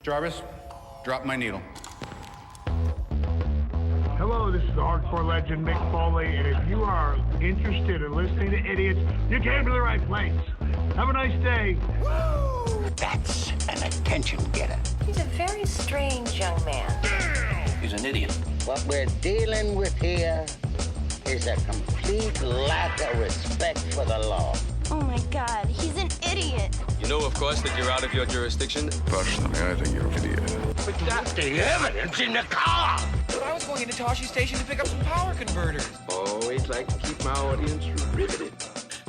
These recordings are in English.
Jarvis, drop my needle. Hello, this is the hardcore legend Mick Foley, and if you are interested in listening to idiots, you came to the right place. Have a nice day. Woo! That's an attention getter. He's a very strange young man. He's an idiot. What we're dealing with here is a complete lack of respect for the law. Oh my God, he's an idiot. You know, of course, that you're out of your jurisdiction. Personally, I think you're an idiot. But that's the evidence in the car. I was going into Toshi Station to pick up some power converters. Always like to keep my audience riveted.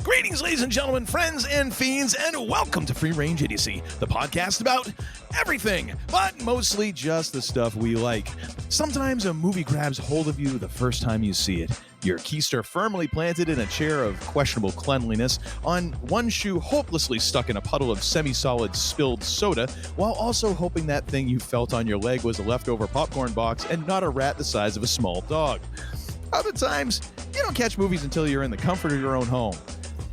Greetings, ladies and gentlemen, friends and fiends, and welcome to Free Range Idiocy, the podcast about everything, but mostly just the stuff we like. Sometimes a movie grabs hold of you the first time you see it. Your keister firmly planted in a chair of questionable cleanliness, on one shoe hopelessly stuck in a puddle of semi-solid spilled soda, while also hoping that thing you felt on your leg was a leftover popcorn box and not a rat the size of a small dog. Other times, you don't catch movies until you're in the comfort of your own home,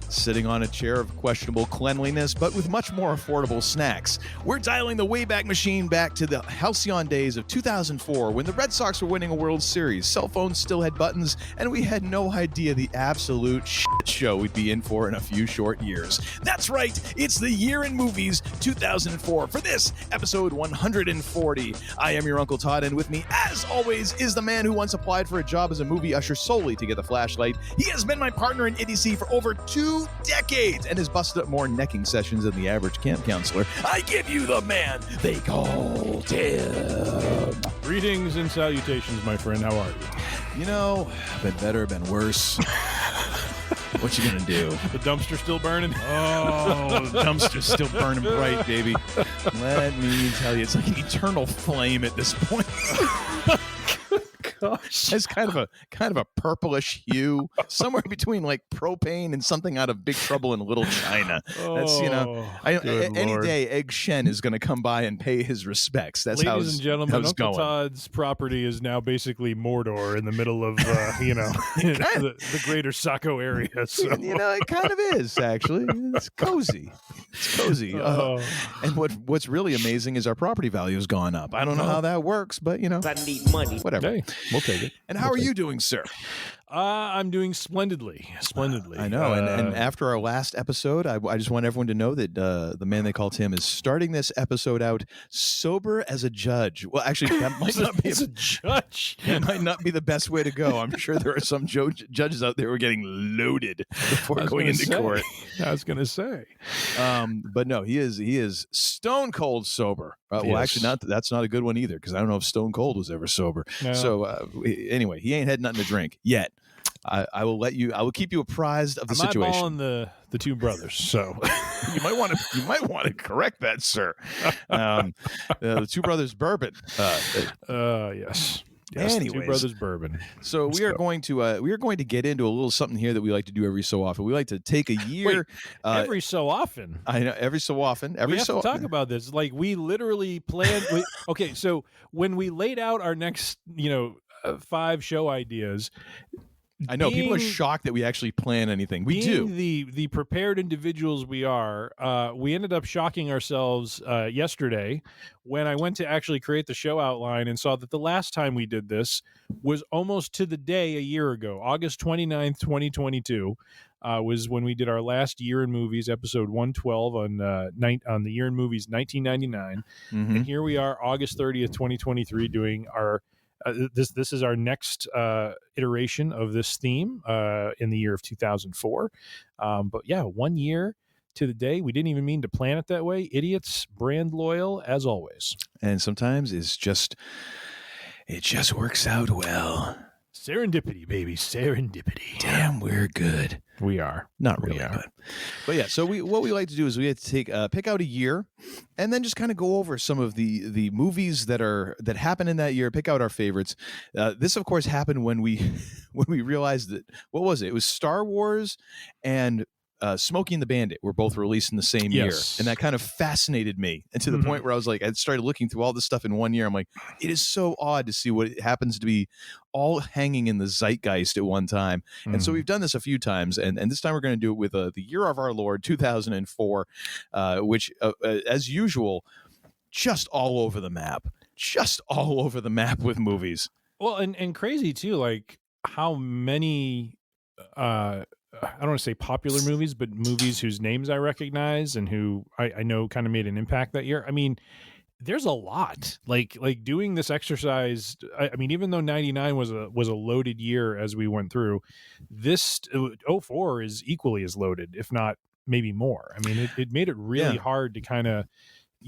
sitting on a chair of questionable cleanliness, but with much more affordable snacks. We're dialing the Wayback Machine back to the halcyon days of 2004, when the Red Sox were winning a World Series, cell phones still had buttons, and we had no idea the absolute shit show we'd be in for in a few short years. That's right, it's the year in movies 2004 for this episode 140. I am your Uncle Todd, and with me, as always, is the man who once applied for a job as a movie usher solely to get the flashlight. He has been my partner in Idiocy for over 2 decades and has busted up more necking sessions than the average camp counselor. I give you the man they call Tim. Greetings and salutations, my friend. How are you? You know, been better, been worse. What you gonna do? The dumpster still burning? Oh, the dumpster's still burning bright, baby. Let me tell you, it's like an eternal flame at this point. Gosh. It's kind of a purplish hue, somewhere between like propane and something out of Big Trouble in Little China. That's, you know, any day Egg Shen is going to come by and pay his respects. That's how Ladies and gentlemen, Uncle Todd's property is now basically Mordor in the middle of the greater Saco area. So. You know, it kind of is actually. It's cozy. It's cozy. And what's really amazing is our property value has gone up. I don't know how that works, but you know, I need money. Whatever. Hey, we'll take it. And how are you doing, sir? I'm doing splendidly. I know. And after our last episode, I just want everyone to know that the man they call Tim is starting this episode out sober as a judge. Well, actually, that might not be a judge. That might not be the best way to go. I'm sure there are some judges out there who are getting loaded before going into court. I was going to say. But no, he is stone cold sober. Well, actually, that's not a good one either, because I don't know if Stone Cold was ever sober. No. So anyway, he ain't had nothing to drink yet. I will keep you apprised of the situation. I'm eyeballing the two brothers, so you might want to correct that, sir. The two brothers bourbon. Yes. Yes, Anyways, Two Brothers Bourbon. So we are going to get into a little something here that we like to do every so often. We like to take a year. Wait, every so often. I know, every so often. We have to talk about this. Like, we literally planned. Okay, so when we laid out our next, 5 show ideas. I know people are shocked that we actually plan anything. We do. The prepared individuals we are, we ended up shocking ourselves yesterday when I went to actually create the show outline and saw that the last time we did this was almost to the day a year ago. August 29th, 2022 was when we did our last Year in Movies, episode 112 on the Year in Movies 1999. Mm-hmm. And here we are, August 30th, 2023, doing our this is our next iteration of this theme in the year of 2004. But yeah, 1 year to the day. We didn't even mean to plan it that way. Idiots, brand loyal as always. And sometimes it just works out well. Serendipity, baby, serendipity. Damn, we're good. We are. Not really, but yeah. So what we like to do is we have to take pick out a year, and then just kind of go over some of the movies that happen in that year. Pick out our favorites. This, of course, happened when we realized that, what was it? It was Star Wars and Smokey and the Bandit were both released in the same year, and that kind of fascinated me, and to the point where I was like, I started looking through all this stuff in 1 year. I'm like, it is so odd to see what it happens to be all hanging in the zeitgeist at one time. And so we've done this a few times, and this time we're going to do it with the year of our Lord 2004, which as usual just all over the map. Just all over the map with movies. Well, and crazy too, like how many I don't want to say popular movies, but movies whose names I recognize and who I know kind of made an impact that year. I mean, there's a lot. Like doing this exercise. I mean, even though 99 was a loaded year as we went through, this 04 is equally as loaded, if not maybe more. I mean, it made it really hard to kind of,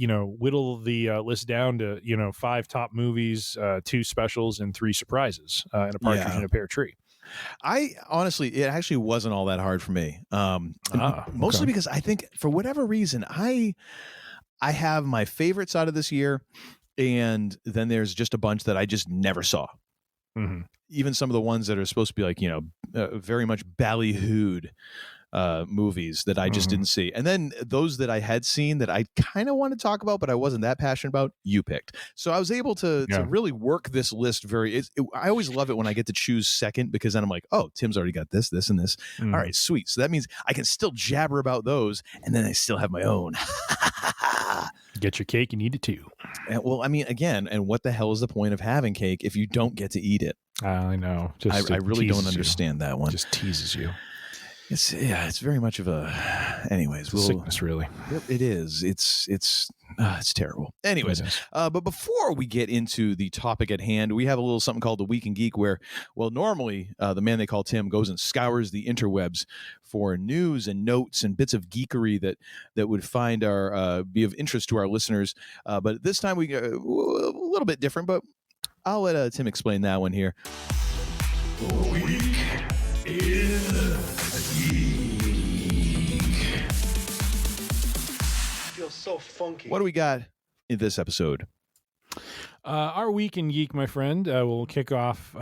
whittle the list down to, 5 top movies, 2 specials, and 3 surprises, and a partridge in a pear tree. I honestly, it actually wasn't all that hard for me. Mostly because I think for whatever reason, I have my favorites out of this year, and then there's just a bunch that I just never saw. Mm-hmm. Even some of the ones that are supposed to be like, very much ballyhooed movies that I just didn't see. And then those that I had seen that I kind of want to talk about, but I wasn't that passionate about, you picked. So I was able to really work this list I always love it when I get to choose second, because then I'm like, oh, Tim's already got this, this, and this. All right, sweet. So that means I can still jabber about those, and then I still have my own. Get your cake and eat it too. Well, I mean, again, and what the hell is the point of having cake if you don't get to eat it? I know. I really don't understand that one. Just teases you. It's very much of a. Anyways, sickness, really. Yep, it is. It's terrible. Anyways, but before we get into the topic at hand, we have a little something called the Week in Geek, where, well, normally the man they call Tim goes and scours the interwebs for news and notes and bits of geekery that would find be of interest to our listeners. But this time we a little bit different. But I'll let Tim explain that one here. The Week in Feels so funky. What do we got in this episode? Our Week in Geek, my friend, will kick off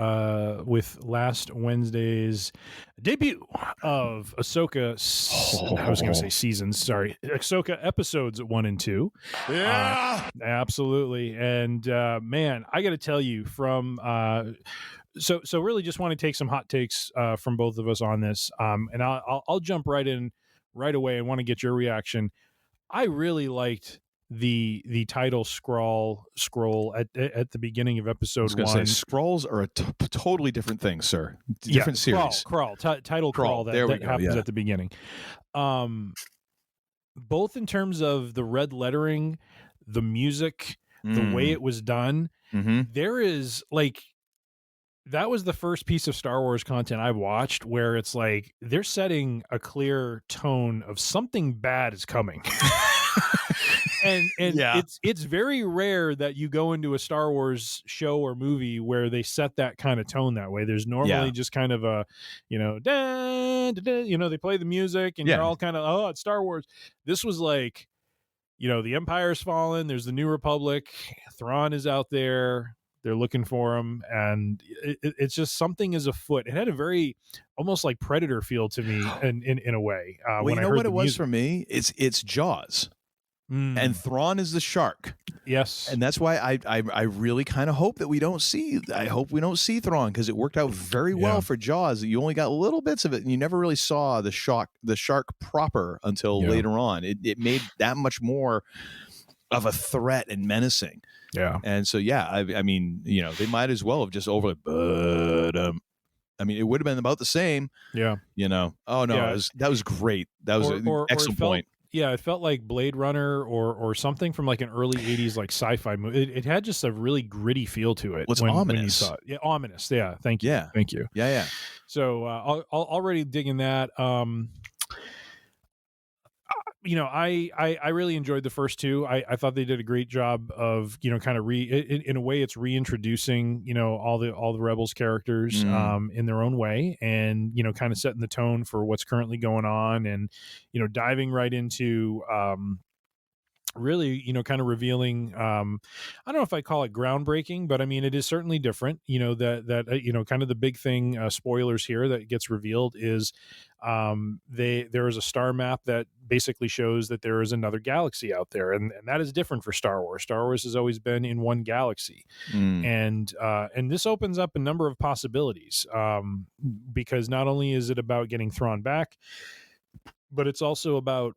with last Wednesday's debut of Ahsoka. I was going to say seasons. Sorry, Ahsoka episodes 1 and 2. Yeah, absolutely. And man, I got to tell you, from so really just want to take some hot takes from both of us on this, and I'll jump right in right away and want to get your reaction. I really liked the title scroll at the beginning of episode 1. Say, scrolls are a totally different thing, sir. Different series. Title crawl that happens at the beginning. Both in terms of the red lettering, the music, the way it was done. There is that was the first piece of Star Wars content I watched where it's like they're setting a clear tone of something bad is coming. and it's very rare that you go into a Star Wars show or movie where they set that kind of tone that way. There's normally just kind of a, they play the music and you're all kind of, oh, it's Star Wars. This was like, the Empire's fallen. There's the New Republic. Thrawn is out there. They're looking for him, and it's just something is afoot. It had a very almost like Predator feel to me in a way. Well, you know what it was for me? It's Jaws. And Thrawn is the shark. Yes. And that's why I really kind of hope that we don't see Thrawn, because it worked out very well for Jaws. You only got little bits of it, and you never really saw the shark proper until later on. It made that much more of a threat and menacing. Yeah. And so, I mean, they might as well have just overlaid, but I mean, it would have been about the same. Yeah. Oh no, that was great. That was an excellent point. Yeah, it felt like Blade Runner or something from like an early 80s like sci-fi movie. It had just a really gritty feel to it. Ominous. When you saw it. Yeah, ominous. Yeah, thank you. Yeah. Thank you. Yeah. So I'll already digging that. I really enjoyed the first 2. I thought they did a great job of, kind of in a way it's reintroducing, all the Rebels characters in their own way, and, kind of setting the tone for what's currently going on, and, diving right into really, kind of revealing, I don't know if I call it groundbreaking, but I mean, it is certainly different, that kind of the big thing, spoilers here that gets revealed is there is a star map that basically shows that there is another galaxy out there, and that is different for Star Wars. Star Wars has always been in one galaxy, and this opens up a number of possibilities, because not only is it about getting Thrawn back, but it's also about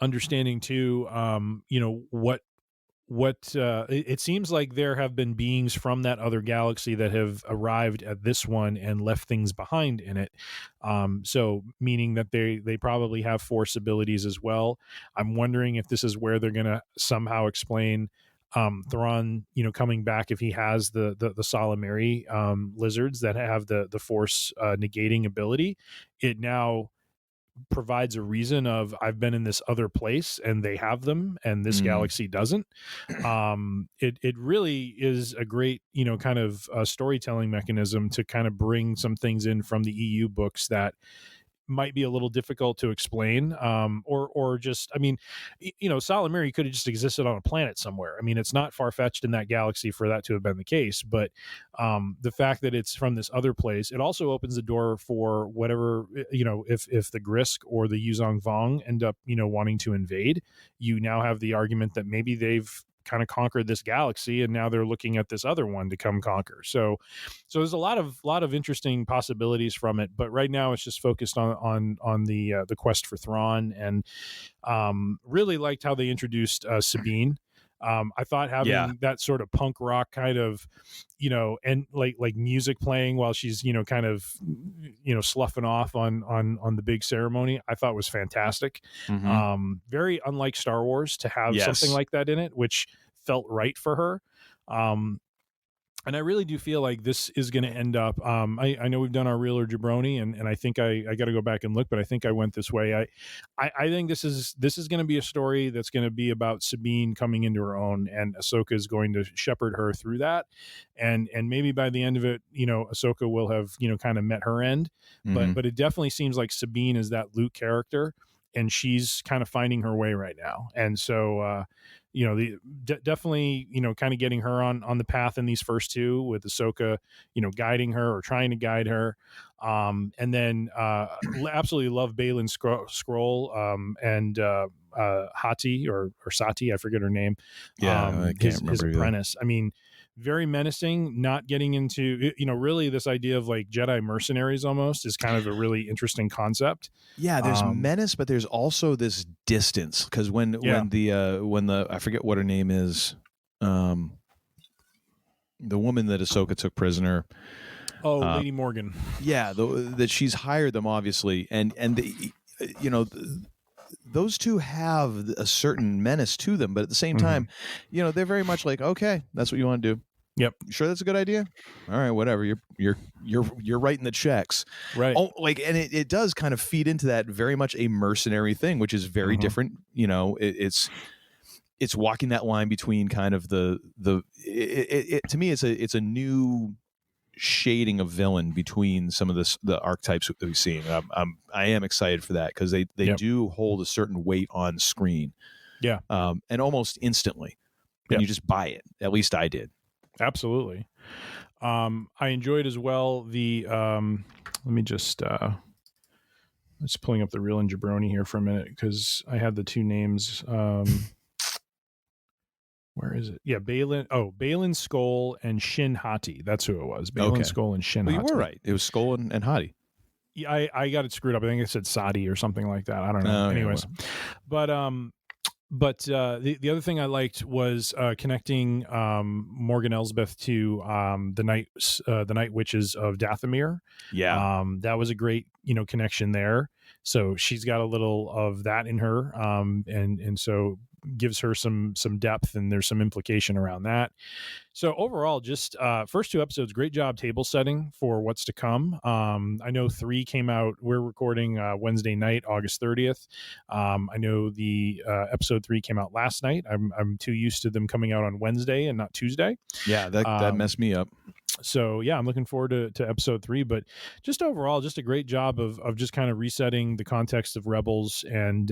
understanding too, what it seems like there have been beings from that other galaxy that have arrived at this one and left things behind in it. So meaning that they probably have Force abilities as well. I'm wondering if this is where they're going to somehow explain Thrawn, coming back, if he has the Salamari lizards that have the Force negating ability. It now provides a reason of, I've been in this other place and they have them and this galaxy doesn't. It really is a great, kind of storytelling mechanism to kind of bring some things in from the EU books that might be a little difficult to explain, or just, Salamari could have just existed on a planet somewhere. I mean, it's not far-fetched in that galaxy for that to have been the case, but the fact that it's from this other place, it also opens the door for whatever, if the Grisk or the Yuzong Vong end up, wanting to invade, you now have the argument that maybe they've kind of conquered this galaxy and now they're looking at this other one to come conquer. So there's a lot of interesting possibilities from it, but right now it's just focused on the quest for Thrawn, and really liked how they introduced Sabine. I thought having that sort of punk rock kind of, and like music playing while she's, kind of, sloughing off on the big ceremony, I thought was fantastic. Very unlike Star Wars to have something like that in it, which felt right for her. And I really do feel like this is going to end up, I know we've done our Real or Jabroni, and I think I got to go back and look, but I think I went this way. I think this is going to be a story that's going to be about Sabine coming into her own, and Ahsoka is going to shepherd her through that. And maybe by the end of it, Ahsoka will have, kind of met her end, but it definitely seems like Sabine is that Luke character, and she's kind of finding her way right now. And so, definitely, kind of getting her on the path in these first two, with Ahsoka, guiding her or trying to guide her. And then absolutely love Balin Scroll and Hati or Sati, I forget her name. I can't remember his apprentice. I mean, very menacing, not getting into, really this idea of like Jedi mercenaries almost is kind of a really interesting concept. Yeah, there's menace, but there's also this distance, because when the I forget what her name is, the woman that Ahsoka took prisoner. Lady Morgan. Yeah, that she's hired them, obviously, and those two have a certain menace to them, but at the same time, they're very much like, okay, that's what you want to do. Yep. Sure, that's a good idea. All right, whatever. You're writing the checks, right? Oh, and it does kind of feed into that very much a mercenary thing, which is very different. It's walking that line between kind of to me, it's a new shading of villain between some of the archetypes that we've seen. I am excited for that, because they do hold a certain weight on screen. Yeah. And almost instantly, and you just buy it. At least I did. Absolutely. I enjoyed as well the let me just pulling up the Real and Jabroni here for a minute, because I had the two names. Where is it? Yeah, Balin Skoll and Shin Hati. That's who it was. Balin Skoll and Shin Hati. You were right. It was Skoll and Hati. Yeah, I got it screwed up. I think it said Sadi or something like that. I don't know. Anyways, but the other thing I liked was connecting Morgan Elsbeth to the Night Witches of Dathomir. Yeah, that was a great connection there. So she's got a little of that in her, and so gives her some depth, and there's some implication around that. So overall, just first two episodes, great job table setting for what's to come. I know 3 came out. We're recording Wednesday night, August 30th. I know the episode 3 came out last night. I'm too used to them coming out on Wednesday and not Tuesday. Yeah, that messed me up. So yeah, I'm looking forward to episode 3, but just overall, just a great job of just kind of resetting the context of Rebels and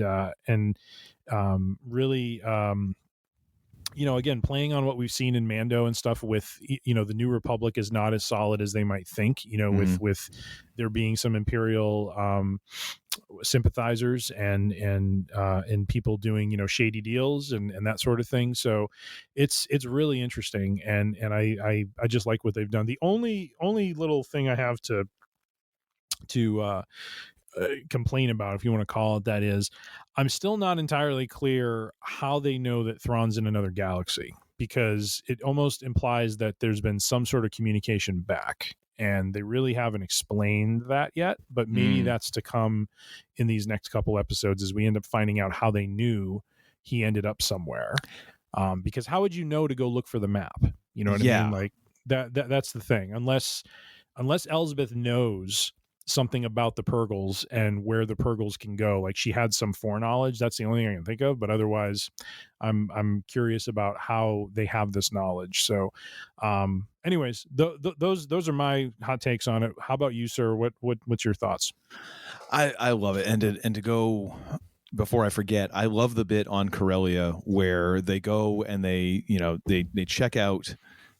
really, again, playing on what we've seen in Mando and stuff with, the New Republic is not as solid as they might think, with there being some Imperial sympathizers and people doing, shady deals and that sort of thing. So it's really interesting. And I just like what they've done. The only little thing I have to complain about, if you want to call it that, is I'm still not entirely clear how they know that Thrawn's in another galaxy, because it almost implies that there's been some sort of communication back, and they really haven't explained that yet, but maybe that's to come in these next couple episodes as we end up finding out how they knew he ended up somewhere. Because how would you know to go look for the map? You know what I mean? Like that's the thing. Unless Elsbeth knows something about the Purgles and where the Purgles can go, like she had some foreknowledge. That's the only thing I can think of. But otherwise, I'm curious about how they have this knowledge. So, anyways, those are my hot takes on it. How about you, sir? What's your thoughts? I love it, and to go. Before I forget, I love the bit on Corellia where they go and they check out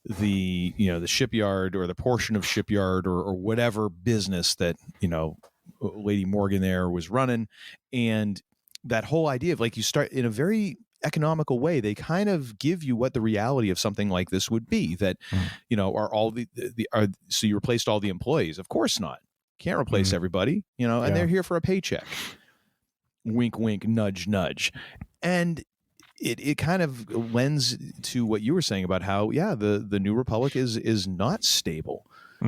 the shipyard, or the portion of shipyard, or whatever business that Lady Morgan there was running, and that whole idea of, like, you start in a very economical way. They kind of give you what the reality of something like this would be. That are all so you replaced all the employees? Of course not. Can't replace everybody. And they're here for a paycheck. Wink, wink, nudge, nudge. And it kind of lends to what you were saying about how, the New Republic is not stable.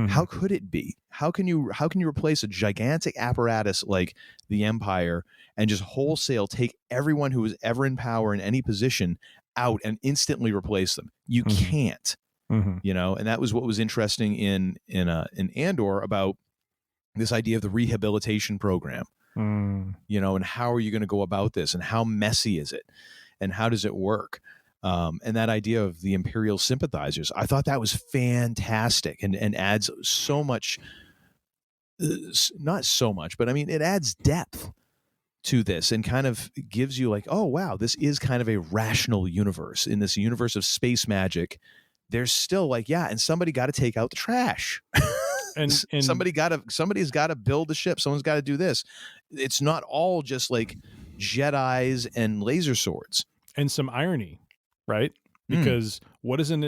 How could it be? How can you replace a gigantic apparatus like the Empire and just wholesale take everyone who was ever in power in any position out and instantly replace them? You can't. And that was what was interesting in Andor about this idea of the rehabilitation program. And how are you going to go about this, and how messy is it, and how does it work? And that idea of the Imperial sympathizers, I thought that was fantastic, and adds so much, not so much, but I mean, it adds depth to this and kind of gives you like, oh, wow, this is kind of a rational universe. In this universe of space magic, there's still like, and somebody got to take out the trash. And somebody's got to build the ship. Someone's got to do this. It's not all just like Jedis and laser swords. And some irony, right? Because what is an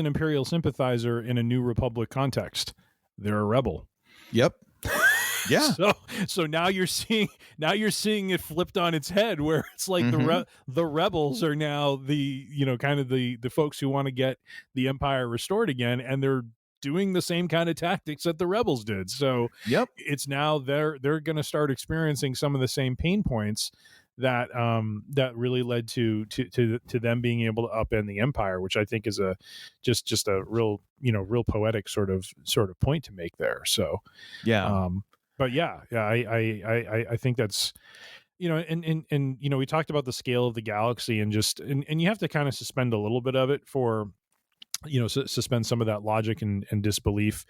Imperial sympathizer in a New Republic context? They're a rebel. Yep. Yeah. So now you're seeing it flipped on its head, where it's like the rebels are now the kind of the folks who want to get the Empire restored again, and they're doing the same kind of tactics that the rebels did. So it's now they're going to start experiencing some of the same pain points that really led to them being able to upend the Empire, which I think is a just a real poetic sort of point to make there. So but I think that's and we talked about the scale of the galaxy, and you have to kind of suspend a little bit of it for suspend some of that logic and disbelief,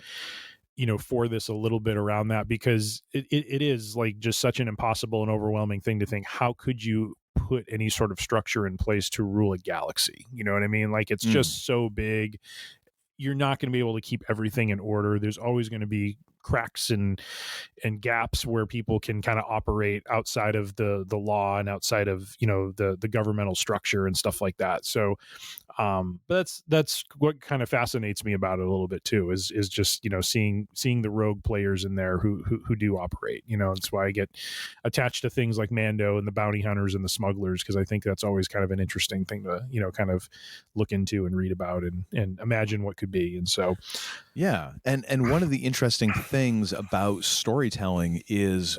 for this a little bit around that, because it is like just such an impossible and overwhelming thing to think, how could you put any sort of structure in place to rule a galaxy? You know what I mean? Like, it's just so big. You're not going to be able to keep everything in order. There's always going to be cracks and gaps where people can kind of operate outside of the law and outside of the governmental structure and stuff like that. So but that's what kind of fascinates me about it a little bit too, is just seeing the rogue players in there who do operate. That's why I get attached to things like Mando and the bounty hunters and the smugglers, because I think that's always kind of an interesting thing to kind of look into and read about and imagine what could be. And so and one of the interesting things about storytelling is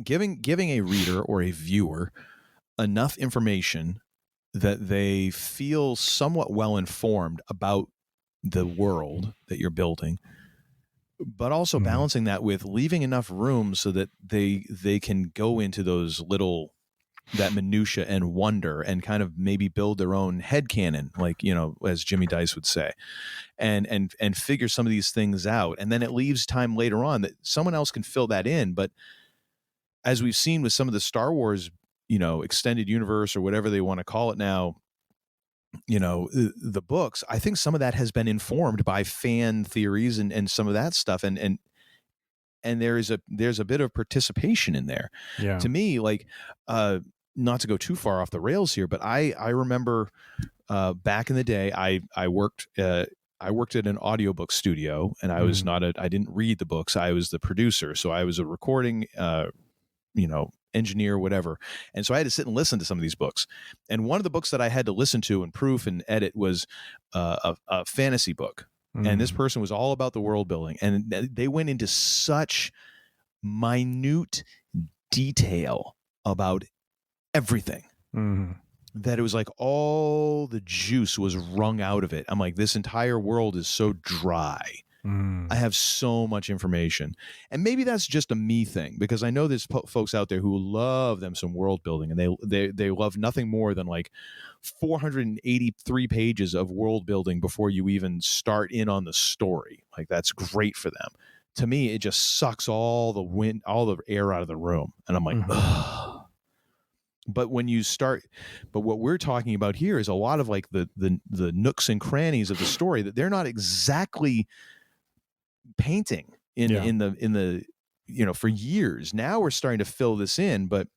giving a reader or a viewer enough information that they feel somewhat well informed about the world that you're building, but also balancing that with leaving enough room so that they can go into that minutia and wonder, and kind of maybe build their own headcanon, like, as Jimmy Dice would say, and figure some of these things out. And then it leaves time later on that someone else can fill that in. But as we've seen with some of the Star Wars, extended universe, or whatever they want to call it now, the books, I think some of that has been informed by fan theories and some of that stuff. And there's a bit of participation in there. Yeah. To me, like, not to go too far off the rails here, but I remember back in the day, I worked at an audiobook studio, and I was I didn't read the books. I was the producer. So I was a recording engineer, whatever. And so I had to sit and listen to some of these books. And one of the books that I had to listen to and proof and edit was a fantasy book. And this person was all about the world building. And they went into such minute detail about everything that it was like all the juice was wrung out of it. I'm like, this entire world is so dry. I have so much information. And maybe that's just a me thing, because I know there's folks out there who love them some world building, and they love nothing more than like 483 pages of world building before you even start in on the story. Like, that's great for them. To me, it just sucks all the air out of the room. And I'm like, ugh. But when you start, what we're talking about here is a lot of like the nooks and crannies of the story that they're not exactly painting in the for years. Now we're starting to fill this in, but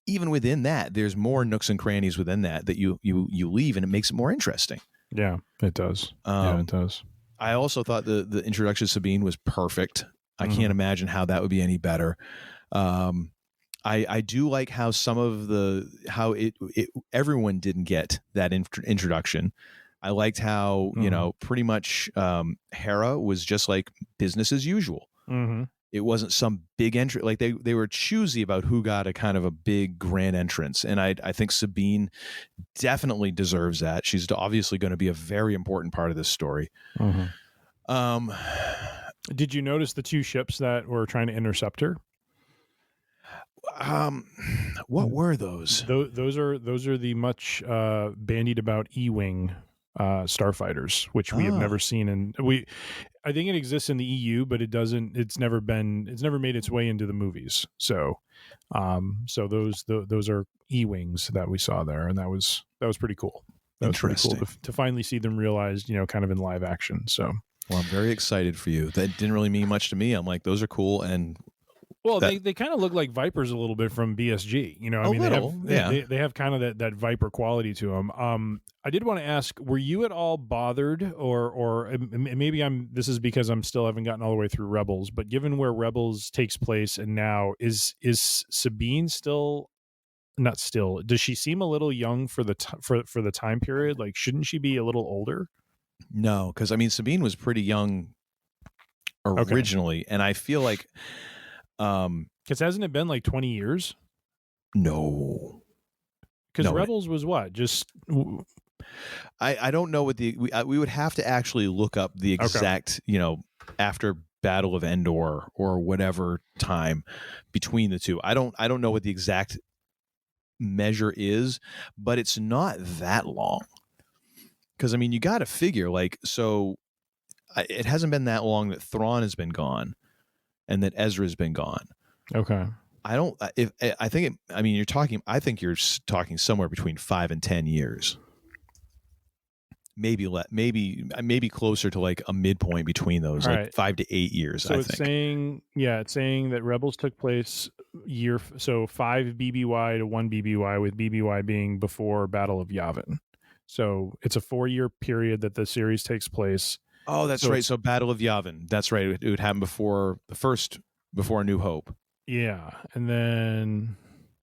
even within that, there's more nooks and crannies within that you leave, and it makes it more interesting. Yeah, it does. It does. I also thought the introduction to Sabine was perfect. I can't imagine how that would be any better. I do like how some of everyone didn't get that introduction. I liked how, pretty much Hera was just like business as usual. It wasn't some big entry. Like they were choosy about who got a kind of a big grand entrance. And I think Sabine definitely deserves that. She's obviously going to be a very important part of this story. Did you notice the two ships that were trying to intercept her? What were those? Those are the much bandied about E-wing starfighters, which we have never seen, and I think it exists in the EU, but it's never made its way into the movies. So those are E-wings that we saw there, and that was pretty cool. That was pretty cool to finally see them realized, kind of in live action. So, well, I'm very excited for you. That didn't really mean much to me. I'm like, those are cool. And well, they kind of look like Vipers a little bit from BSG. They have kind of that Viper quality to them. I did want to ask, were you at all bothered, or maybe this is because I'm still haven't gotten all the way through Rebels, but given where Rebels takes place and now, is Sabine not still? Does she seem a little young for the for the time period? Like, shouldn't she be a little older? No, because Sabine was pretty young originally, and I feel like. Because hasn't it been like 20 years? No. Because Rebels was what? Just I don't know what we would have to actually look up the exact, after Battle of Endor or whatever time between the two. I don't know what the exact measure is, but it's not that long. Because you got to figure it hasn't been that long that Thrawn has been gone. And that Ezra's been gone. Okay. I think you're talking somewhere between 5 and 10 years. Maybe closer to like a midpoint between those, like 5 to 8 years. So it's saying that Rebels took place 5 BBY to 1 BBY, with BBY being before Battle of Yavin. So it's a 4-year period that the series takes place. Oh, that's right. So Battle of Yavin. That's right. It would happen before A New Hope. Yeah. And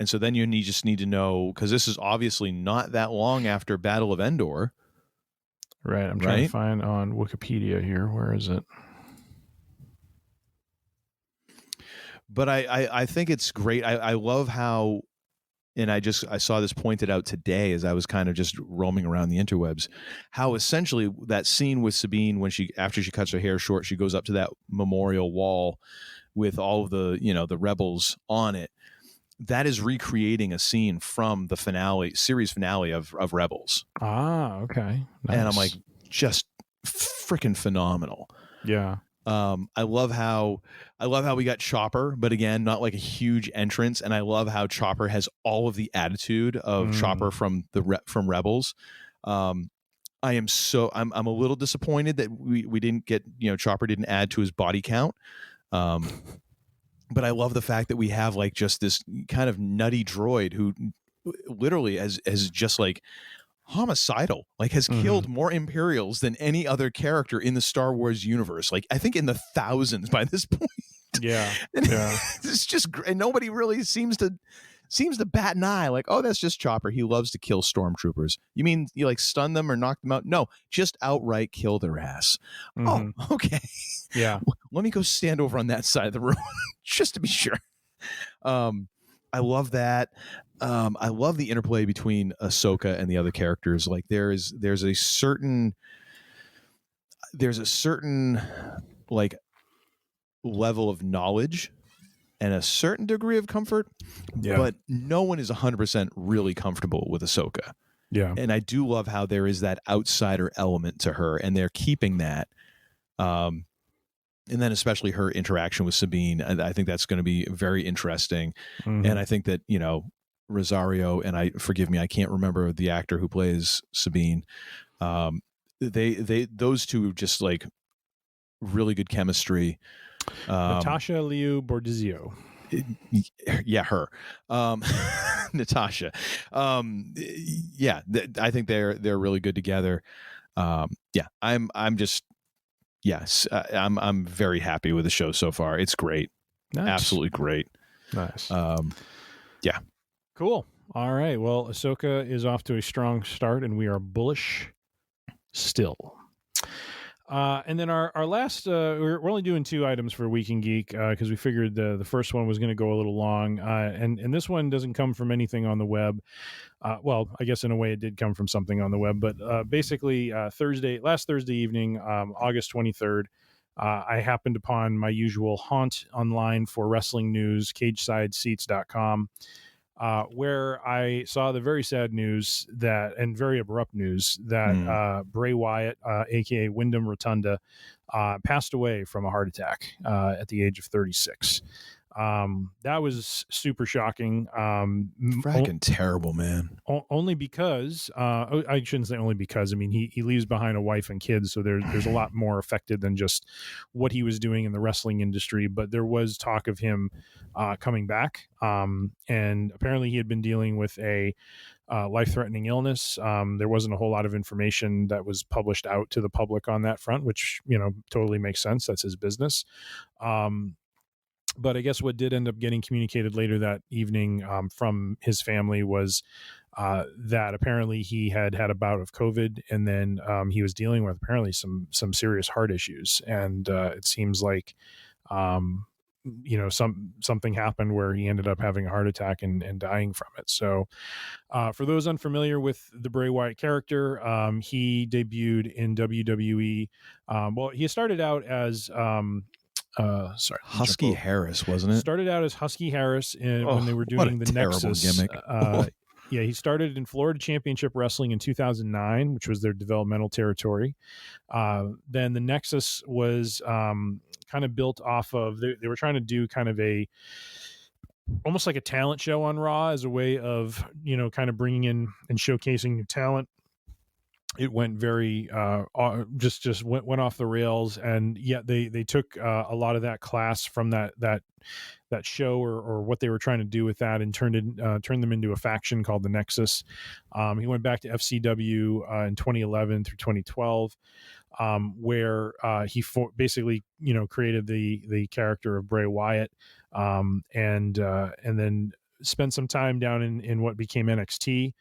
so then you just need to know, because this is obviously not that long after Battle of Endor. Right. I'm trying to find on Wikipedia here. Where is it? But I think it's great. I love how, and I saw this pointed out today as I was kind of just roaming around the interwebs, how essentially that scene with Sabine after she cuts her hair short, she goes up to that memorial wall with all of the the rebels on it. That is recreating a scene from the series finale of Rebels. Ah, okay. Nice. And I'm like, just freaking phenomenal. Yeah. I love how we got Chopper, but again, not like a huge entrance. And I love how Chopper has all of the attitude of Chopper from Rebels. I'm a little disappointed that we didn't get, Chopper didn't add to his body count. But I love the fact that we have like just this kind of nutty droid who literally has just like homicidal, like has killed more Imperials than any other character in the Star Wars universe. Like I think in the thousands by this point. Yeah. And Yeah. it's just and nobody really seems to bat an eye. Like, oh, that's just Chopper. He loves to kill stormtroopers. You mean you like stun them or knock them out? No, just outright kill their ass. Oh, okay. Yeah. Let me go stand over on that side of the room just to be sure. I love that. I love the interplay between Ahsoka and the other characters. Like there's a certain like level of knowledge and a certain degree of comfort, but no one is 100% really comfortable with Ahsoka. Yeah. And I do love how there is that outsider element to her, and they're keeping that. And then especially her interaction with Sabine, I think that's going to be very interesting. And I think that, you know, Rosario, and forgive me, I can't remember the actor who plays Sabine. Those two just like really good chemistry. Natasha Liu Bordizio. Yeah, her. Natasha. I think they're really good together. I'm very happy with the show so far. It's great. Nice. Absolutely great. Nice. Yeah. Cool. All right. Well, Ahsoka is off to a strong start, and we are bullish still. And then our last, we're only doing 2 items for Week in Geek because we figured the first one was going to go a little long. And this one doesn't come from anything on the web. Well, I guess in a way it did come from something on the web, but basically last Thursday evening, August 23rd, I happened upon my usual haunt online for wrestling news, CagesideSeats.com. Where I saw the very sad news and very abrupt news that Bray Wyatt, aka Wyndham Rotunda, passed away from a heart attack at the age of 36. That was super shocking. Fracking terrible, man. Only because I shouldn't say only because. I mean, he leaves behind a wife and kids, so there's a lot more affected than just what he was doing in the wrestling industry. But there was talk of him coming back, and apparently he had been dealing with a life-threatening illness. There wasn't a whole lot of information that was published out to the public on that front, which totally makes sense. That's his business. But I guess what did end up getting communicated later that evening from his family was that apparently he had a bout of COVID, and then he was dealing with apparently some serious heart issues. And it seems like, something happened where he ended up having a heart attack and dying from it. So for those unfamiliar with the Bray Wyatt character, he debuted in WWE. Well, he started out as... Husky Harris, wasn't it? Started out as Husky Harris when they were doing the Nexus gimmick. Yeah, he started in Florida Championship Wrestling in 2009, which was their developmental territory. Then the Nexus was kind of built off of they were trying to do kind of almost like a talent show on Raw as a way of kind of bringing in and showcasing new talent. It went very just went off the rails, and yet they took a lot of that class from that show or what they were trying to do with that and turned them into a faction called the Nexus. He went back to FCW in 2011 through 2012, where he basically created the character of Bray Wyatt, and then spent some time down in what became NXT,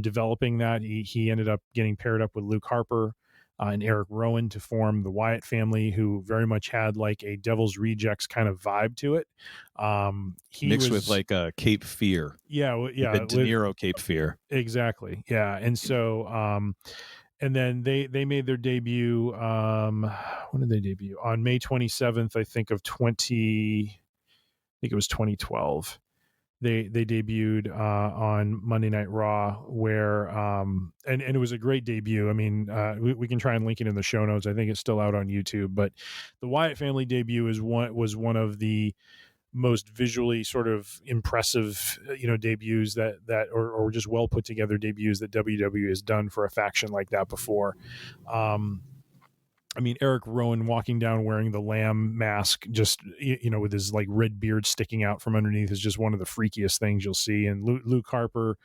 developing that. He ended up getting paired up with Luke Harper and Eric Rowan to form the Wyatt family, who very much had like a Devil's Rejects kind of vibe to it. He mixed with like a Cape Fear. Yeah. The De Niro Cape Fear. Exactly. Yeah. And so, and then they made their debut. When did they debut? On May 27th, I think it was 2012. They debuted on Monday Night Raw, where and it was a great debut. I mean, we can try and link it in the show notes. I think it's still out on YouTube. But the Wyatt family debut was one of the most visually sort of impressive, debuts that or just well put together debuts that WWE has done for a faction like that before. I mean, Eric Rowan walking down wearing the lamb mask, just, with his like red beard sticking out from underneath, is just one of the freakiest things you'll see. And Luke Harper,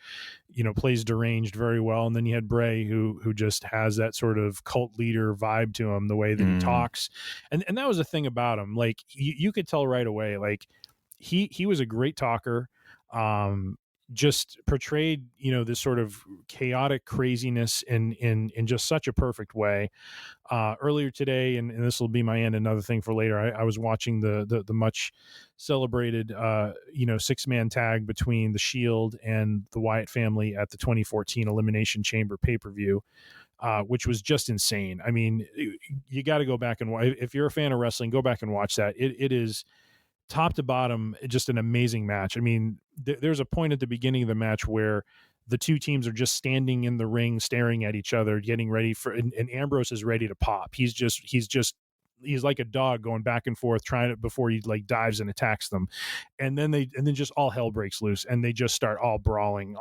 plays deranged very well. And then you had Bray, who just has that sort of cult leader vibe to him, the way that he talks. And that was the thing about him. Like you could tell right away, like he was a great talker. Just portrayed, this sort of chaotic craziness in just such a perfect way. Earlier today, and this will be my another thing for later, I was watching the much celebrated, 6-man tag between the Shield and the Wyatt family at the 2014 Elimination Chamber pay-per-view, which was just insane. I mean, you got to go back and if you're a fan of wrestling, go back and watch that. It is top to bottom, just an amazing match. I mean, there's a point at the beginning of the match where the two teams are just standing in the ring, staring at each other, getting ready for, and Ambrose is ready to pop. He's like a dog going back and forth, trying it before he like dives and attacks them. And then just all hell breaks loose and they just start all brawling.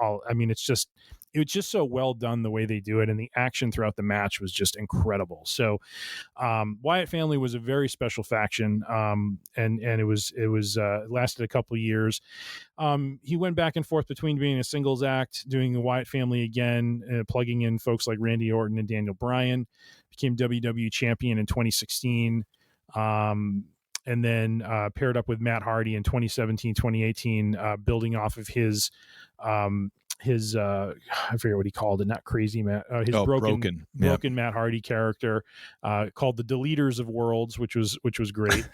It was just so well done the way they do it, and the action throughout the match was just incredible. So Wyatt family was a very special faction, and it lasted a couple of years. He went back and forth between being a singles act, doing the Wyatt family again, plugging in folks like Randy Orton and Daniel Bryan, became WWE champion in 2016. And then paired up with Matt Hardy in 2017, 2018, building off of his I forget what he called it, not crazy Matt, his broken Matt Hardy character, called the Deleters of Worlds, which was great.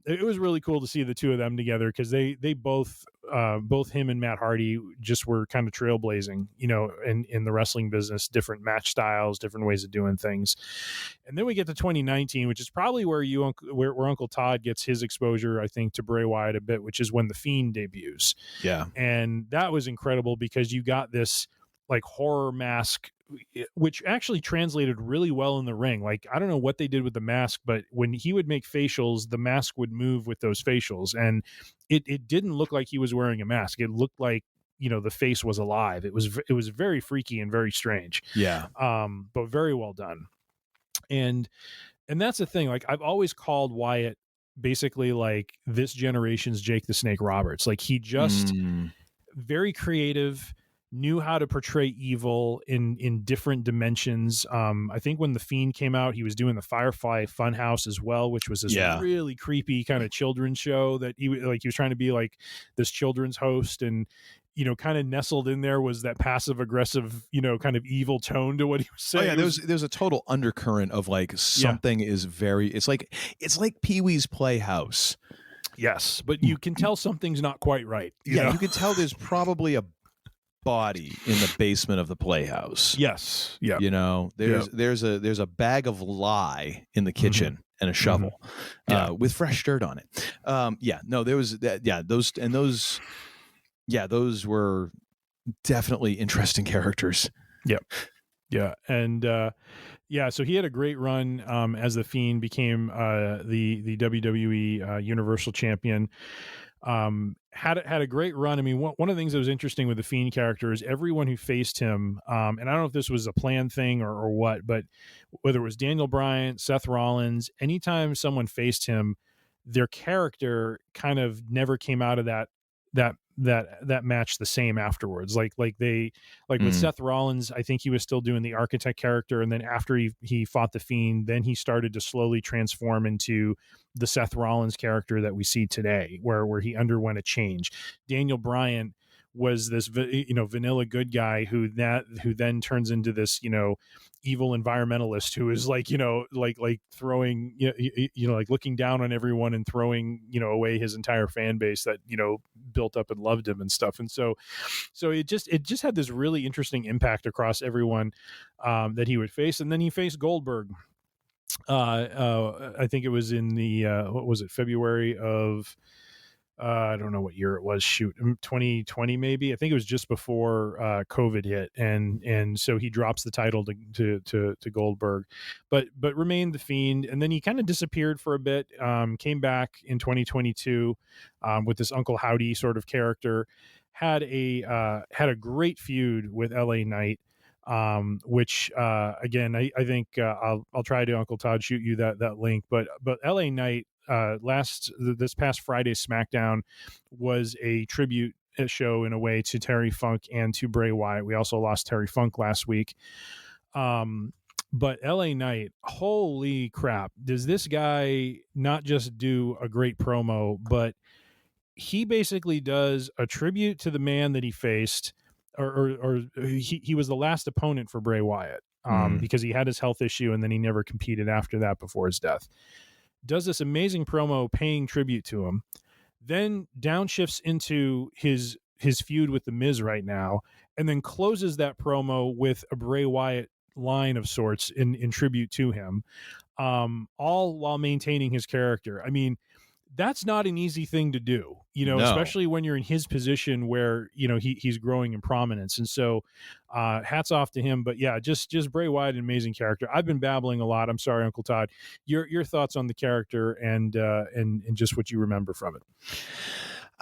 It was really cool to see the two of them together, because they both him and Matt Hardy just were kind of trailblazing, in the wrestling business, different match styles, different ways of doing things. And then we get to 2019, which is probably where where Uncle Todd gets his exposure, I think, to Bray Wyatt a bit, which is when The Fiend debuts. Yeah. And that was incredible, because you got this like horror mask, which actually translated really well in the ring. Like, I don't know what they did with the mask, but when he would make facials, the mask would move with those facials. And it didn't look like he was wearing a mask. It looked like, the face was alive. It was very freaky and very strange. Yeah. But very well done. And that's the thing. Like, I've always called Wyatt basically like this generation's Jake the Snake Roberts. Like, he just very creative, knew how to portray evil in different dimensions. I think when The Fiend came out, he was doing the Firefly Funhouse as well, which was this really creepy kind of children's show that he was trying to be like this children's host, and kind of nestled in there was that passive aggressive, kind of evil tone to what he was saying. Oh yeah, there's a total undercurrent of like something is very. It's like Pee-wee's Playhouse. Yes, but you can tell something's not quite right. You can tell there's probably a body in the basement of the Playhouse. Yes. Yeah. There's a bag of lye in the kitchen and a shovel with fresh dirt on it. There was that. Those were definitely interesting characters. Yep. Yeah. And so he had a great run as The Fiend, became the WWE Universal Champion. Had a great run. I mean, one of the things that was interesting with the Fiend character is everyone who faced him, and I don't know if this was a planned thing or what, but whether it was Daniel Bryan, Seth Rollins, anytime someone faced him, their character kind of never came out of that match the same afterwards. Like with Seth Rollins, I think he was still doing the architect character, and then after he fought the Fiend, then he started to slowly transform into the Seth Rollins character that we see today, where he underwent a change. Daniel Bryan was this vanilla good guy who then turns into this evil environmentalist who is like throwing like looking down on everyone and throwing away his entire fan base that built up and loved him and stuff. And so it just had this really interesting impact across everyone that he would face. And then he faced Goldberg. I think it was in the February of I don't know what year it was. 2020 maybe. I think it was just before COVID hit, and so he drops the title to Goldberg, but remained the Fiend, and then he kind of disappeared for a bit. Came back in 2022 with this Uncle Howdy sort of character. Had a great feud with LA Knight. which again, I think I'll try to, Uncle Todd, shoot you that link. But LA Knight this past Friday's SmackDown was a tribute show in a way to Terry Funk and to Bray Wyatt. We also lost Terry Funk last week. But LA Knight, holy crap, does this guy not just do a great promo, but he basically does a tribute to the man that he faced, or he was the last opponent for Bray Wyatt, because he had his health issue and then he never competed after that before his death. Does this amazing promo paying tribute to him, then downshifts into his feud with The Miz right now, and then closes that promo with a Bray Wyatt line of sorts in tribute to him, all while maintaining his character. I mean, that's not an easy thing to do, especially when you're in his position where, he's growing in prominence. And so hats off to him. But yeah, just Bray Wyatt, an amazing character. I've been babbling a lot. I'm sorry, Uncle Todd. Your thoughts on the character and just what you remember from it.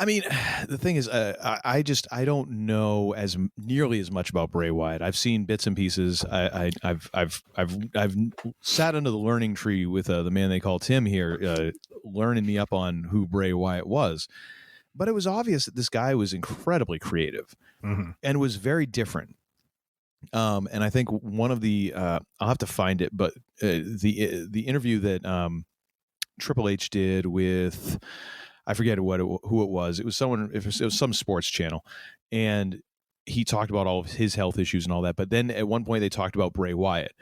I mean, the thing is, I don't know nearly as much about Bray Wyatt. I've seen bits and pieces. I've sat under the learning tree with the man they call Tim here, learning me up on who Bray Wyatt was. But it was obvious that this guy was incredibly creative and was very different. And I think one of the I'll have to find it, but the interview that Triple H did with, I forget who it was. It was someone. It was some sports channel, and he talked about all of his health issues and all that. But then at one point they talked about Bray Wyatt,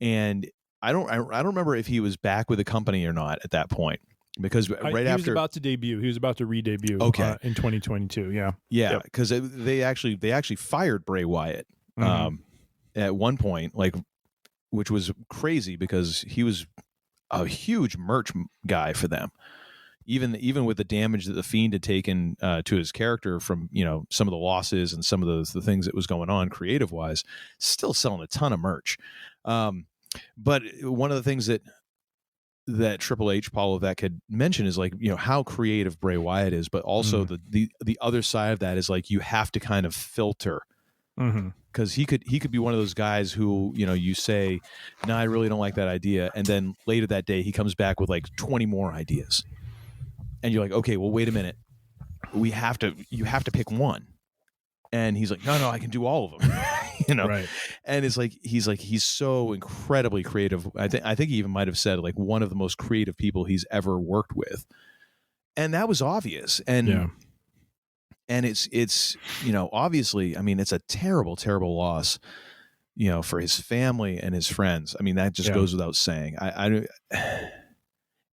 and I don't remember if he was back with the company or not at that point, because he was about to debut. He was about to re-debut. Okay. In 2022. Yeah, because they actually fired Bray Wyatt at one point, which was crazy because he was a huge merch guy for them. Even with the damage that the Fiend had taken to his character from some of the losses and some of the things that was going on creative wise, still selling a ton of merch. But one of the things that Triple H, Paul Levesque had mentioned is how creative Bray Wyatt is, but also the other side of that is you have to kind of filter. Because he could be one of those guys who you say, no, I really don't like that idea, and then later that day he comes back with 20 more ideas. And you're like, okay, well, wait a minute. You have to pick one. And he's like, no, I can do all of them. Right. And it's he's so incredibly creative. I think he even might have said one of the most creative people he's ever worked with. And that was obvious. And and it's obviously, I mean, it's a terrible, terrible loss, for his family and his friends. I mean, that just goes without saying.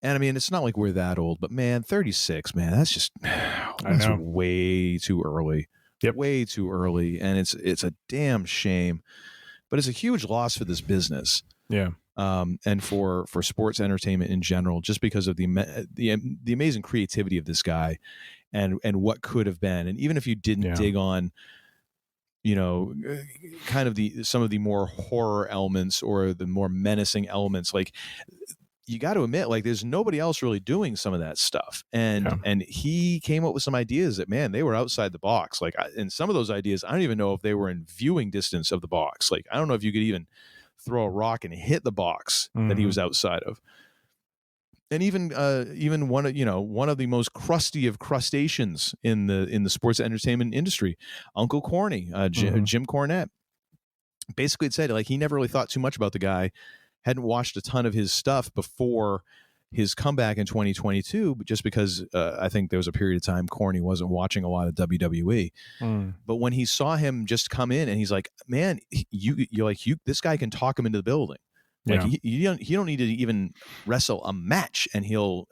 And I mean, it's not like we're that old, but man, 36, man, that's way too early. Yep. Way too early. And it's a damn shame, but it's a huge loss for this business. Yeah. And for sports entertainment in general, just because of the amazing creativity of this guy and what could have been. And even if you didn't dig on, kind of some of the more horror elements or the more menacing elements, you got to admit, there's nobody else really doing some of that stuff. And he came up with some ideas that, man, they were outside the box. And some of those ideas, I don't even know if they were in viewing distance of the box. I don't know if you could even throw a rock and hit the box that he was outside of. And even one of the most crusty of crustaceans in the sports entertainment industry, Uncle Corny, Jim Cornette, basically said he never really thought too much about the guy. Hadn't watched a ton of his stuff before his comeback in 2022, but just because I think there was a period of time Corny wasn't watching a lot of WWE. But when he saw him just come in, and he's like, man, this guy can talk him into the building. You don't need to even wrestle a match, and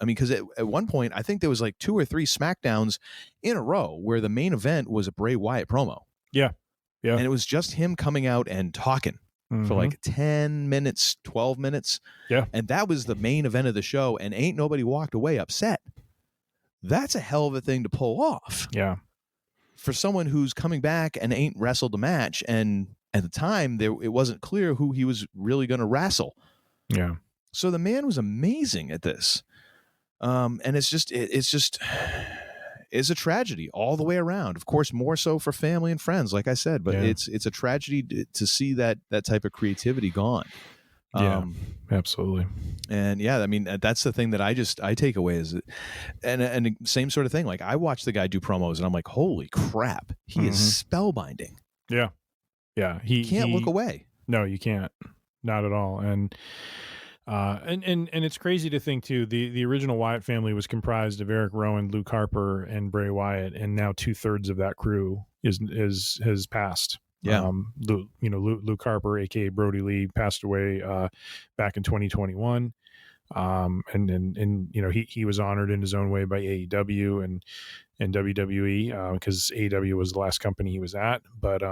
because at one point I think there was 2 or 3 SmackDowns in a row where the main event was a Bray Wyatt promo. Yeah. And it was just him coming out and talking for 10 minutes, 12 minutes. Yeah. And that was the main event of the show, and ain't nobody walked away upset. That's a hell of a thing to pull off. Yeah. For someone who's coming back and ain't wrestled a match, and at the time it wasn't clear who he was really going to wrestle. Yeah. So the man was amazing at this. And it's just is a tragedy all the way around. Of course, more so for family and friends, like I said, but it's a tragedy to see that type of creativity gone. Absolutely. And I mean, that's the thing that I take away is, and same sort of thing. Like I watch the guy do promos and I'm like, holy crap, he is spellbinding. Yeah. Yeah. He can't look away. No, you can't. Not at all. And it's crazy to think too, the original Wyatt family was comprised of Eric Rowan, Luke Harper, and Bray Wyatt. And now 2/3 of that crew has passed. Yeah. Luke Harper, aka Brody Lee, passed away back in 2021. He was honored in his own way by AEW and WWE because AEW was the last company he was at. But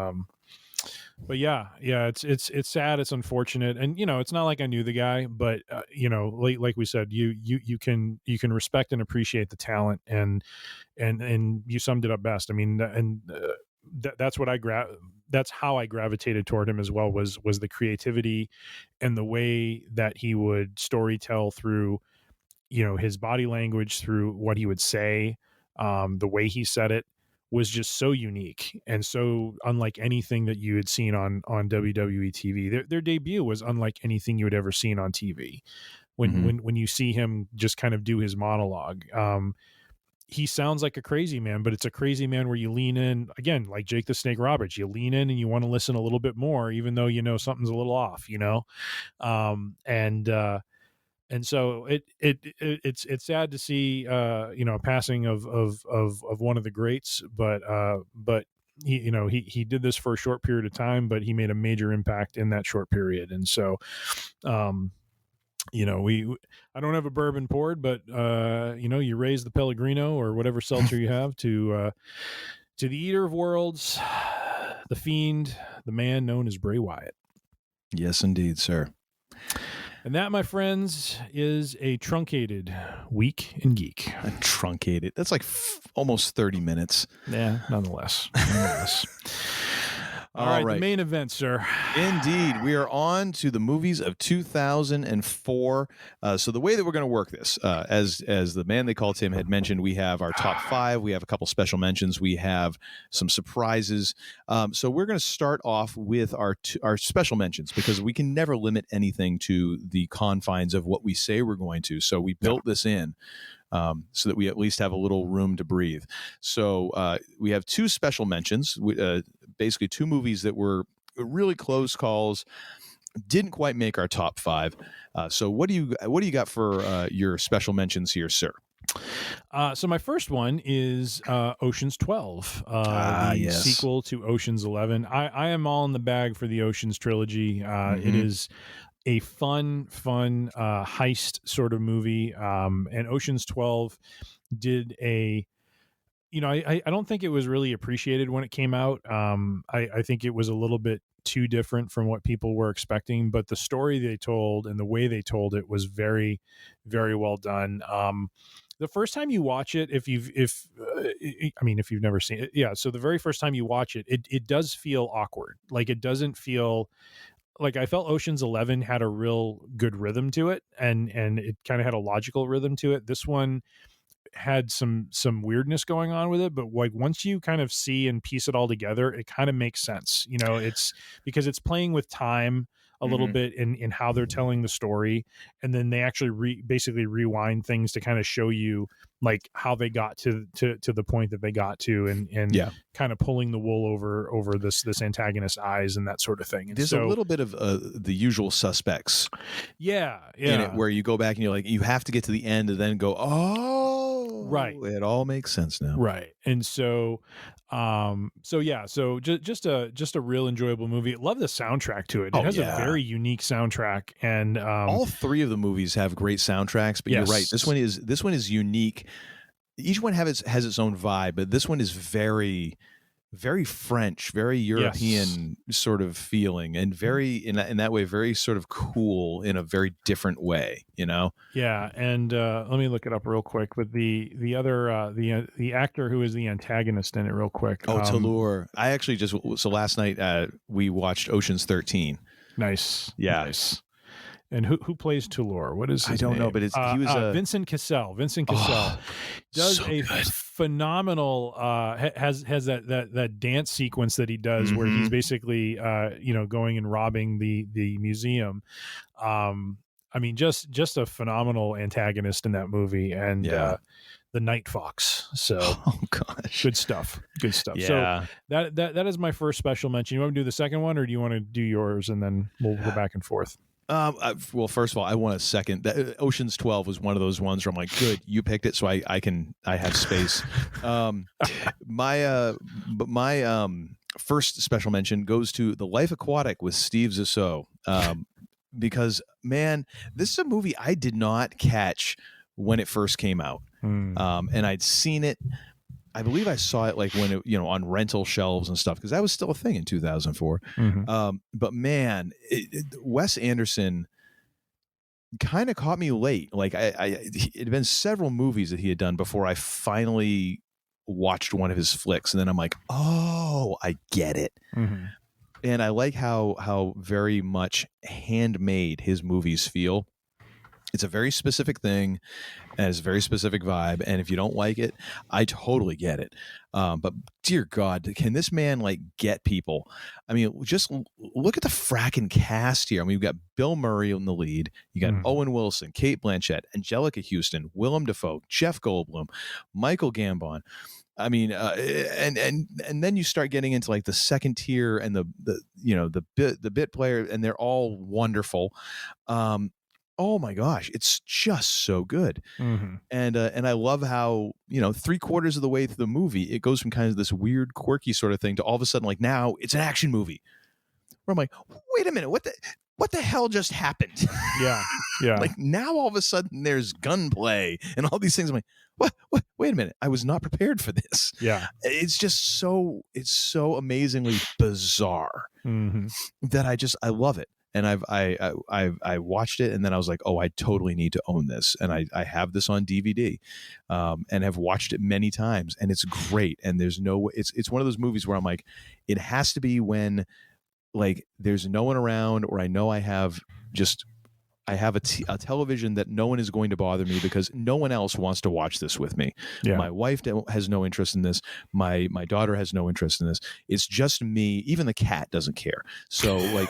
it's sad, it's unfortunate, and it's not like I knew the guy, but like we said, you can respect and appreciate the talent, and you summed it up best. I mean, that's what that's how I gravitated toward him as well, was the creativity and the way that he would storytell through, his body language, through what he would say, the way he said it was just so unique and so unlike anything that you had seen on WWE TV. Their debut was unlike anything you had ever seen on TV. When you see him just kind of do his monologue, he sounds like a crazy man, but it's a crazy man where you lean in, again, like Jake the Snake Roberts, you lean in and you want to listen a little bit more, even though something's a little off, and so it's sad to see a passing of one of the greats, but he did this for a short period of time, but he made a major impact in that short period. And so I don't have a bourbon poured, but you raise the Pellegrino or whatever seltzer you have to the Eater of Worlds, the Fiend, the man known as Bray Wyatt. Yes, indeed, sir. And that, my friends, is a truncated week in geek. A truncated. That's like almost 30 minutes. Yeah, nonetheless. All right, the main event, sir. Indeed. We are on to the movies of 2004. So the way that we're going to work this, as the man they call Tim had mentioned, we have our top 5. We have a couple special mentions. We have some surprises. So we're going to start off with our special mentions, because we can never limit anything to the confines of what we say we're going to. So we built this in. So that we at least have a little room to breathe. So we have 2 special mentions, basically 2 movies that were really close calls, didn't quite make our top 5. So what do you got for your special mentions here, sir? So my first one is Ocean's 12, the sequel to Ocean's 11. I am all in the bag for the Ocean's trilogy. It is a fun heist sort of movie. And Ocean's 12 did I don't think it was really appreciated when it came out. I think it was a little bit too different from what people were expecting, but the story they told and the way they told it was very, very well done. The first time you watch it, if you've never seen it. Yeah. So the very first time you watch it, it does feel awkward. Like it doesn't feel like, I felt Ocean's 11 had a real good rhythm to it, and it kind of had a logical rhythm to it. This one had some weirdness going on with it, but like once you kind of see and piece it all together, it kind of makes sense. It's because it's playing with time a little bit in how they're telling the story, and then they actually basically rewind things to kind of show you like how they got to the point that they got to, and kind of pulling the wool over this antagonist's eyes and that sort of thing. And there's a little bit of the usual suspects in it, where you go back and you're like, you have to get to the end and then go, oh, right, it all makes sense now, right. And so just a real enjoyable movie. Love the soundtrack to it. It has a very unique soundtrack, and all 3 of the movies have great soundtracks, but you're right, this one is unique. Each one has its own vibe, but this one is very, very French, very European sort of feeling, and very in that way very sort of cool in a very different way, Yeah, and let me look it up real quick. But the other the actor who is the antagonist in it, real quick. Tallur. I actually last night we watched Ocean's 13. Nice. Yeah. Nice. And who plays Tulor? What is his name? I don't know, but he was Vincent Cassel. Vincent Cassel does so a good. phenomenal has that dance sequence that he does where he's basically going and robbing the museum. I mean, just a phenomenal antagonist in that movie, and the Night Fox. So, oh gosh, good stuff. Yeah. So that is my first special mention. You want me to do the second one, or do you want to do yours, and then we'll go back and forth? Well, first of all, I want a second. Ocean's 12 was one of those ones where I'm like, good, you picked it, so I have space. My first special mention goes to The Life Aquatic with Steve Zissou, because man, this is a movie I did not catch when it first came out, and I'd seen it. I believe I saw it like when it, on rental shelves and stuff, because that was still a thing in 2004. But man, Wes Anderson kind of caught me late. Like it had been several movies that he had done before I finally watched one of his flicks, and then I'm like, oh, I get it. And I like how very much handmade his movies feel. It's a very specific thing, and it's a very specific vibe. And if you don't like it, I totally get it. But dear God, can this man like get people? I mean, just look at the fracking cast here. I mean, we've got Bill Murray in the lead. You got Owen Wilson, Cate Blanchett, Angelica Houston, Willem Dafoe, Jeff Goldblum, Michael Gambon. I mean, and then you start getting into like the second tier and the bit player, and they're all wonderful. Oh my gosh, it's just so good. And I love how 3/4 of the way through the movie, it goes from kind of this weird, quirky sort of thing to all of a sudden, like, now it's an action movie. Where I'm like, wait a minute, what the hell just happened? Yeah. Like, now all of a sudden there's gunplay and all these things. I'm like, what? Wait a minute, I was not prepared for this. Yeah. It's just it's so amazingly bizarre that I love it. And I watched it, and then I was like, oh, I totally need to own this. And I have this on DVD, and have watched it many times, and it's great. And there's it's one of those movies where I'm like, it has to be when like there's no one around, or I know I have a television that no one is going to bother me, because no one else wants to watch this with me. Yeah. My wife has no interest in this. My daughter has no interest in this. It's just me. Even the cat doesn't care. So like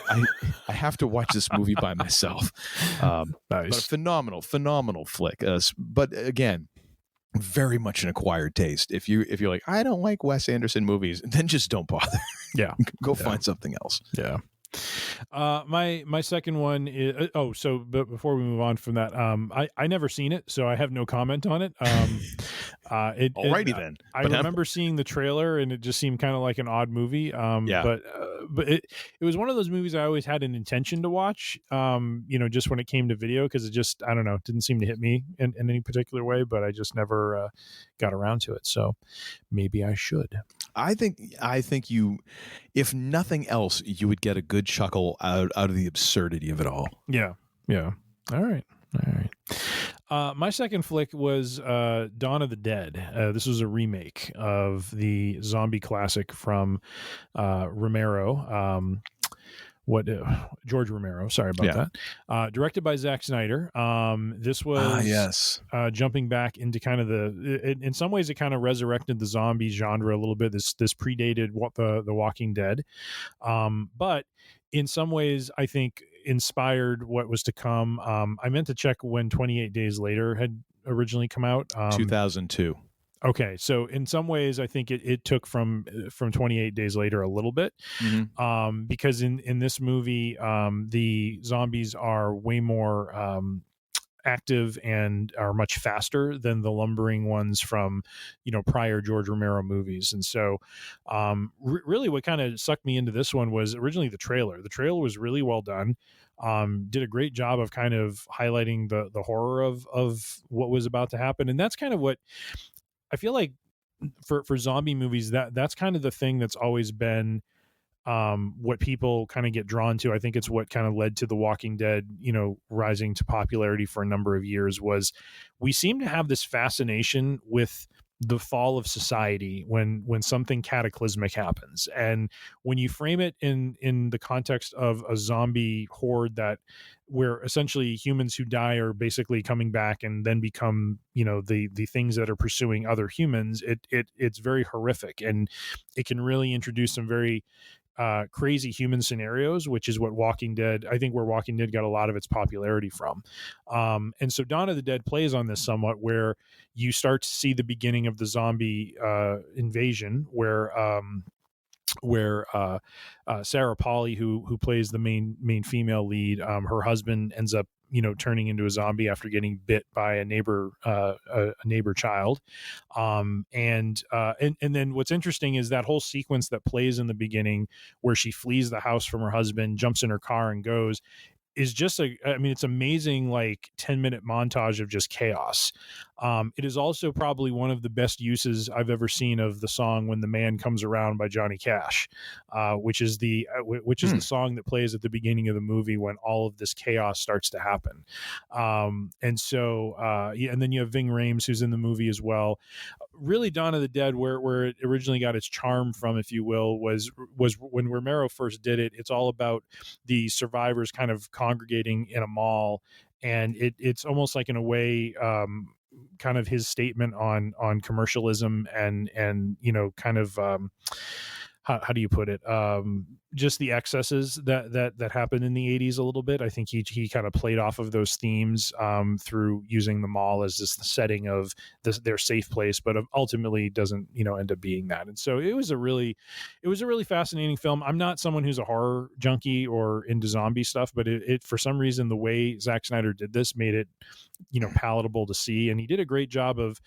I have to watch this movie by myself. Nice. But a phenomenal flick. But again, very much an acquired taste. If you're like, I don't like Wes Anderson movies, then just don't bother. Yeah. Go find something else. Yeah. My second one is but before we move on from that, I never seen it, so I have no comment on it. Alrighty then. I remember seeing the trailer, and it just seemed kind of like an odd movie. But it was one of those movies I always had an intention to watch. Just when it came to video, because it just, I don't know, didn't seem to hit me in any particular way, but I just never got around to it. So maybe I should. I think you, if nothing else, you would get a good chuckle out of the absurdity of it all. Yeah. All right. My second flick was Dawn of the Dead. This was a remake of the zombie classic from Romero. George Romero. Sorry about that. Directed by Zack Snyder. This was jumping back into kind of in some ways it kind of resurrected the zombie genre a little bit. This predated the Walking Dead, but in some ways I think inspired what was to come. I meant to check when 28 Days Later had originally come out. 2002. Okay, so in some ways, I think it took from 28 Days Later a little bit, because in this movie, the zombies are way more active and are much faster than the lumbering ones from prior George Romero movies. And so, really, what kind of sucked me into this one was originally the trailer. The trailer was really well done. Did a great job of kind of highlighting the horror of what was about to happen, and that's kind of what I feel like for zombie movies, that's kind of the thing that's always been what people kind of get drawn to. I think it's what kind of led to The Walking Dead, rising to popularity for a number of years. Was we seem to have this fascination with the fall of society when something cataclysmic happens. And when you frame it in the context of a zombie horde where essentially humans who die are basically coming back and then become, the things that are pursuing other humans, it's very horrific, and it can really introduce some very crazy human scenarios, which is what I think where Walking Dead got a lot of its popularity from. And so Dawn of the Dead plays on this somewhat, where you start to see the beginning of the zombie invasion, where Sarah Polley, who plays the main female lead, her husband ends up turning into a zombie after getting bit by a neighbor child. And then what's interesting is that whole sequence that plays in the beginning where she flees the house from her husband, jumps in her car and goes, is just it's amazing, like 10-minute montage of just chaos. It is also probably one of the best uses I've ever seen of the song "When the Man Comes Around" by Johnny Cash, which is the song that plays at the beginning of the movie when all of this chaos starts to happen. And then you have Ving Rhames, who's in the movie as well. Really, Dawn of the Dead, where it originally got its charm from, if you will, was when Romero first did it. It's all about the survivors kind of congregating in a mall, and it's almost like, in a way, kind of his statement on commercialism and kind of how do you put it, just the excesses that happened in the 80s a little bit. I think he kind of played off of those themes through using the mall as just the setting of their safe place, but ultimately doesn't end up being that. And so it was a really fascinating film. I'm not someone who's a horror junkie or into zombie stuff, but it for some reason, the way Zack Snyder did this made it palatable to see, and he did a great job of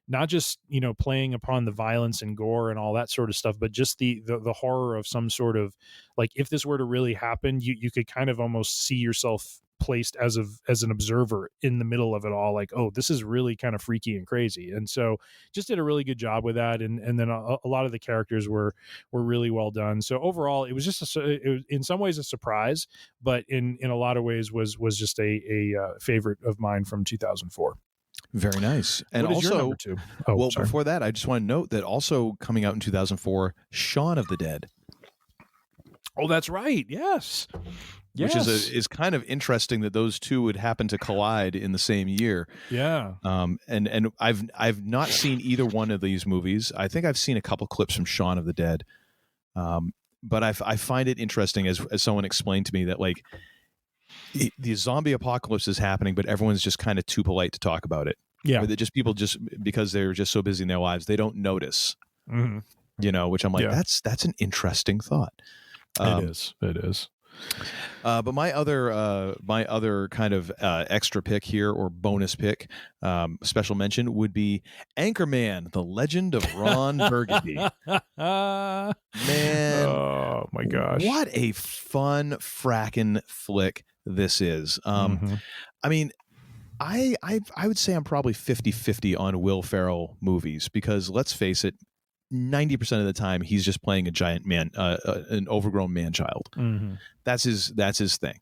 not just playing upon the violence and gore and all that sort of stuff, but just the horror of some sort of, like, if this were to really happen, you could kind of almost see yourself placed as an observer in the middle of it all, like, oh, this is really kind of freaky and crazy. And so just did a really good job with that, and then a lot of the characters were really well done. So overall, it was just in some ways a surprise, but in a lot of ways was just a favorite of mine from 2004. Very nice. And what is also, your number two? Before that, I just want to note that also coming out in 2004, Shaun of the Dead. Oh, that's right. Yes. Which is kind of interesting that those two would happen to collide in the same year. Yeah. And I've not seen either one of these movies. I think I've seen a couple clips from Shaun of the Dead. But I find it interesting, as someone explained to me, that like the zombie apocalypse is happening, but everyone's just kind of too polite to talk about it. Yeah. Or that people just because they're just so busy in their lives, they don't notice. Mm-hmm. Which I'm like, that's an interesting thought. It is. But my other kind of extra pick here, or bonus pick, special mention, would be Anchorman: The Legend of Ron Burgundy. Man, oh my gosh, what a fun frackin' flick this is. I mean, I would say I'm probably 50-50 on Will Ferrell movies, because let's face it, 90% of the time he's just playing a giant man, an overgrown man child. Mm-hmm. That's his thing.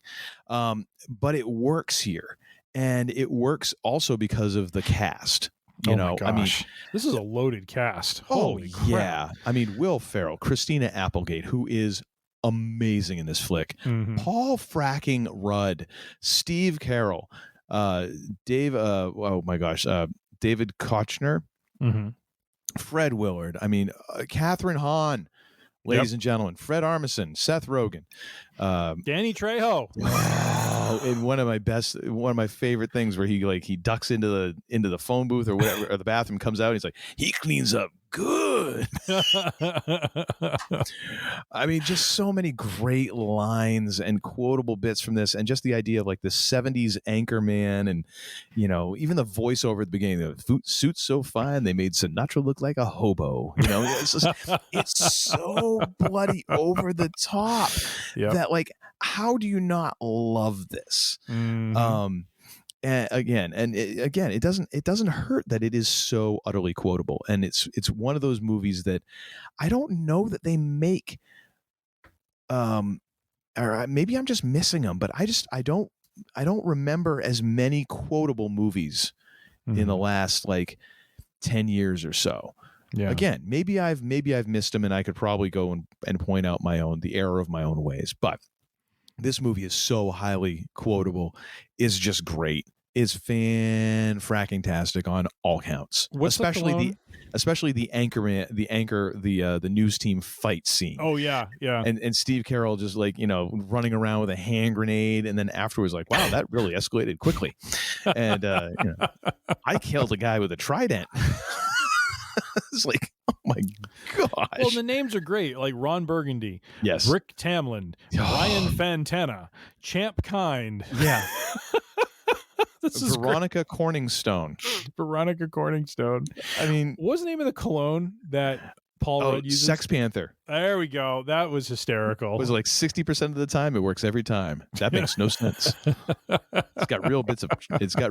But it works here, and it works also because of the cast. My gosh. I mean, this is a loaded cast. Holy crap. Yeah. I mean, Will Ferrell, Christina Applegate, who is amazing in this flick, Paul fracking Rudd, Steve Carell, David Kochner, Fred Willard. I mean, Catherine Hahn, ladies and gentlemen, Fred Armisen, Seth Rogen, Danny Trejo. And one of my favorite things where he ducks into the phone booth or whatever, or the bathroom, comes out, and he's like, he cleans up good. I mean, just so many great lines and quotable bits from this, and just the idea of like the 70s Anchorman, and even the voiceover at the beginning, the suit's so fine they made Sinatra look like a hobo. It's so bloody over the top that, like, how do you not love this? And it doesn't hurt that it is so utterly quotable, and it's one of those movies that I don't know that they make, or maybe I'm just missing them, but I don't remember as many quotable movies in the last, like, 10 years or so. Yeah. Again, maybe I've missed them, and I could probably go and point out the error of my own ways. But this movie is so highly quotable, is just great, is fan-fracking-tastic on all counts. Especially the news team fight scene. Oh yeah. And Steve Carell just running around with a hand grenade, and then afterwards wow, that really escalated quickly. And I killed a guy with a trident. It's like, oh my gosh. Well, the names are great, like Ron Burgundy, yes, Rick Tamlin, Ryan Fantana, Champ Kind. Yeah. This is Veronica Corningstone. Veronica Corningstone. I mean, what was the name of the cologne that Paul Rudd uses? Sex Panther. There we go. That was hysterical. It was like 60% of the time. It works every time. That makes no sense. It's got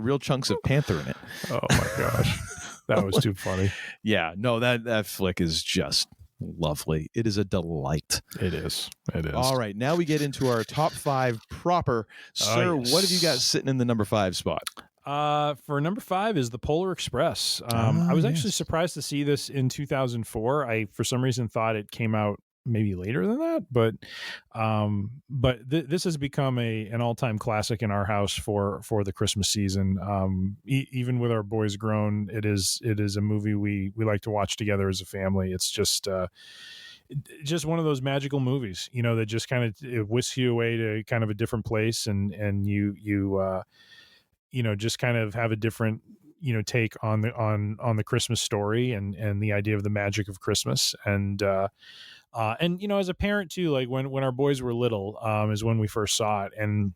real chunks of Panther in it. Oh my gosh. That was too funny. Yeah, no, that flick is just lovely. It is a delight. It is. All right, now we get into our top 5 proper. Sir, yes. What have you got sitting in the number 5 spot? For number 5 is the Polar Express. I was actually surprised to see this in 2004. I, for some reason, thought it came out maybe later than that, but this has become an all-time classic in our house for the Christmas season. Even with our boys grown, it is a movie we like to watch together as a family. It's just one of those magical movies, that just kind of whisks you away to kind of a different place, and you just kind of have a different take on the Christmas story and the idea of the magic of Christmas. And as a parent too, like when our boys were little, is when we first saw it. And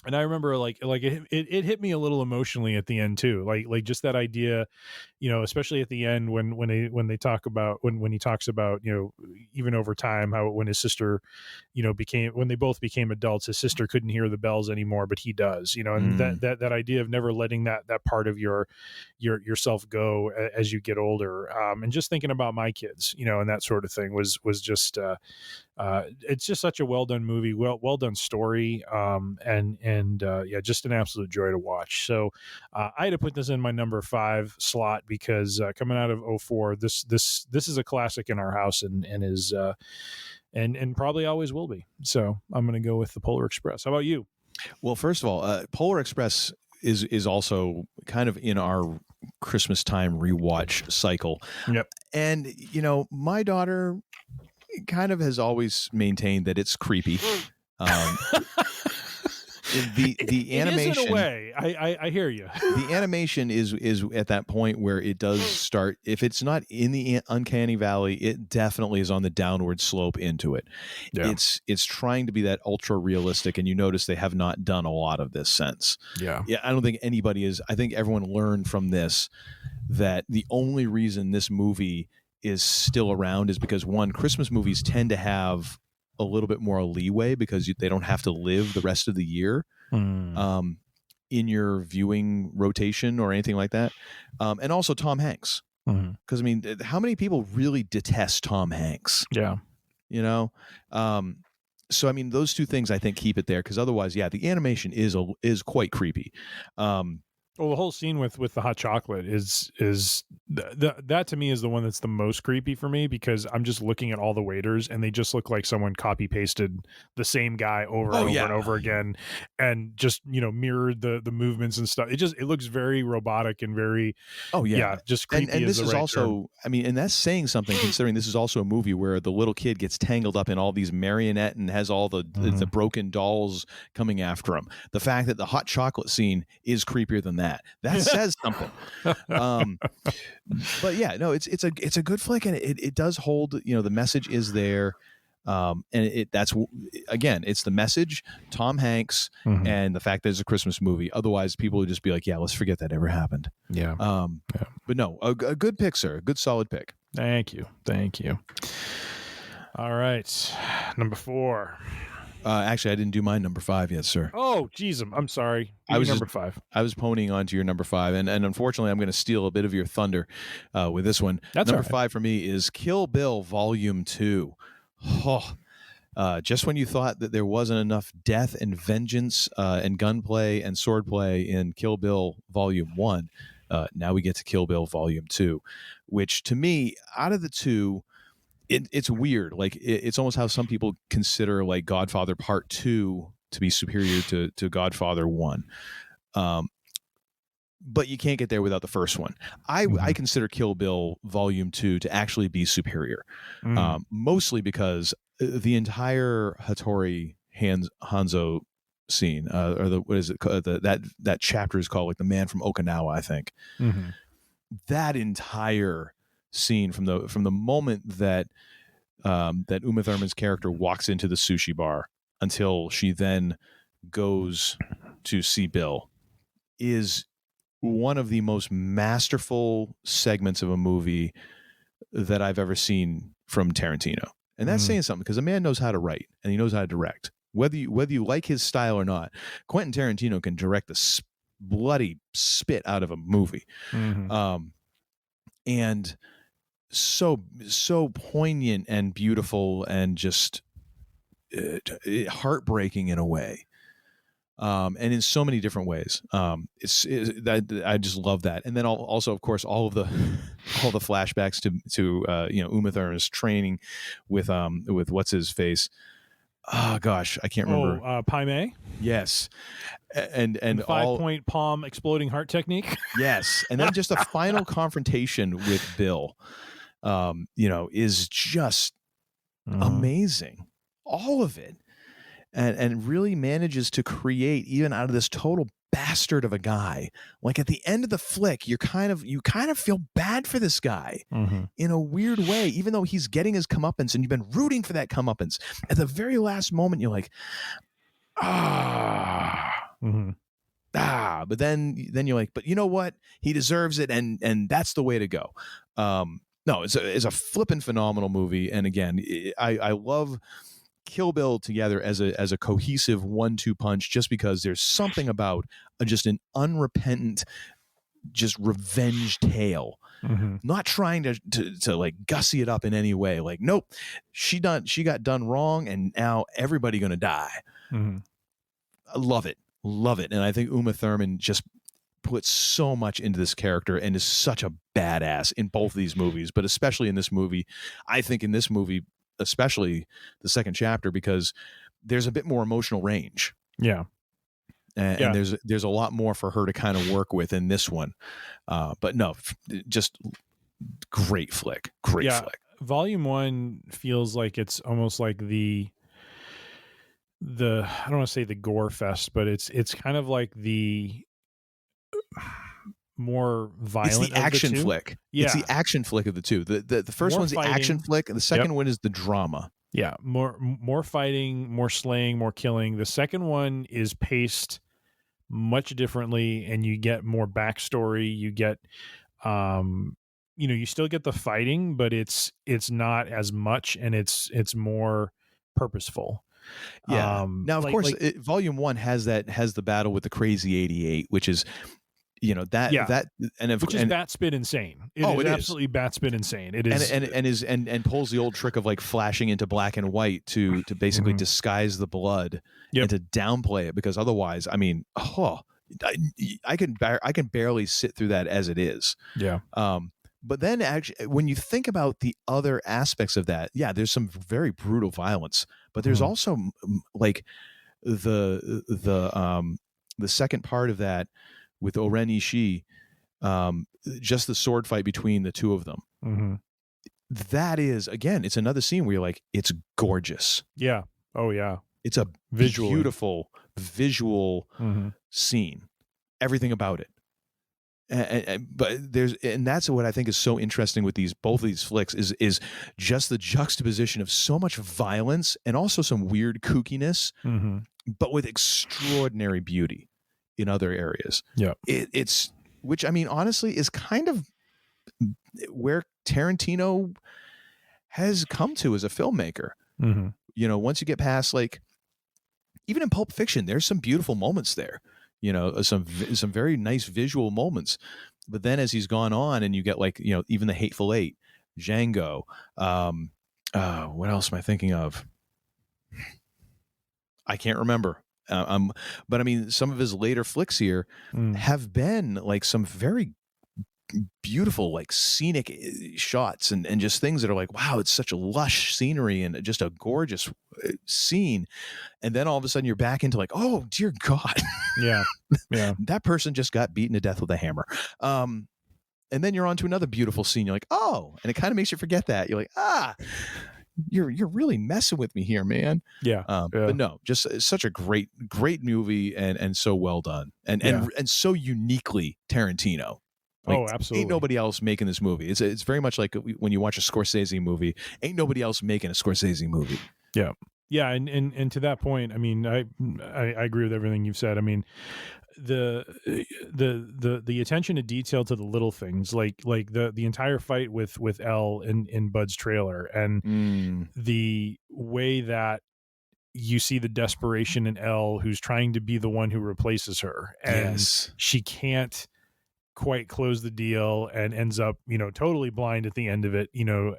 I remember it hit me a little emotionally at the end too. Like just that idea, especially at the end when they talk about when he talks about, even over time, how when his sister, when they both became adults, his sister couldn't hear the bells anymore, but he does, and that idea of never letting that part of yourself go as you get older. And just thinking about my kids, and that sort of thing was just, it's just such a well done movie, well done story, and just an absolute joy to watch. So I had to put this in my number 5 slot because coming out of 2004, this is a classic in our house and is and probably always will be. So I'm going to go with the Polar Express. How about you? Well, first of all, Polar Express is also kind of in our Christmas time rewatch cycle. Yep. And my daughter kind of has always maintained that it's creepy. The animation, it is in a way. I hear you. The animation is at that point where it does start. If it's not in the uncanny valley, it definitely is on the downward slope into it. Yeah. It's trying to be that ultra realistic, and you notice they have not done a lot of this since. Yeah. I don't think anybody is. I think everyone learned from this that the only reason this movie is still around is because, one, Christmas movies tend to have a little bit more leeway because they don't have to live the rest of the year in your viewing rotation or anything like that. And also Tom Hanks. Because, how many people really detest Tom Hanks? Yeah. So, those two things I think keep it there because otherwise, the animation is quite creepy. Well, the whole scene with the hot chocolate is that to me is the one that's the most creepy for me because I'm just looking at all the waiters and they just look like someone copy pasted the same guy over and over again and just mirrored the movements and stuff. It looks very robotic and very just creepy. And this is right also term. And that's saying something considering this is also a movie where the little kid gets tangled up in all these marionette and has all the broken dolls coming after him. The fact that the hot chocolate scene is creepier than that says something. But it's a good flick, and it does hold. The message is there, and it's the message, Tom Hanks, and the fact that it's a Christmas movie. Otherwise, people would just be like, let's forget that ever happened. Yeah. But no, a good pick, sir. A good solid pick. Thank you. All right, number 4. Actually, I didn't do my number 5 yet, sir. Oh, geez, I'm sorry. I was number 5. I was ponying on to your number 5, and unfortunately, I'm going to steal a bit of your thunder with this one. That's number right. 5 for me is Kill Bill Volume 2. Just when you thought that there wasn't enough death and vengeance and gunplay and swordplay in Kill Bill Volume 1, Now we get to Kill Bill Volume 2, which to me, out of the two, it's weird. Like it's almost how some people consider like Godfather Part 2 to be superior to Godfather 1. But you can't get there without the first one. I consider Kill Bill Volume 2 to actually be superior, mostly because the entire Hattori Hanzo scene, or what is it? That chapter is called like The Man from Okinawa, I think. That entire scene from the moment that Uma Thurman's character walks into the sushi bar until she then goes to see Bill is one of the most masterful segments of a movie that I've ever seen from Tarantino. And that's saying something, because the man knows how to write and he knows how to direct. Whether you like his style or not, Quentin Tarantino can direct the bloody spit out of a movie. And so poignant and beautiful and just heartbreaking in a way. And in so many different ways. It's that I just love that. And then also, of course, all the flashbacks to Uma Thurman's training with what's his face. Oh gosh, I can't remember. Pai Mei. Yes, and the 5-point palm exploding heart technique. Yes, and then just a final confrontation with Bill, is just amazing. All of it. And really manages to create, even out of this total bastard of a guy, like at the end of the flick, you kind of feel bad for this guy in a weird way, even though he's getting his comeuppance and you've been rooting for that comeuppance. At the very last moment, you're like, but then you're like, but you know what? He deserves it, and that's the way to go. No, it's a flippin' phenomenal movie, and again, I love Kill Bill together as a cohesive 1-2 punch, just because there's something about just an unrepentant, just revenge tale, not trying to like gussy it up in any way. Like, nope, she got done wrong, and now everybody gonna die. I love it, and I think Uma Thurman just puts so much into this character and is such a badass in both of these movies, but especially in this movie. I think in this movie, especially the second chapter, because there's a bit more emotional range. And there's a lot more for her to kind of work with in this one. But no, just great flick. Great flick. Volume 1 feels like it's almost like the I don't want to say the gore fest, but it's kind of like the more violent. It's the action flick. Yeah. It's the action flick of the two. The first one's fighting. The action flick, and the second one is the drama. Yeah, more fighting, more slaying, more killing. The second one is paced much differently, and you get more backstory. You get, you still get the fighting, but it's not as much, and it's more purposeful. Yeah. Now, of course, Volume 1 has the battle with the Crazy 88, which is, that which is bat spit insane. It is absolutely bat spit insane. It is, and pulls the old trick of like flashing into black and white to basically disguise the blood and to downplay it, because otherwise, I mean, I can barely sit through that as it is. Yeah. But then actually, when you think about the other aspects of that, there's some very brutal violence, but there's also like the second part of that with Oren Ishii, just the sword fight between the two of them. That is, again, it's another scene where you're like, it's gorgeous. Yeah. Oh yeah. It's a beautiful visual scene. Everything about it. But that's what I think is so interesting with both of these flicks is just the juxtaposition of so much violence and also some weird kookiness, but with extraordinary beauty in other areas. Yeah, it's which, I mean, honestly, is kind of where Tarantino has come to as a filmmaker. Once you get past, like, even in Pulp Fiction, there's some beautiful moments there. Some very nice visual moments, but then as he's gone on, and you get like, even the Hateful Eight, Django, what else am I thinking of? I can't remember. But I mean, some of his later flicks here have been like some very beautiful, like scenic shots and just things that are like, wow, it's such a lush scenery and just a gorgeous scene. And then all of a sudden you're back into like, oh dear God. Yeah. That person just got beaten to death with a hammer. And then you're on to another beautiful scene. You're like, oh, and it kind of makes you forget that. You're like, you're really messing with me here, man. Yeah. But no, just such a great movie and so well done and so uniquely Tarantino. Like, absolutely. Ain't nobody else making this movie. It's very much like when you watch a Scorsese movie. Ain't nobody else making a Scorsese movie. Yeah. Yeah, and to that point, I mean, I agree with everything you've said. I mean, the attention to detail to the little things, like the entire fight with Elle in Bud's trailer, and the way that you see the desperation in Elle, who's trying to be the one who replaces her, and she can't quite close the deal and ends up, totally blind at the end of it,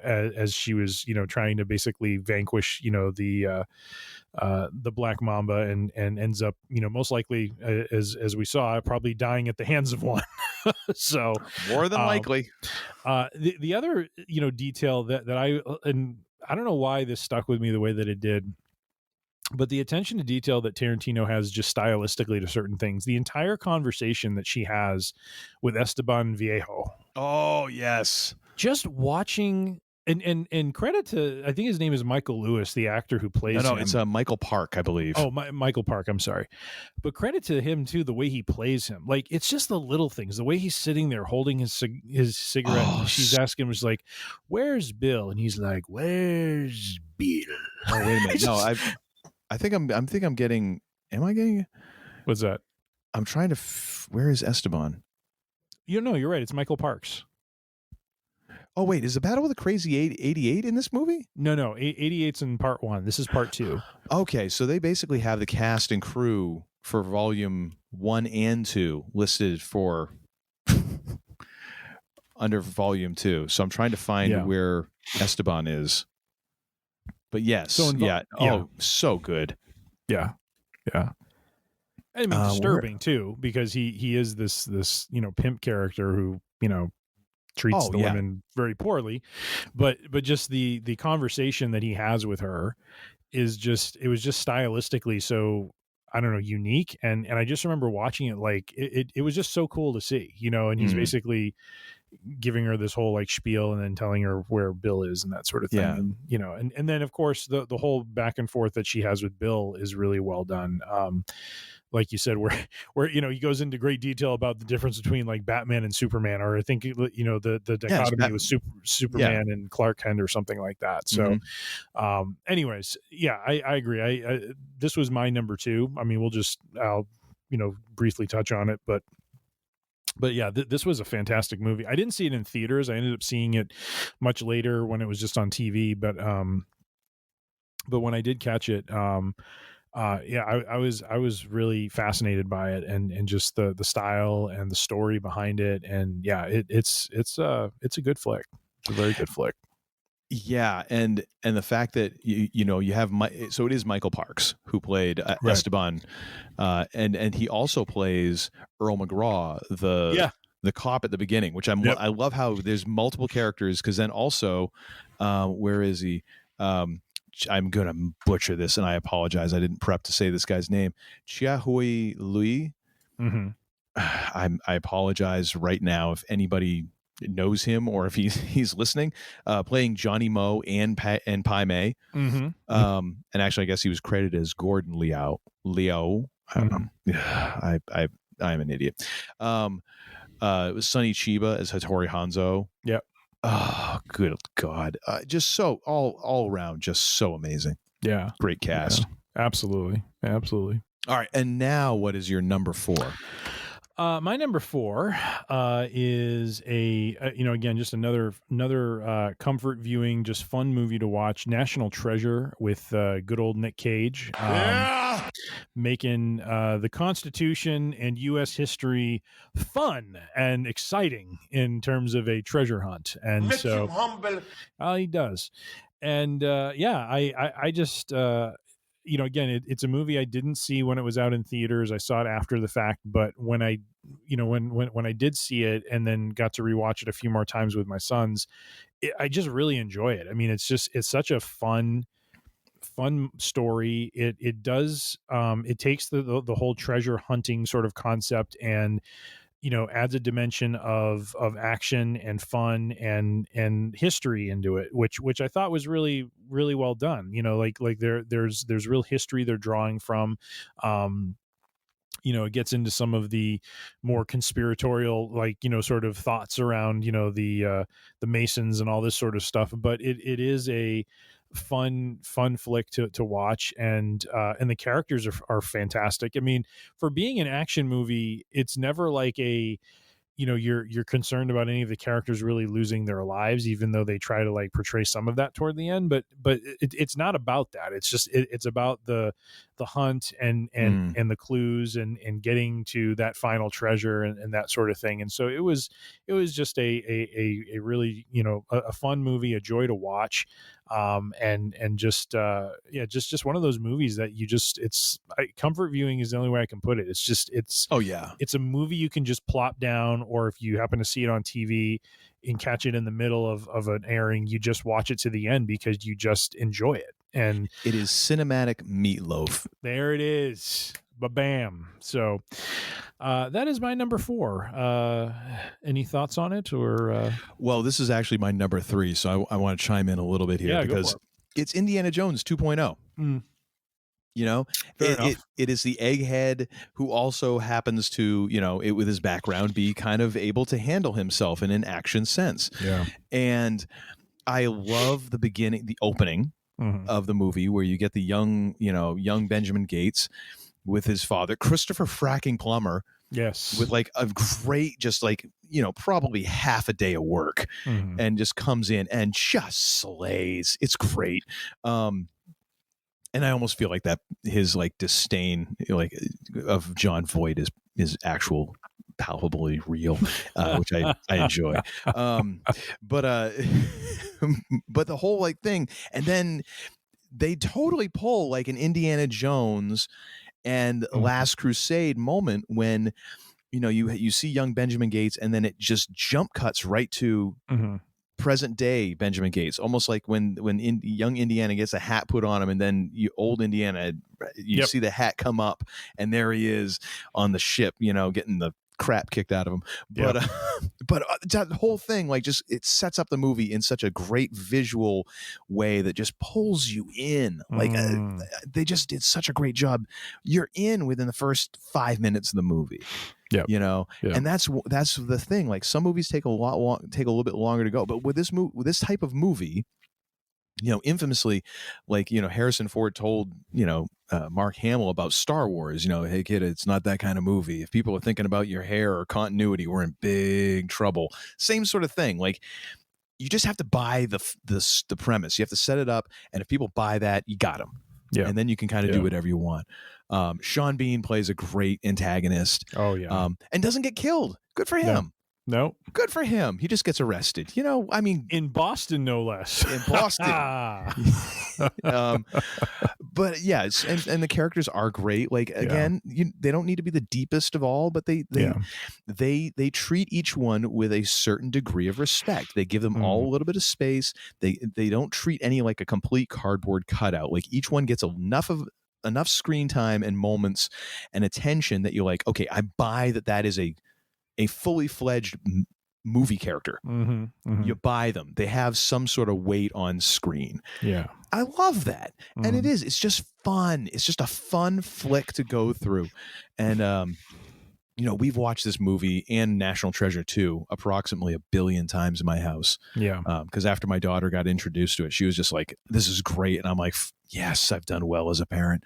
as she was, trying to basically vanquish, the Black Mamba and ends up, most likely, as we saw, probably dying at the hands of one. So more than likely. The other, detail that I don't know why this stuck with me the way that it did, but the attention to detail that Tarantino has just stylistically to certain things, the entire conversation that she has with Esteban Viejo. Oh, yes. Just watching, and credit to, I think his name is Michael Lewis, the actor who plays him. No, it's Michael Park, I believe. Oh, Michael Park, I'm sorry. But credit to him, too, the way he plays him. Like, it's just the little things, the way he's sitting there holding his cigarette. And she's asking him, like, where's Bill? And he's like, where's Bill? Oh, wait a minute. No, I think I'm getting. Am I getting? What's that? I'm trying to. Where is Esteban? You're right. It's Michael Parks. Oh wait, is the Battle with the Crazy 88 in this movie? No. 88's in part 1. This is part 2. Okay, so they basically have the cast and crew for volume 1 and 2 listed for under volume 2. So I'm trying to find where Esteban is. But yes, Oh, so good. Yeah. I mean, disturbing too, because he is this pimp character who treats the women very poorly, but just the conversation that he has with her was just stylistically so, I don't know, unique, and I just remember watching it, like it was just so cool to see, and he's basically giving her this whole like spiel and then telling her where Bill is and that sort of thing. And, and then of course the whole back and forth that she has with Bill is really well done. Like you said, where he goes into great detail about the difference between like Batman and Superman, or I think the dichotomy with Superman and Clark Kent or something like that. So, anyways, I agree. This was my number 2. I mean, I'll briefly touch on it, but yeah, this was a fantastic movie. I didn't see it in theaters. I ended up seeing it much later when it was just on TV. But when I did catch it, I was really fascinated by it and just the style and the story behind it. And yeah, it's a good flick. It's a very good flick. Yeah, and the fact that you have so it is Michael Parks who played Esteban, and he also plays Earl McGraw, the cop at the beginning, which I love how there's multiple characters, because then also where is he? I'm gonna butcher this, and I apologize. I didn't prep to say this guy's name. Chia Hui Lui. Mm-hmm. I apologize right now if anybody knows him or if he's listening, playing Johnny Moe and Pai Mei. Mm-hmm. And actually I guess he was credited as Gordon Liao. I don't know. I'm an idiot. It was Sonny Chiba as Hattori Hanzo. Yep. Oh, good God. Just so all around, just so amazing. Yeah. Great cast. Yeah. Absolutely. All right. And now what is your number 4? My number 4 is again, just another comfort viewing, just fun movie to watch. National Treasure with good old Nick Cage, making the Constitution and U.S. history fun and exciting in terms of a treasure hunt. And Make so him humble. he does. And I just again, it's a movie I didn't see when it was out in theaters. I saw it after the fact, but when I did see it and then got to rewatch it a few more times with my sons, I just really enjoy it. I mean, it's such a fun story. It does it takes the whole treasure hunting sort of concept and adds a dimension of action and fun and history into it, which I thought was really, really well done. Like there's real history they're drawing from. It gets into some of the more conspiratorial, sort of thoughts around, the Masons and all this sort of stuff. But it is a fun flick to watch, and the characters are fantastic. I mean, for being an action movie, it's never like you're concerned about any of the characters really losing their lives, even though they try to portray some of that toward the end. But it's not about that. It's just it's about the hunt and the clues and getting to that final treasure and that sort of thing. And so it was just a really a fun movie, a joy to watch, and just one of those movies that comfort viewing is the only way I can put it. It's a movie you can just plop down, or if you happen to see it on TV and catch it in the middle of an airing, you just watch it to the end because you just enjoy it. And it is cinematic meatloaf. There it is. Ba-bam. So that is my number 4. Any thoughts on it? Or well, this is actually my number 3, so I want to chime in a little bit here because it's Indiana Jones 2.0. It is the egghead who also happens to, with his background, be kind of able to handle himself in an action sense. Yeah. And I love the opening of the movie where you get the young Benjamin Gates with his father, Christopher fracking Plummer. Yes. With a great, just probably half a day of work, and just comes in and just slays. It's great. And I almost feel like that his disdain of John Voight is actual palpably real, which I enjoy. But the whole thing, and then they totally pull an Indiana Jones and Last Crusade moment when you see young Benjamin Gates, and then it just jump cuts right to present day Benjamin Gates, almost like when young Indiana gets a hat put on him, and then old Indiana, see the hat come up, and there he is on the ship, getting the crap kicked out of him. But that whole thing, it sets up the movie in such a great visual way that just pulls you in. They just did such a great job. You're in within the first 5 minutes of the movie. Yeah. And that's the thing. Some movies take a little bit longer to go, but with this type of movie, infamously, Harrison Ford told, Mark Hamill about Star Wars, hey kid, it's not that kind of movie. If people are thinking about your hair or continuity, we're in big trouble. Same sort of thing. You just have to buy the premise. You have to set it up. And if people buy that, you got them. Yeah. And then you can kind of do whatever you want. Sean Bean plays a great antagonist. Oh yeah. And doesn't get killed. Good for him. No. Good for him. He just gets arrested. In Boston, no less. In Boston. But yeah, and the characters are great. Again, they don't need to be the deepest of all, but they treat each one with a certain degree of respect. They give them all a little bit of space. They don't treat any like a complete cardboard cutout. Each one gets enough screen time and moments and attention that you're like, okay, I buy that is a fully fledged movie character. You buy them. They have some sort of weight on screen. Yeah. I love that. And it's just fun. It's just a fun flick to go through. And, we've watched this movie and National Treasure 2 approximately 1 billion times in my house. Yeah. Because after my daughter got introduced to it, she was just like, this is great. And I'm like, yes, I've done well as a parent.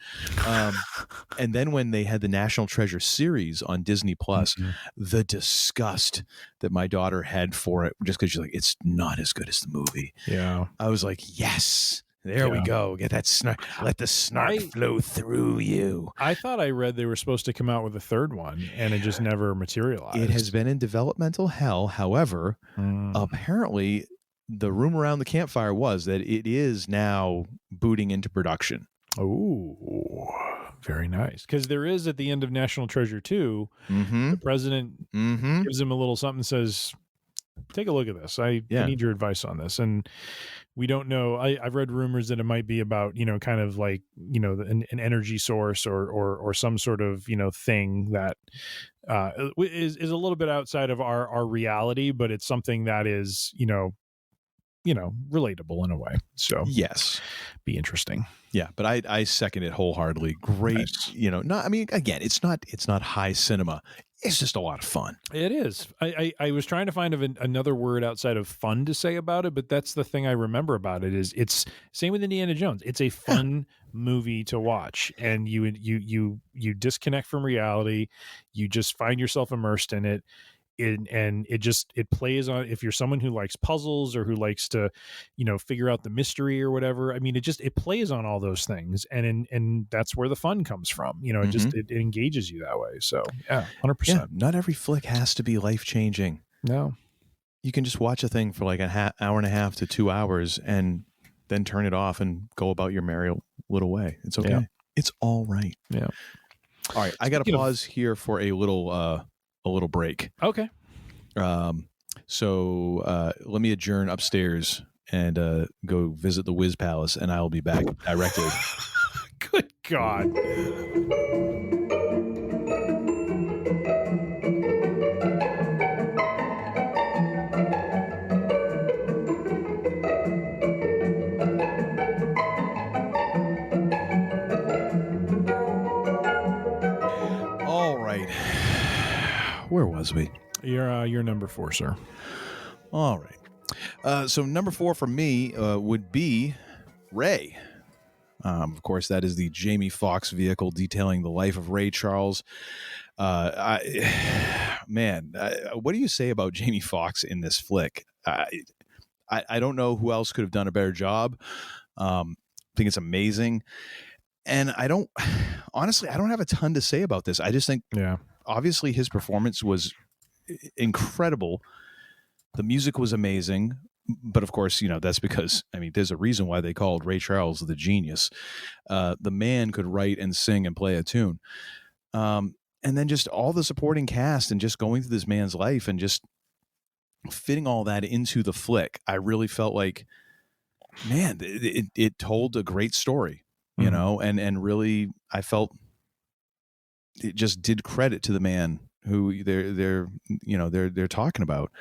And then when they had the National Treasure series on Disney Plus, the disgust that my daughter had for it, just because she's like, it's not as good as the movie. Yeah. I was like, yes. There we go. Get that snark. Let the snark flow through you. I thought I read they were supposed to come out with a third one, and it just never materialized. It has been in developmental hell. However, apparently the rumor around the campfire was that it is now booting into production. Oh, very nice. Because there is at the end of National Treasure 2, the president gives him a little something, says, take a look at this. I need your advice on this. And we don't know. I've read rumors that it might be about, kind of like, an energy source or some sort of, thing that is a little bit outside of our reality, but it's something that is, relatable in a way. So yes, be interesting. Yeah, but I second it wholeheartedly. Great, Nice. Again, it's not high cinema. It's just a lot of fun. It is. I was trying to find another word outside of fun to say about it, but that's the thing I remember about it is it's same with Indiana Jones. It's a fun movie to watch, and you disconnect from reality. You just find yourself immersed in it. And it plays on, if you're someone who likes puzzles or who likes to, figure out the mystery or whatever. I mean, it plays on all those things, and that's where the fun comes from. It engages you that way. So yeah, 100%. Yeah, not every flick has to be life changing. No, you can just watch a thing for like an hour and a half to 2 hours, and then turn it off and go about your merry little way. It's okay. Yeah. It's all right. Yeah. All right, I got to pause here for a little break. Okay. So let me adjourn upstairs and go visit the Wiz Palace, and I will be back directly. Good God. All right. Where was we? You're number 4, sir. All right. So number 4 for me would be Ray. Of course, that is the Jamie Foxx vehicle detailing the life of Ray Charles. What do you say about Jamie Foxx in this flick? I don't know who else could have done a better job. I think it's amazing. And I don't have a ton to say about this. I just think, obviously his performance was incredible. The music was amazing, but of course, that's because, there's a reason why they called Ray Charles the genius. The man could write and sing and play a tune. And then just all the supporting cast and just going through this man's life and just fitting all that into the flick. I really felt like, man, it told a great story, and really I felt it just did credit to the man who they're talking about.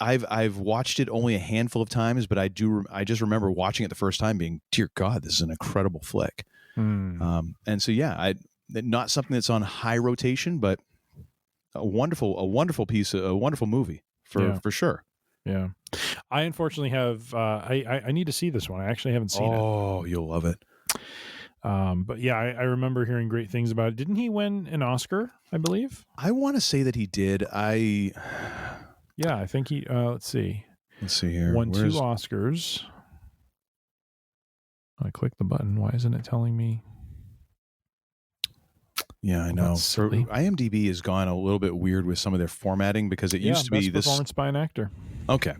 I've watched it only a handful of times, but I just remember watching it the first time being, dear God, this is an incredible flick. And so, not something that's on high rotation, but a wonderful piece, a wonderful movie for sure. Yeah. I unfortunately have, I need to see this one. I actually haven't seen it. Oh, you'll love it. But yeah, I remember hearing great things about it. Didn't he win an Oscar, I believe? I want to say that he did. Yeah, I think he, let's see here. Won 2 Oscars. I clicked the button. Why isn't it telling me? Yeah, I know. IMDb has gone a little bit weird with some of their formatting because it used to be this performance by an actor. Okay.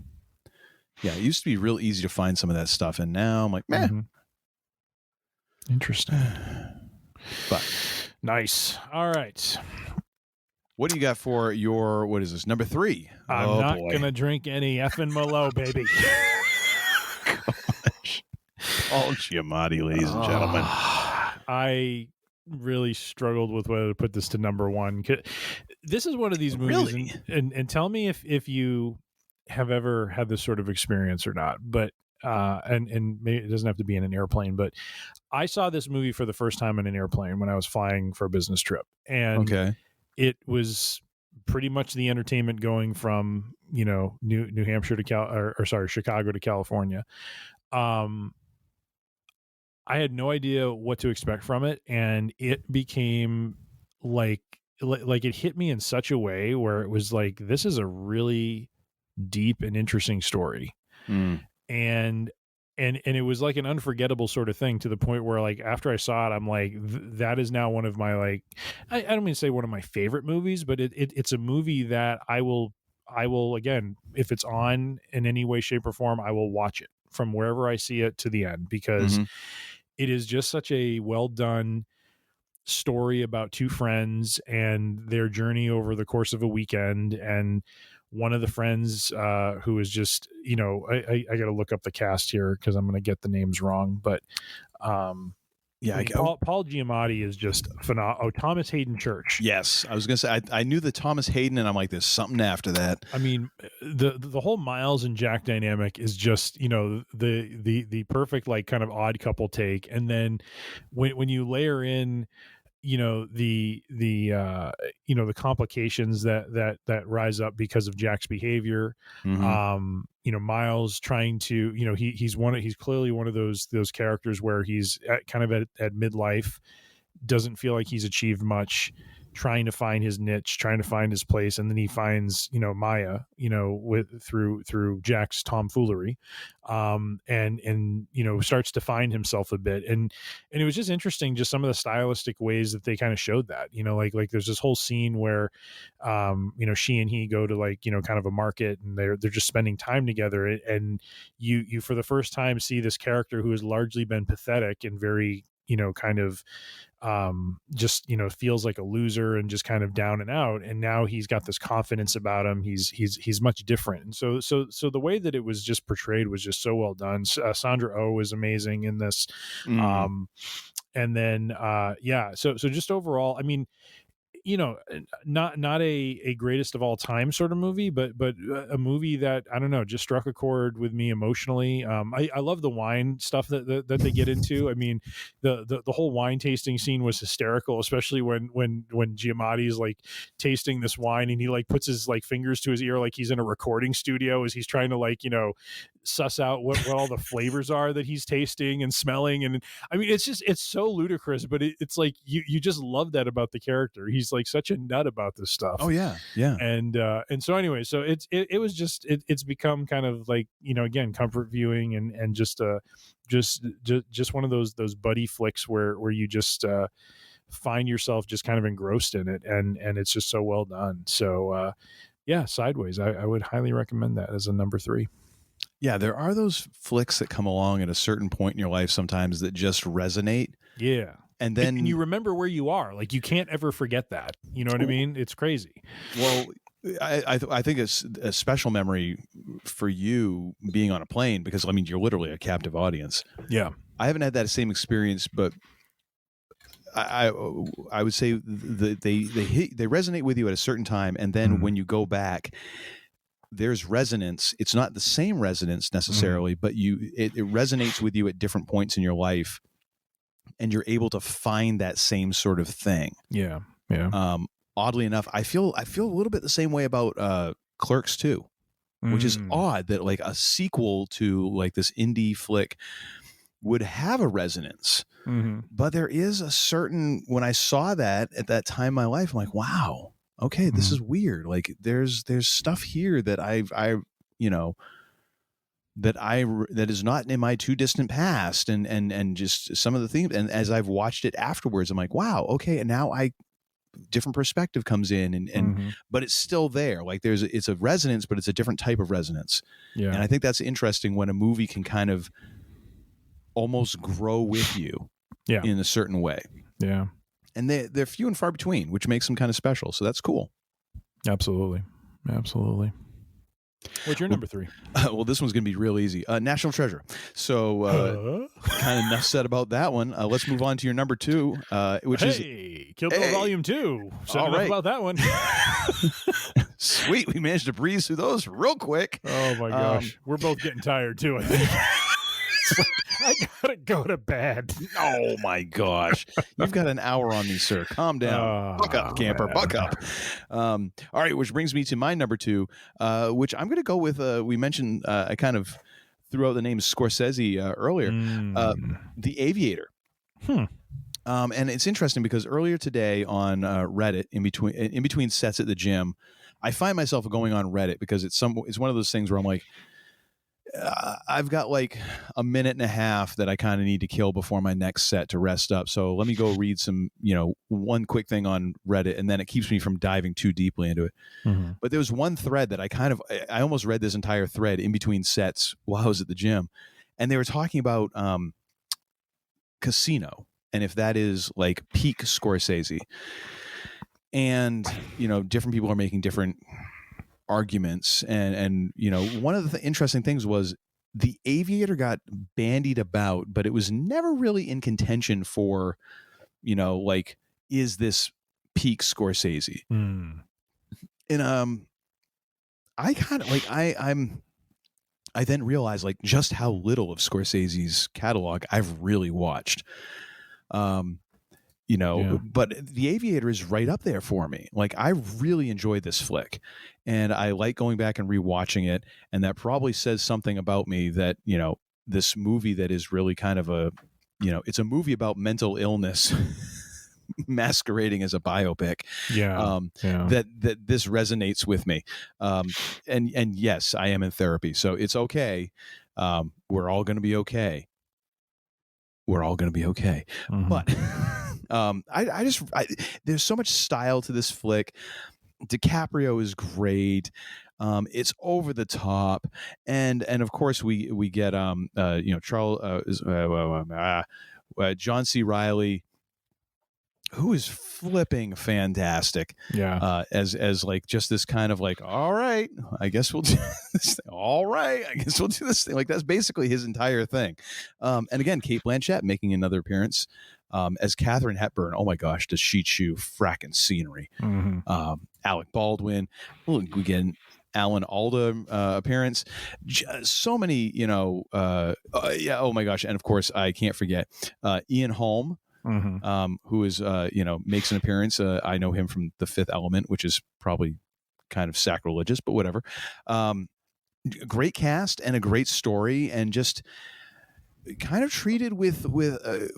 Yeah, it used to be real easy to find some of that stuff, and now I'm like, meh. Mm-hmm. Interesting. But nice. All right. What do you got for your, what is this, number 3? I'm not going to drink any effing Merlot, baby. Gosh. Paul Giamatti, ladies and gentlemen. I really struggled with whether to put this to number 1. This is one of these movies, really? and tell me if you have ever had this sort of experience or not, but and maybe it doesn't have to be in an airplane, but I saw this movie for the first time in an airplane when I was flying for a business trip, and it was pretty much the entertainment going from New Hampshire to Chicago to California. I had no idea what to expect from it, and it became like it hit me in such a way where it was like, this is a really deep and interesting story. And it was like an unforgettable sort of thing, to the point where, like, after I saw it, I'm like, that is now one of my, like, I don't mean to say one of my favorite movies, but it's a movie that I will again, if it's on in any way, shape, or form, I will watch it from wherever I see it to the end, because it is just such a well done story about two friends and their journey over the course of a weekend. And one of the friends who is just, I got to look up the cast here because I'm going to get the names wrong, but Paul Giamatti is just phenomenal. Oh, Thomas Hayden Church. Yes, I was gonna say I knew the Thomas Hayden, and I'm like, there's something after that. I mean, the whole Miles and Jack dynamic is just the perfect like kind of odd couple take, and then when you layer in the complications that rise up because of Jack's behavior. Miles trying to, he's clearly one of those characters where he's at midlife, doesn't feel like he's achieved much, trying to find his niche, trying to find his place, and then he finds Maya through Jack's tomfoolery, and starts to find himself a bit, and it was just interesting, just some of the stylistic ways that they kind of showed that, like there's this whole scene where she and he go to kind of a market, and they're just spending time together, and you for the first time see this character who has largely been pathetic and very kind of just feels like a loser and just kind of down and out, and now he's got this confidence about him. He's much different, and so the way that it was just portrayed was just so well done. Sandra Oh was amazing in this. And then so just overall, I mean, not a greatest of all time sort of movie, but a movie that, I don't know, just struck a chord with me emotionally. I love the wine stuff that they get into. I mean, the whole wine tasting scene was hysterical, especially when Giamatti's like tasting this wine, and he like puts his like fingers to his ear like he's in a recording studio as he's trying to suss out what all the flavors are that he's tasting and smelling. And I mean, it's so ludicrous, but it's like you just love that about the character. He's like such a nut about this stuff. Oh yeah. And so anyway, so it was just it's become kind of like, again, comfort viewing and just one of those buddy flicks where you just find yourself just kind of engrossed in it, and it's just so well done. So Sideways, I would highly recommend that as a number 3. Yeah, there are those flicks that come along at a certain point in your life sometimes that just resonate. Yeah. And then you remember where you are. Like, you can't ever forget that. You know what I mean? It's crazy. Well, I think it's a special memory for you being on a plane, because, I mean, you're literally a captive audience. Yeah. I haven't had that same experience, but I would say they resonate with you at a certain time, and then when you go back, there's resonance. It's not the same resonance necessarily, but it resonates with you at different points in your life, and you're able to find that same sort of thing. Yeah. Oddly enough, I feel a little bit the same way about Clerks 2, which is odd that like a sequel to like this indie flick would have a resonance. But there is a certain, when I saw that at that time in my life, I'm like, wow, okay, this is weird. Like there's stuff here that that is not in my too distant past, and just some of the things. And as I've watched it afterwards, I'm like, wow, okay. And now different perspective comes in, and but it's still there. Like it's a resonance, but it's a different type of resonance. Yeah. And I think that's interesting when a movie can kind of almost grow with you in a certain way. Yeah. And they're few and far between, which makes them kind of special. So that's cool. Absolutely. What's your number 3? Well, this one's going to be real easy. National Treasure. So kind of enough said about that one. Let's move on to your number 2, which is Kill Bill Volume 2. So enough about that one. Sweet. We managed to breeze through those real quick. Oh, my gosh. We're both getting tired, too, I think. I gotta go to bed. Oh my gosh. You've got an hour on me, sir. Calm down. Buck up, camper. Man. Buck up. All right, which brings me to my number 2, which I'm going to go with. We mentioned, I kind of threw out the name Scorsese earlier. The Aviator. And it's interesting because earlier today on Reddit, in between sets at the gym, I find myself going on Reddit because it's one of those things where I'm like, I've got like a minute and a half that I kind of need to kill before my next set to rest up. So let me go read some, one quick thing on Reddit, and then it keeps me from diving too deeply into it. But there was one thread that I almost read this entire thread in between sets while I was at the gym. And they were talking about Casino, and if that is like peak Scorsese. And, different people are making different arguments. And one of the interesting things was The Aviator got bandied about, but it was never really in contention for, like, is this peak Scorsese? And I kind of like, I then realized like just how little of Scorsese's catalog I've really watched. But The Aviator is right up there for me. Like, I really enjoyed this flick, and I like going back and rewatching it. And that probably says something about me that, this movie that is really kind of it's a movie about mental illness masquerading as a biopic. That this resonates with me. And yes, I am in therapy, so it's okay. We're all going to be okay. We're all going to be okay. But there's so much style to this flick. DiCaprio is great. It's over the top, and of course we get John C. Reilly, who is flipping fantastic. As like just this kind of like, all right, I guess we'll do this thing. All right, I guess we'll do this thing. Like, that's basically his entire thing. And again, Cate Blanchett making another appearance as Katharine Hepburn. Oh my gosh, does she chew fracking scenery? Alec Baldwin. We get an Alan Alda appearance. So many, oh my gosh, and of course I can't forget Ian Holm. Who is makes an appearance. I know him from The Fifth Element, which is probably kind of sacrilegious, but whatever. Great cast and a great story, and just kind of treated with a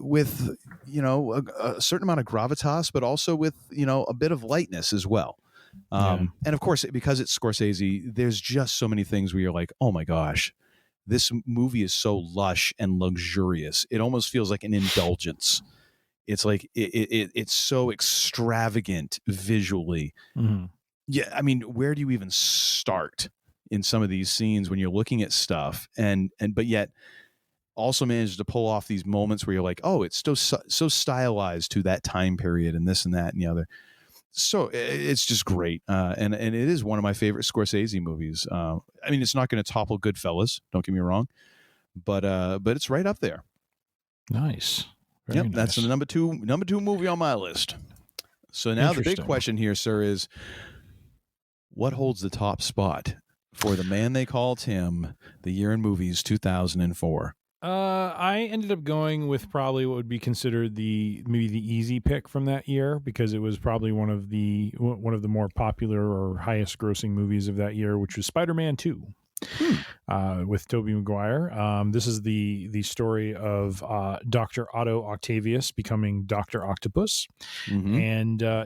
certain amount of gravitas, but also with a bit of lightness as well. And of course, because it's Scorsese, there's just so many things where you're like, oh my gosh, this movie is so lush and luxurious. It almost feels like an indulgence. It's like it's so extravagant visually. Yeah, I mean, where do you even start in some of these scenes when you're looking at stuff, but yet also managed to pull off these moments where you're like, oh, it's so stylized to that time period and this and that and the other. So it's just great, and it is one of my favorite Scorsese movies. I mean, it's not going to topple Goodfellas, don't get me wrong, but it's right up there. Nice. Very nice. That's the number two movie on my list. So now the big question here, sir, is what holds the top spot for the man they call Tim, the year in movies 2004? I ended up going with probably what would be considered maybe the easy pick from that year, because it was probably one of the more popular or highest grossing movies of that year, which was Spider-Man 2. With Tobey Maguire. This is the story of Dr. Otto Octavius becoming Dr. Octopus. And I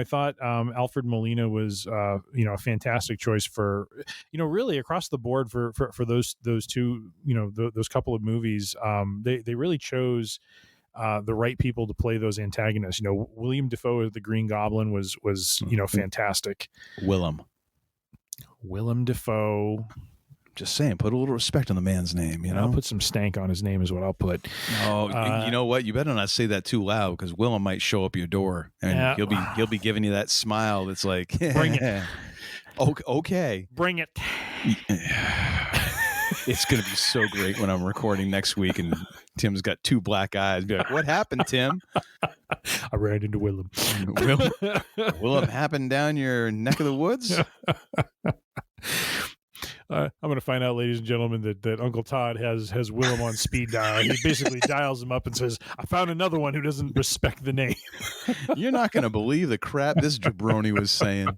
thought Alfred Molina was a fantastic choice for really across the board for those two those couple of movies. They really chose the right people to play those antagonists. William Dafoe as the Green Goblin was fantastic. Willem Dafoe. Just saying, put a little respect on the man's name. I'll put some stank on his name is what I'll put. Oh, you know what? You better not say that too loud, because Willem might show up your door and he'll be giving you that smile that's like, bring it. Okay, bring it. It's gonna be so great when I'm recording next week and Tim's got two black eyes. Be like, what happened, Tim? I ran into Willem. Willem happened down your neck of the woods? I'm going to find out, ladies and gentlemen, that Uncle Todd has Willem on speed dial. He basically dials him up and says, I found another one who doesn't respect the name. You're not going to believe the crap this jabroni was saying.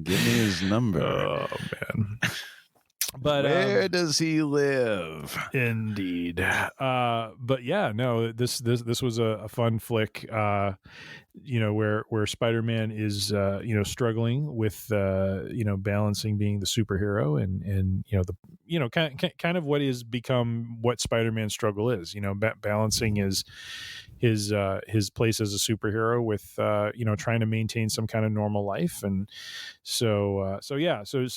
Give me his number. Oh, man. But where does he live? Indeed. But yeah, no, this was a fun flick. where Spider-Man is struggling with balancing being the superhero and kind of what is become what Spider-Man's struggle is, balancing his place as a superhero with trying to maintain some kind of normal life. And so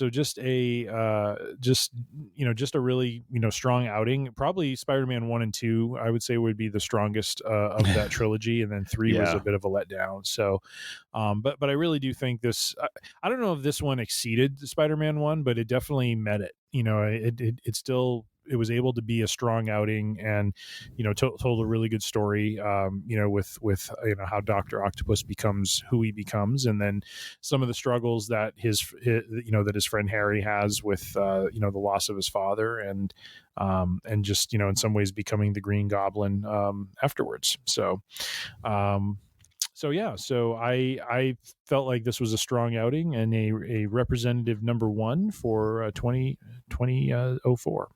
just a really strong outing. Probably Spider-Man 1 and 2 I would say would be the strongest of that trilogy, and then 3 was a bit of a letdown. So but I really do think this, I don't know if this one exceeded Spider-Man 1, but it definitely met it. It still, it was able to be a strong outing, and told a really good story, with how Dr. Octopus becomes who he becomes, and then some of the struggles that his friend Harry has with the loss of his father, and just in some ways becoming the Green Goblin afterwards. So I felt like this was a strong outing and a representative number one for 2004.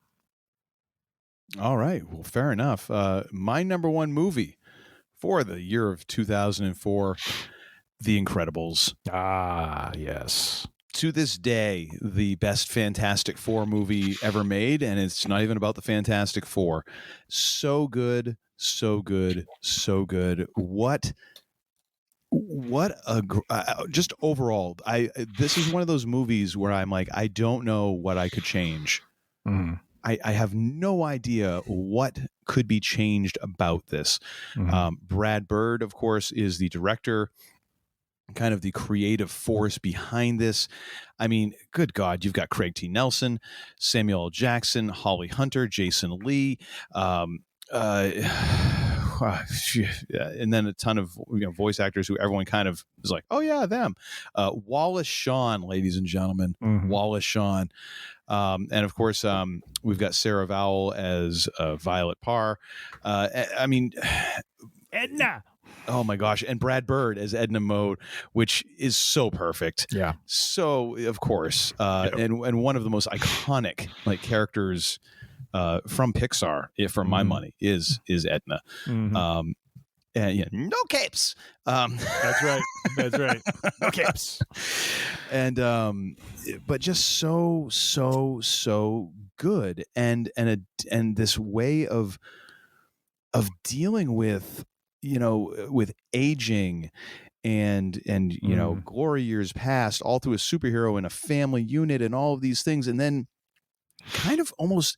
All right. Well, fair enough. My number one movie for the year of 2004, The Incredibles. Ah, yes. To this day, the best Fantastic Four movie ever made, and it's not even about the Fantastic Four. So good, so good, so good. What a just overall, this is one of those movies where I'm like, I don't know what I could change. Mm. I have no idea what could be changed about this. Mm-hmm. Brad Bird, of course, is the director, kind of the creative force behind this. I mean, good God, you've got Craig T. Nelson, Samuel L. Jackson, Holly Hunter, Jason Lee, and then a ton of voice actors who everyone kind of is like, oh yeah, them. Wallace Shawn, ladies and gentlemen, mm-hmm. Wallace Shawn. And of course, we've got Sarah Vowell as Violet Parr. I mean, Edna. Oh my gosh. And Brad Bird as Edna Mode, which is so perfect. Yeah. So, of course, and one of the most iconic characters from Pixar, for my money, is Edna. Mm-hmm. And no capes. That's right. That's right. No capes. And but just so good, and this way of dealing with with aging and glory years past, all through a superhero and a family unit and all of these things, and then kind of almost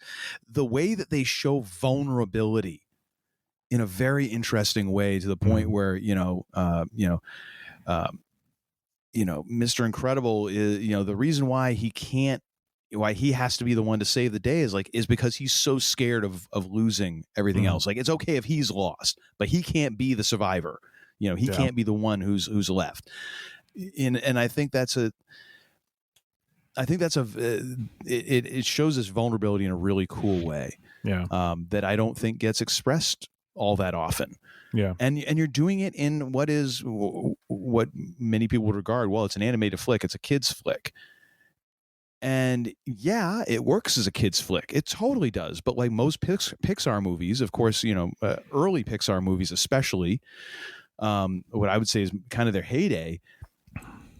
the way that they show vulnerability in a very interesting way, to the point where Mr. Incredible is, the reason why he has to be the one to save the day is because he's so scared of losing everything else. Like, it's okay if he's lost, but he can't be the survivor. He can't be the one who's left. And I think it shows this vulnerability in a really cool way. Yeah. That I don't think gets expressed all that often. Yeah. And you're doing it in what many people would regard, well, it's an animated flick, it's a kid's flick. And yeah, it works as a kid's flick. It totally does. But like most Pixar movies, of course, early Pixar movies especially, what I would say is kind of their heyday,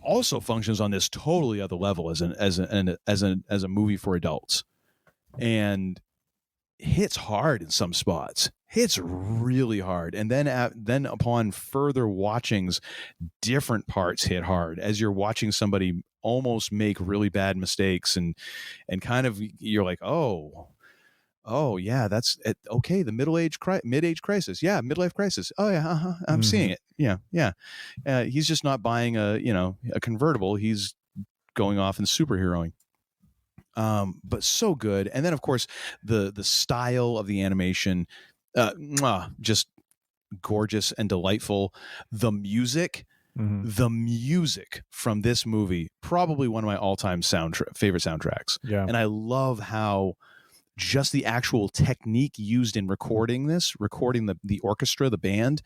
also functions on this totally other level as a movie for adults, and hits hard in some spots. Hits really hard, and then upon further watchings, different parts hit hard as you're watching somebody almost make really bad mistakes, and kind of you're like, oh yeah, that's it. Okay, the mid-age crisis, yeah, midlife crisis. Oh yeah, I'm seeing it. Yeah. He's just not buying a convertible. He's going off and superheroing. But so good. And then of course the style of the animation, just gorgeous and delightful. The music from this movie, probably one of my all-time favorite soundtracks. Yeah. And I love how just the actual technique used in recording the orchestra, the band,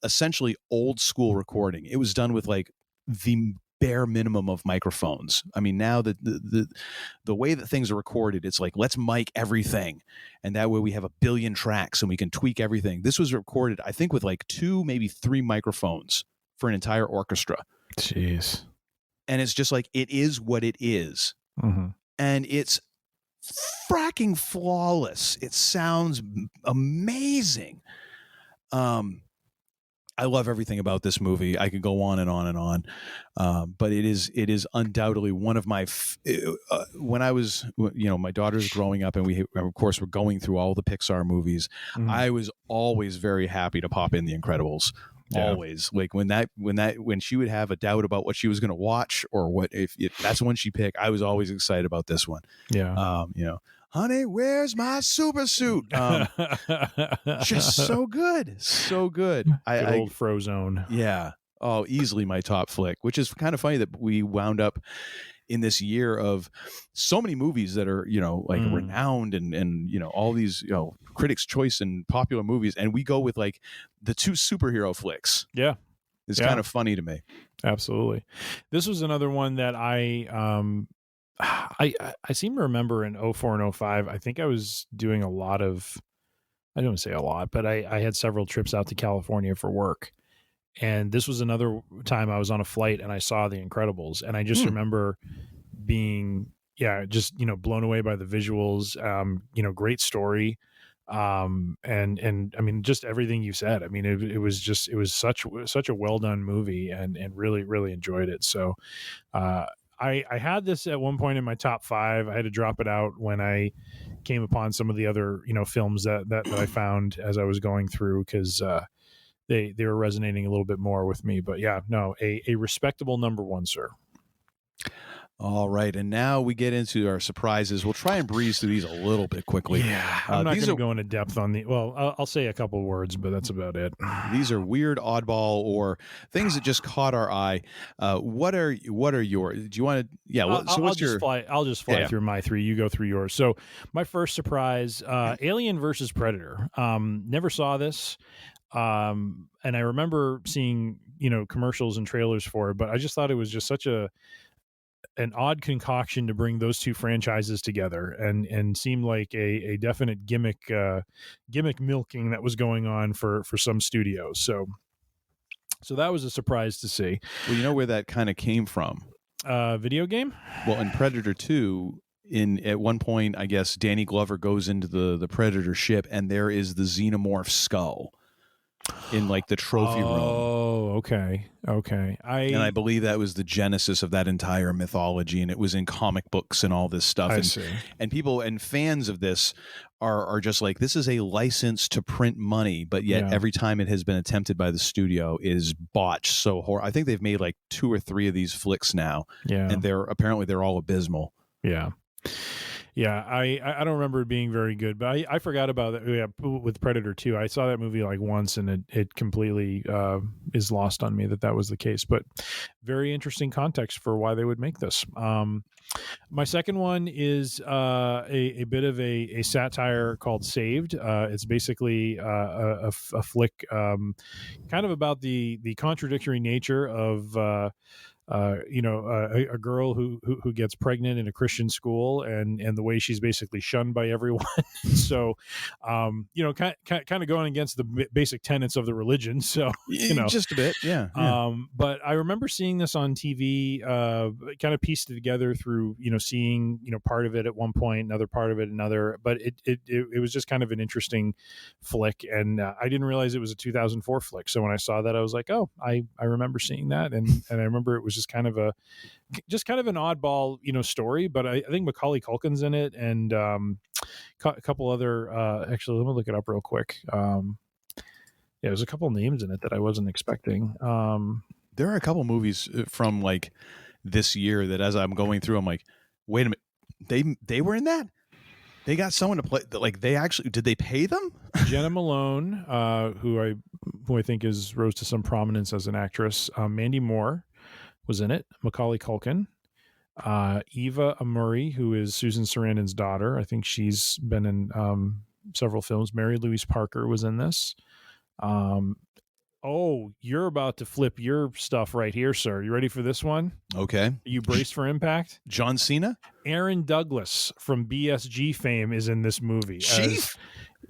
essentially old school recording. It was done with like the bare minimum of microphones. I mean, now the way that things are recorded, it's like, let's mic everything, and that way we have 1 billion tracks and we can tweak everything. This was recorded, I think, with like 2, maybe 3 microphones for an entire orchestra. Jeez. And it's just like, it is what it is. Mm-hmm. And it's fracking flawless. It sounds amazing. I love everything about this movie. I could go on and on and on, but it is undoubtedly one of my. When I was, my daughter's growing up, and we of course were going through all the Pixar movies. Mm-hmm. I was always very happy to pop in The Incredibles. Yeah. Always, like when she would have a doubt about what she was going to watch or what if that's when she picked. I was always excited about this one. Yeah. Honey, where's my super suit? Just so good. Good old Frozone. Yeah. Oh, easily my top flick, which is kind of funny that we wound up in this year of so many movies that are, renowned and all these, critics' choice and popular movies. And we go with like the two superhero flicks. Yeah. It's kind of funny to me. Absolutely. This was another one that I seem to remember in 04 and 05, I think I was doing a lot of, I don't say a lot, but I had several trips out to California for work. And this was another time I was on a flight and I saw The Incredibles. And I just remember being, just, blown away by the visuals, great story. And I mean, just everything you said. I mean, it was such a well done movie and really, really enjoyed it. So, I had this at one point in my top 5. I had to drop it out when I came upon some of the other, films that I found as I was going through, because they were resonating a little bit more with me. But yeah, no, a respectable number 1, sir. All right, and now we get into our surprises. We'll try and breeze through these a little bit quickly. Yeah, I'm not going to go into depth on the. Well, I'll say a couple words, but that's about it. These are weird, oddball, or things that just caught our eye. What are yours? Do you want to? Yeah. I'll just fly through my 3. You go through yours. So my first surprise: Alien versus Predator. Never saw this. And I remember seeing commercials and trailers for it, but I just thought it was just such an odd concoction to bring those two franchises together, and seemed like a definite gimmick milking that was going on for some studios. So that was a surprise to see. Well, you know where that kind of came from? Video game? Well, in Predator 2, at one point, I guess Danny Glover goes into the Predator ship, and there is the xenomorph skull in like the trophy room. Oh, okay. And I believe that was the genesis of that entire mythology, and it was in comic books and all this stuff. I see. And people and fans of this are just like, this is a license to print money, but yet every time it has been attempted by the studio is botched so horrible. I think they've made like 2 or 3 of these flicks now, and they're all abysmal. Yeah. Yeah, I don't remember it being very good, but I forgot about it. Yeah, with Predator 2. I saw that movie like once, and it completely is lost on me that was the case. But very interesting context for why they would make this. My second one is a bit of a satire called Saved. It's basically a flick kind of about the contradictory nature of a girl who gets pregnant in a Christian school, and the way she's basically shunned by everyone. So, kind of going against the basic tenets of the religion. So, just a bit, yeah. But I remember seeing this on TV, kind of pieced it together through, seeing, part of it at one point, another part of it, another. But it was just kind of an interesting flick, and I didn't realize it was a 2004 flick. So when I saw that, I was like, oh, I remember seeing that, and I remember it was just kind of an oddball, story. But I think Macaulay Culkin's in it, and a couple other. Actually, let me look it up real quick. There's a couple names in it that I wasn't expecting. There are a couple movies from like this year that, as I'm going through, I'm like, wait a minute, they were in that. They got someone to play. Like, did they pay them? Jenna Malone, who I think rose to some prominence as an actress. Mandy Moore was in it. Macaulay Culkin, Eva Amuri, who is Susan Sarandon's daughter. I think she's been in several films. Mary Louise Parker was in this. Oh, you're about to flip your stuff right here, sir. You ready for this one? Okay. Are you braced for impact? John Cena? Aaron Douglas from BSG fame is in this movie.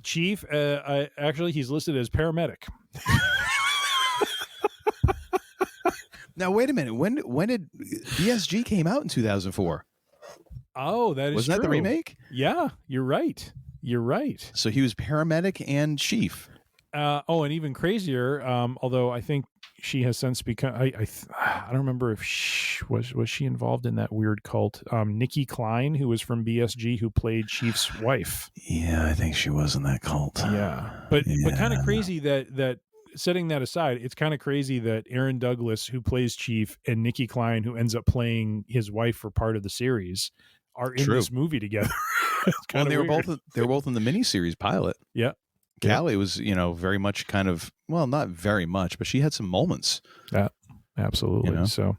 Chief? Actually, he's listed as paramedic. Now wait a minute. When did BSG came out in 2004? Oh, that is Wasn't that the remake? Yeah, you're right. You're right. So he was paramedic and chief. And even crazier. Although I think she has since become. I don't remember if was she involved in that weird cult. Nikki Klein, who was from BSG, who played Chief's wife. Yeah, I think she was in that cult. Yeah, but kind of crazy that. Setting that aside, it's kind of crazy that Aaron Douglas, who plays Chief, and Nikki Klein, who ends up playing his wife for part of the series, are in this movie together. Well, they were both in the miniseries pilot. Yeah. Callie was, very much kind of, well, not very much, but she had some moments. Yeah, absolutely. So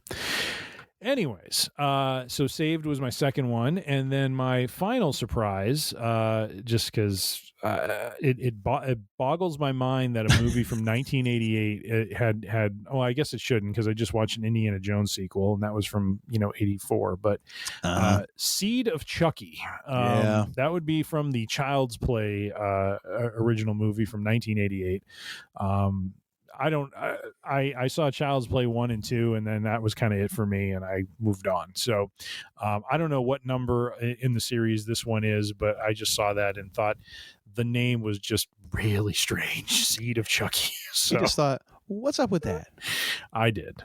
anyways, so Saved was my second one. And then my final surprise, just because it boggles my mind that a movie from 1988 it had I guess it shouldn't, because I just watched an Indiana Jones sequel, and that was from 84. But Seed of Chucky, that would be from the Child's Play original movie from 1988. I saw Child's Play 1 and 2, and then that was kind of it for me, and I moved on. So I don't know what number in the series this one is, but I just saw that and thought the name was just really strange. Seed of Chucky. So you just thought, what's up with that? I did.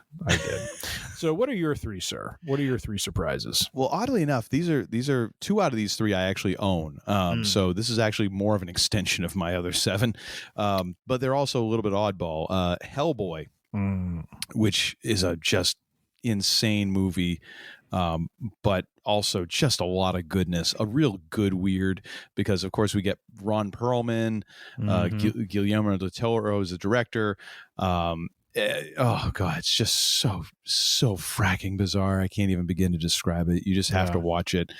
So what are your three, sir? What are your three surprises? Well, oddly enough, these are two out of these three I actually own. So this is actually more of an extension of my other seven. But they're also a little bit oddball. Hellboy, which is a just insane movie. But also just a lot of goodness, a real good weird, because of course we get Ron Perlman, Guillermo del Toro as the director. Oh God, it's just so fracking bizarre. I can't even begin to describe it. You just have to watch it.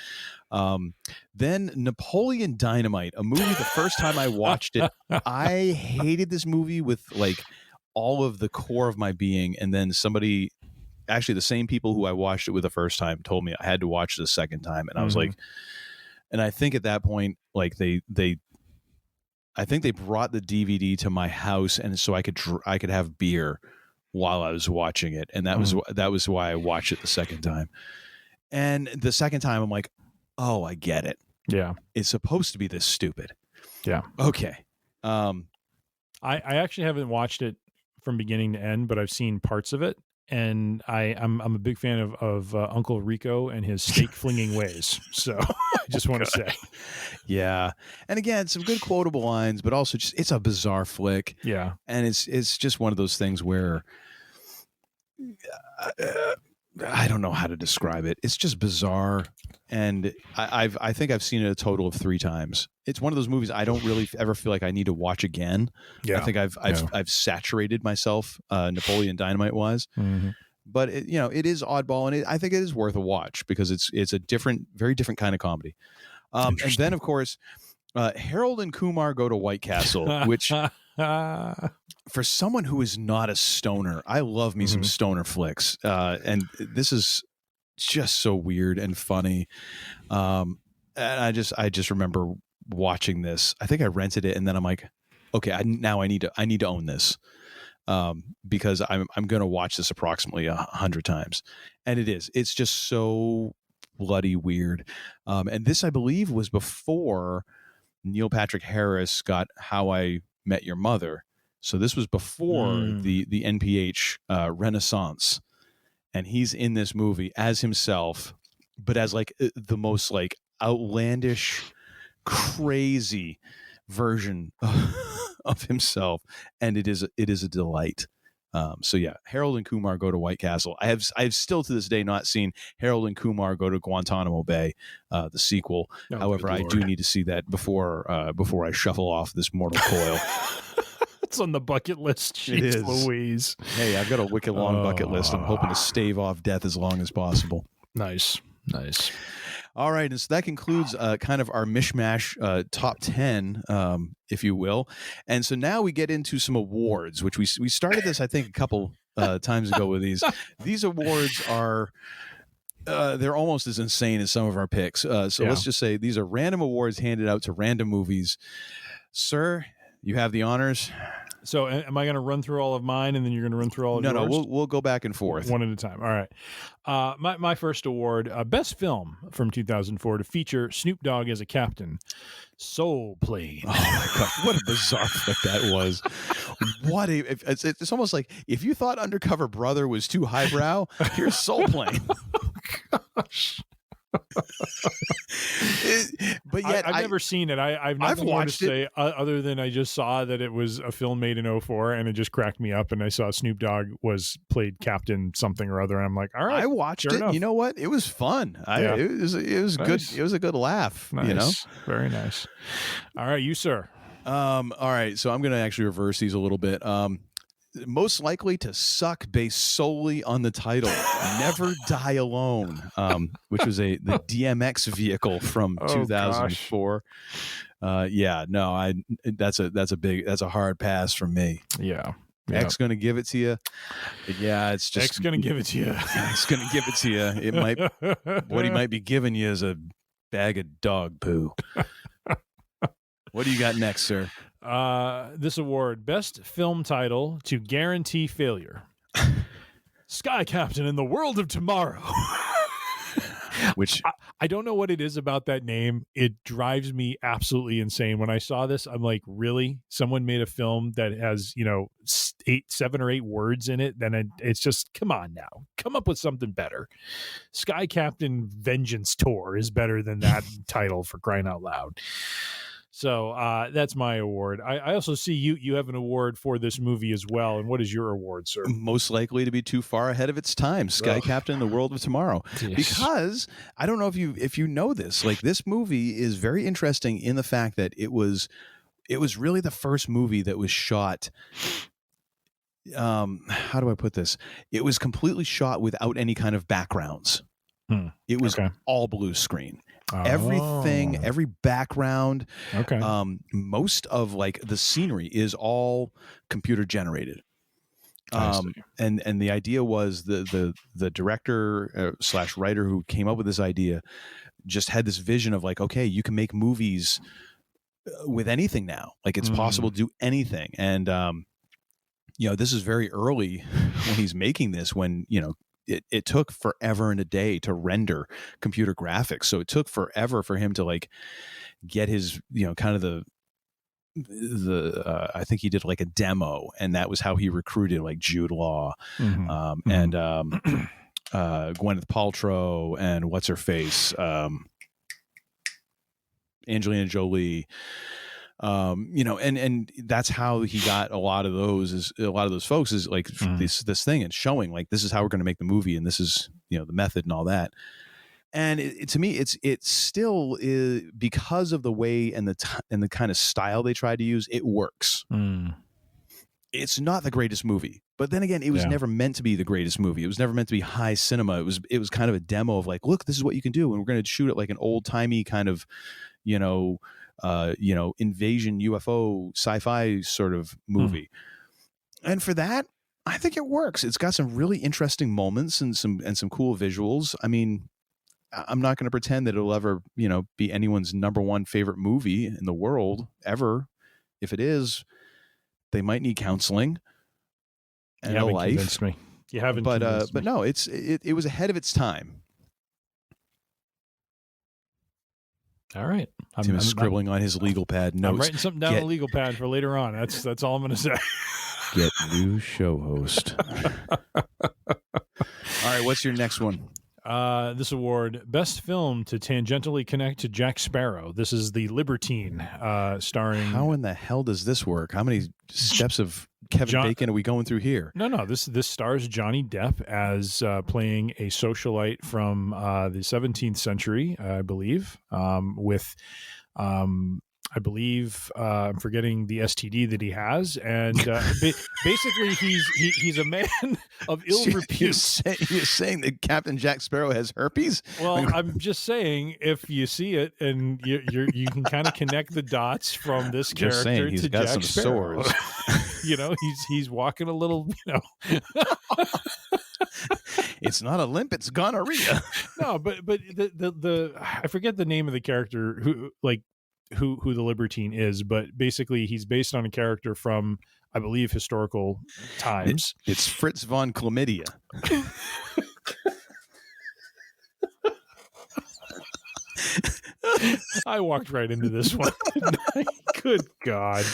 Then Napoleon Dynamite, a movie. The first time I watched it, I hated this movie with like all of the core of my being, and then somebody. Actually, the same people who I watched it with the first time told me I had to watch it the second time, and I was like, and I think at that point, like I think they brought the DVD to my house, and so I could have beer while I was watching it, and that was why I watched it the second time. And the second time, I'm like, oh, I get it. Yeah, it's supposed to be this stupid. Yeah. Okay. I actually haven't watched it from beginning to end, but I've seen parts of it. And I'm a big fan of Uncle Rico and his steak flinging ways. So I just want to say, yeah. And again, some good quotable lines, but also just it's a bizarre flick. Yeah, and it's just one of those things where I don't know how to describe it. It's just bizarre, and I think I've seen it a total of 3 times. It's one of those movies I don't really ever feel like I need to watch again. Yeah. I think I've saturated myself Napoleon Dynamite wise, but it is oddball, and I think it is worth a watch because it's a very different kind of comedy. And then of course, Harold and Kumar Go to White Castle, which for someone who is not a stoner, I love me some stoner flicks, and this is just so weird and funny. And I just remember watching this. I think I rented it, and then I'm like, okay, I need to own this, because I'm going to watch this approximately 100 times, and it's just so bloody weird. And this, I believe, was before Neil Patrick Harris got How I Met Your Mother, so this was before the NPH renaissance, and he's in this movie as himself, but as like the most like outlandish, crazy version of himself, and it is a delight. So yeah, Harold and Kumar Go to White Castle. I have still to this day not seen Harold and Kumar Go to Guantanamo Bay, the sequel. However, I do need to see that before I shuffle off this mortal coil. It's on the bucket list. Jeez Louise. Hey, I've got a wicked long bucket list. I'm hoping to stave off death as long as possible. Nice. All right, and so that concludes kind of our mishmash top 10, if you will. And so now we get into some awards, which we started this, I think, a couple times ago with these. These awards are they're almost as insane as some of our picks. Let's just say these are random awards handed out to random movies. Sir, you have the honors. So am I going to run through all of mine and then you're going to run through all of yours? No, we'll go back and forth. One at a time. All right. My first award, best film from 2004 to feature Snoop Dogg as a captain. Soul Plane. Oh my God. What a bizarre flick that was. It's almost like if you thought Undercover Brother was too highbrow, here's Soul Plane. Gosh. But yet I've never seen it. I've watched to say other than I just saw that it was a film made in 2004 and it just cracked me up. And I saw Snoop Dogg played Captain something or other. And I'm like, all right, I watched sure it. Enough. You know what? It was fun. It was nice. Good. It was a good laugh. Nice. You know, very nice. All right, you sir. All right, so I'm going to actually reverse these a little bit. Most likely to suck based solely on the title Never Die Alone, which was the DMX vehicle from 2004. That's a hard pass from me. Yeah. X going to give it to you. Yeah, it's just X going to give it to you. X going to give it to you. It might what he might be giving you is a bag of dog poo. What do you got next, sir? This award, best film title to guarantee failure. Sky Captain in the World of Tomorrow. Which I don't know what it is about that name. It drives me absolutely insane. When I saw this, I'm like, really? Someone made a film that has, 7 or 8 words in it? Then it's just, come on now. Come up with something better. Sky Captain Vengeance Tour is better than that title, for crying out loud. So that's my award. I also see you have an award for this movie as well. And what is your award, sir? Most likely to be too far ahead of its time. Sky Captain in the World of Tomorrow. Yes. Because I don't know if you know this. Like, this movie is very interesting in the fact that it was really the first movie that was shot. How do I put this? It was completely shot without any kind of backgrounds. It was all blue screen. Everything, every background, most of like the scenery is all computer generated. And the idea was the director / writer who came up with this idea just had this vision of like, okay, you can make movies with anything now. Like, it's possible to do anything. And this is very early when he's making this, when it took forever and a day to render computer graphics. So it took forever for him to like get his, kind of I think he did like a demo, and that was how he recruited like Jude Law and Gwyneth Paltrow and what's her face, Angelina Jolie. And that's how he got a lot of those folks is like this thing and showing like, this is how we're going to make the movie, and this is the method and all that. And to me, it still is, because of the way and the kind of style they tried to use. It works. It's not the greatest movie, but then again, it was never meant to be the greatest movie. It was never meant to be high cinema. It was kind of a demo of like, look, this is what you can do, and we're going to shoot it like an old timey kind of invasion UFO sci-fi sort of movie. And for that, I think it works. It's got some really interesting moments and some cool visuals. I mean, I'm not going to pretend that it'll ever, be anyone's number one favorite movie in the world ever. If it is, they might need counseling and a life. Convinced me. You haven't convinced me. But no, it was ahead of its time. All right. I'm scribbling on his legal pad notes. I'm writing something down on a legal pad for later on. That's all I'm going to say. Get new show host. All right, what's your next one? This award, best film to tangentially connect to Jack Sparrow. This is The Libertine, starring... How in the hell does this work? How many steps of Kevin Bacon are we going through here? No. This stars Johnny Depp as playing a socialite from the 17th century, I believe, with... I believe I'm forgetting the STD that he has, and basically he's a man of ill repute. You're saying that Captain Jack Sparrow has herpes? Well, I'm just saying, if you see it and you can kind of connect the dots from this just character he's to got Jack some Sparrow. Sores. He's walking a little, It's not a limp, it's gonorrhea. No, but the I forget the name of the character who, like, who the Libertine is, but basically he's based on a character from, I believe, historical times. It's Fritz von Chlamydia. I walked right into this one. Good God.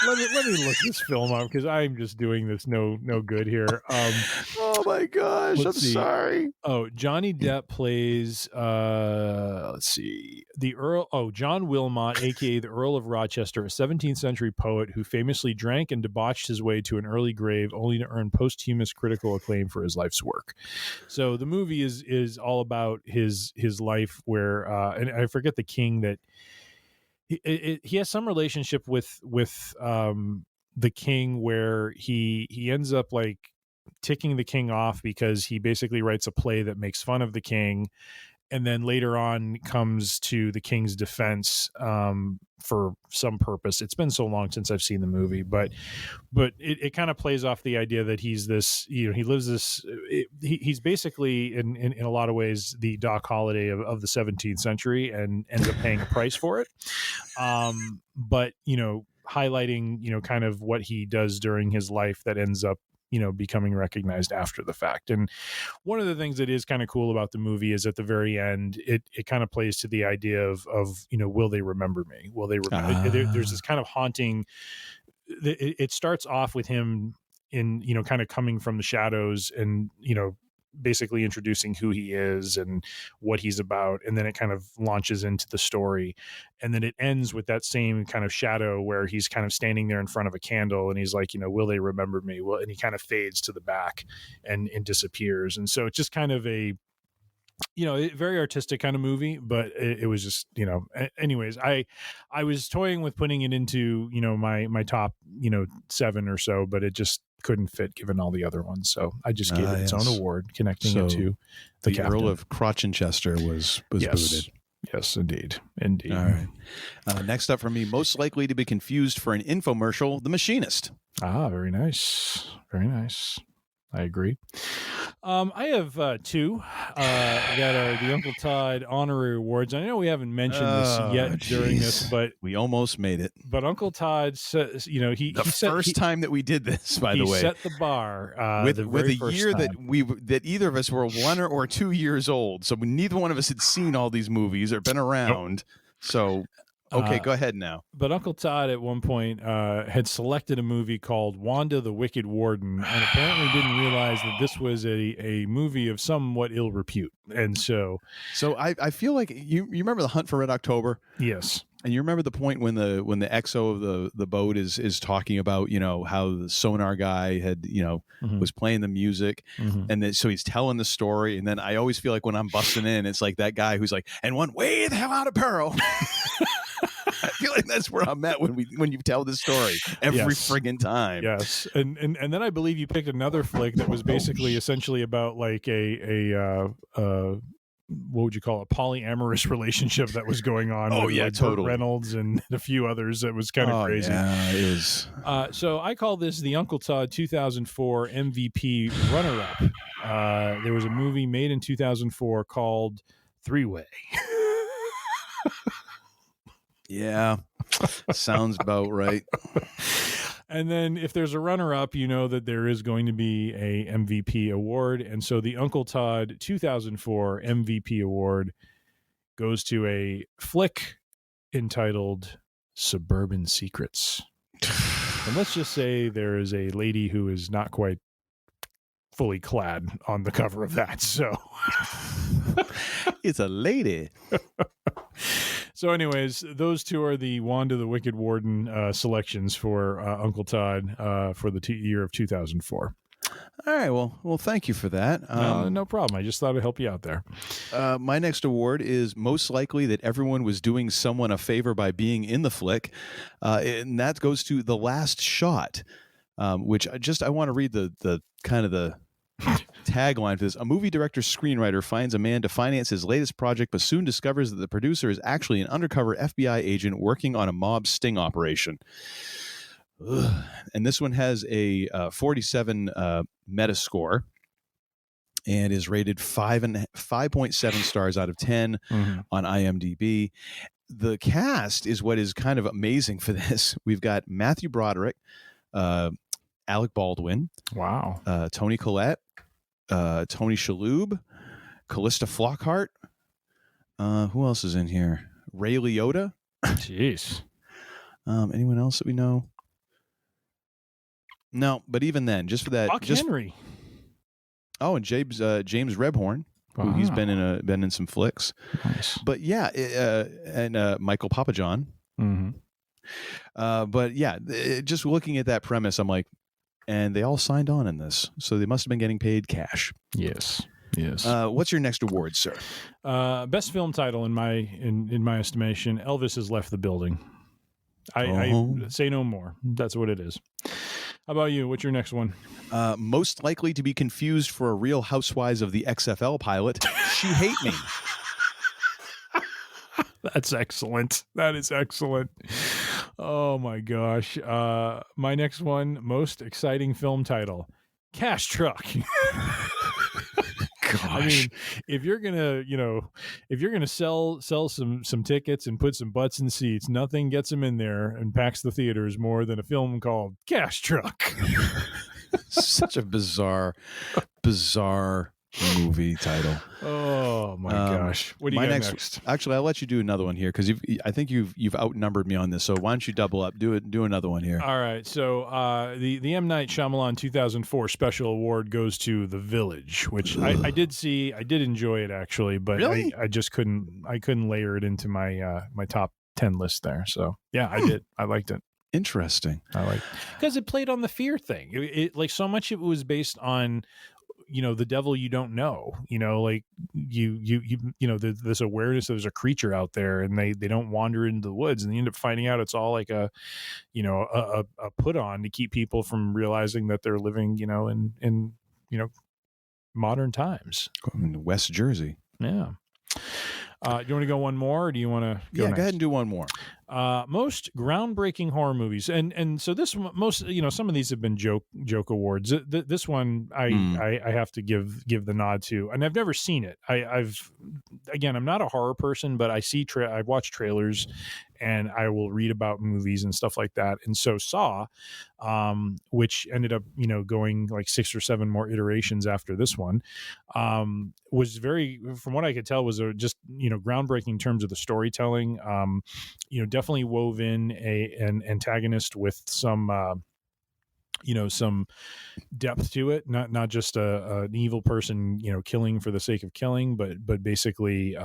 Let me look this film up because I'm just doing this no good here. Oh my gosh, I'm sorry. Oh, Johnny Depp plays let's see. The Earl John Wilmot, aka the Earl of Rochester, a 17th century poet who famously drank and debauched his way to an early grave only to earn posthumous critical acclaim for his life's work. So the movie is all about his life where and I forget the king that he has some relationship with the king where he ends up like ticking the king off because he basically writes a play that makes fun of the king, and then later on comes to the king's defense for some purpose. It's been so long since I've seen the movie, but it kind of plays off the idea that he's this, he lives this, he's basically in a lot of ways the Doc Holliday of the 17th century and ends up paying a price for it. But, highlighting, kind of what he does during his life that ends up, becoming recognized after the fact. And one of the things that is kind of cool about the movie is at the very end, it kind of plays to the idea of will they remember me? Will they remember? There's this kind of haunting. It starts off with him in, kind of coming from the shadows and, basically introducing who he is and what he's about. And then it kind of launches into the story. And then it ends with that same kind of shadow where he's kind of standing there in front of a candle and he's like, will they remember me? Well, and he kind of fades to the back and disappears. And so it's just kind of a, very artistic kind of movie, but it was just, anyways, I was toying with putting it into, my top, 7 or so, but it just couldn't fit given all the other ones. So I just gave it its own award, connecting it to the captain. Earl of Crochenchester was booted. Yes, indeed. All right. Next up for me, most likely to be confused for an infomercial, The Machinist. Ah, very nice. Very nice. I agree. I have 2 that are the Uncle Todd honorary awards. I know we haven't mentioned this yet during this, but we almost made it. But Uncle Todd says, the time that we did this, by the way, he set the bar with a year that either of us were 1 or 2 years old. So neither one of us had seen all these movies or been around. So. Okay, go ahead now. But Uncle Todd at one point had selected a movie called Wanda the Wicked Warden and apparently didn't realize that this was a movie of somewhat ill repute. And so I feel like you remember The Hunt for Red October? Yes. And you remember the point when the XO of the boat is talking about, how the sonar guy had, was playing the music. And then, so he's telling the story. And then I always feel like when I'm busting in, it's like that guy who's like, and went way the hell out of peril. I feel like that's where I'm at when you tell this story every friggin' time. Yes. And then I believe you picked another flick that was basically essentially about like a what would you call it? Polyamorous relationship that was going on. Oh, with, yeah, like totally. Burt Reynolds and a few others. That was kind of crazy. Yeah, it is. So I call this the Uncle Todd 2004 MVP runner-up. There was a movie made in 2004 called Three-Way. Yeah, sounds about right. And then if there's a runner-up, that there is going to be a MVP award. And so the Uncle Todd 2004 MVP award goes to a flick entitled Suburban Secrets. And let's just say there is a lady who is not quite fully clad on the cover of that. So it's a lady. So anyways, those 2 are the Wanda the Wicked Warden selections for Uncle Todd for the year of 2004. All right. Well, thank you for that. No problem. I just thought I'd help you out there. My next award is most likely that everyone was doing someone a favor by being in the flick. And that goes to The Last Shot, which I want to read the kind of the tagline for this. A movie director screenwriter finds a man to finance his latest project, but soon discovers that the producer is actually an undercover FBI agent working on a mob sting operation. Ugh. And this one has a 47 Metascore and is rated 5.7 stars out of 10 on IMDb. the cast is what is kind of amazing for this. We've got Matthew Broderick, Alec Baldwin, wow, Toni Collette, Tony Shalhoub, Callista Flockhart. Who else is in here? Ray Liotta. Jeez. Anyone else that we know? No, but even then, just for that, Buck Henry. Oh, and James Rebhorn, who he's been in some flicks. Nice. But yeah, and Michael Papajohn. Mm-hmm. But yeah, just looking at that premise, I'm like, and they all signed on in this, so they must have been getting paid cash. Yes. What's your next award, sir? Best film title in my estimation. Elvis Has Left the Building. I say no more. That's what it is. How about you? What's your next one? Most likely to be confused for a Real Housewives of the XFL pilot. She Hate Me. That's excellent. That is excellent. Oh my gosh. My next one, most exciting film title. Cash Truck. Gosh. I mean, if you're gonna sell some tickets and put some butts in seats, nothing gets them in there and packs the theaters more than a film called Cash Truck. Such a bizarre movie title. Oh my gosh! What do you got next? Actually, I'll let you do another one here because I think you've outnumbered me on this. So why don't you double up? Do another one here. All right. So the M. Night Shyamalan 2004 special award goes to The Village, which I did see. I did enjoy it actually, but really? I just couldn't layer it into my my top 10 list there. So yeah, I did. I liked it. Interesting. I like because it played on the fear thing. It like so much of it was based on, the devil you don't know, like this awareness that there's a creature out there and they don't wander into the woods, and you end up finding out it's all like a put on to keep people from realizing that they're living, in modern times. In West Jersey. Yeah. Do you want to go one more, or do you want to go next? Go ahead and do one more. Most groundbreaking horror movies, and so this most some of these have been joke awards. This one I have to give the nod to, and I've never seen it. I'm not a horror person, but I watch trailers and I will read about movies and stuff like that. And so Saw, which ended up going like 6 or 7 more iterations after this one, was very, from what I could tell, was just groundbreaking in terms of the storytelling. Definitely wove in an antagonist with some some depth to it, not just an evil person killing for the sake of killing, but basically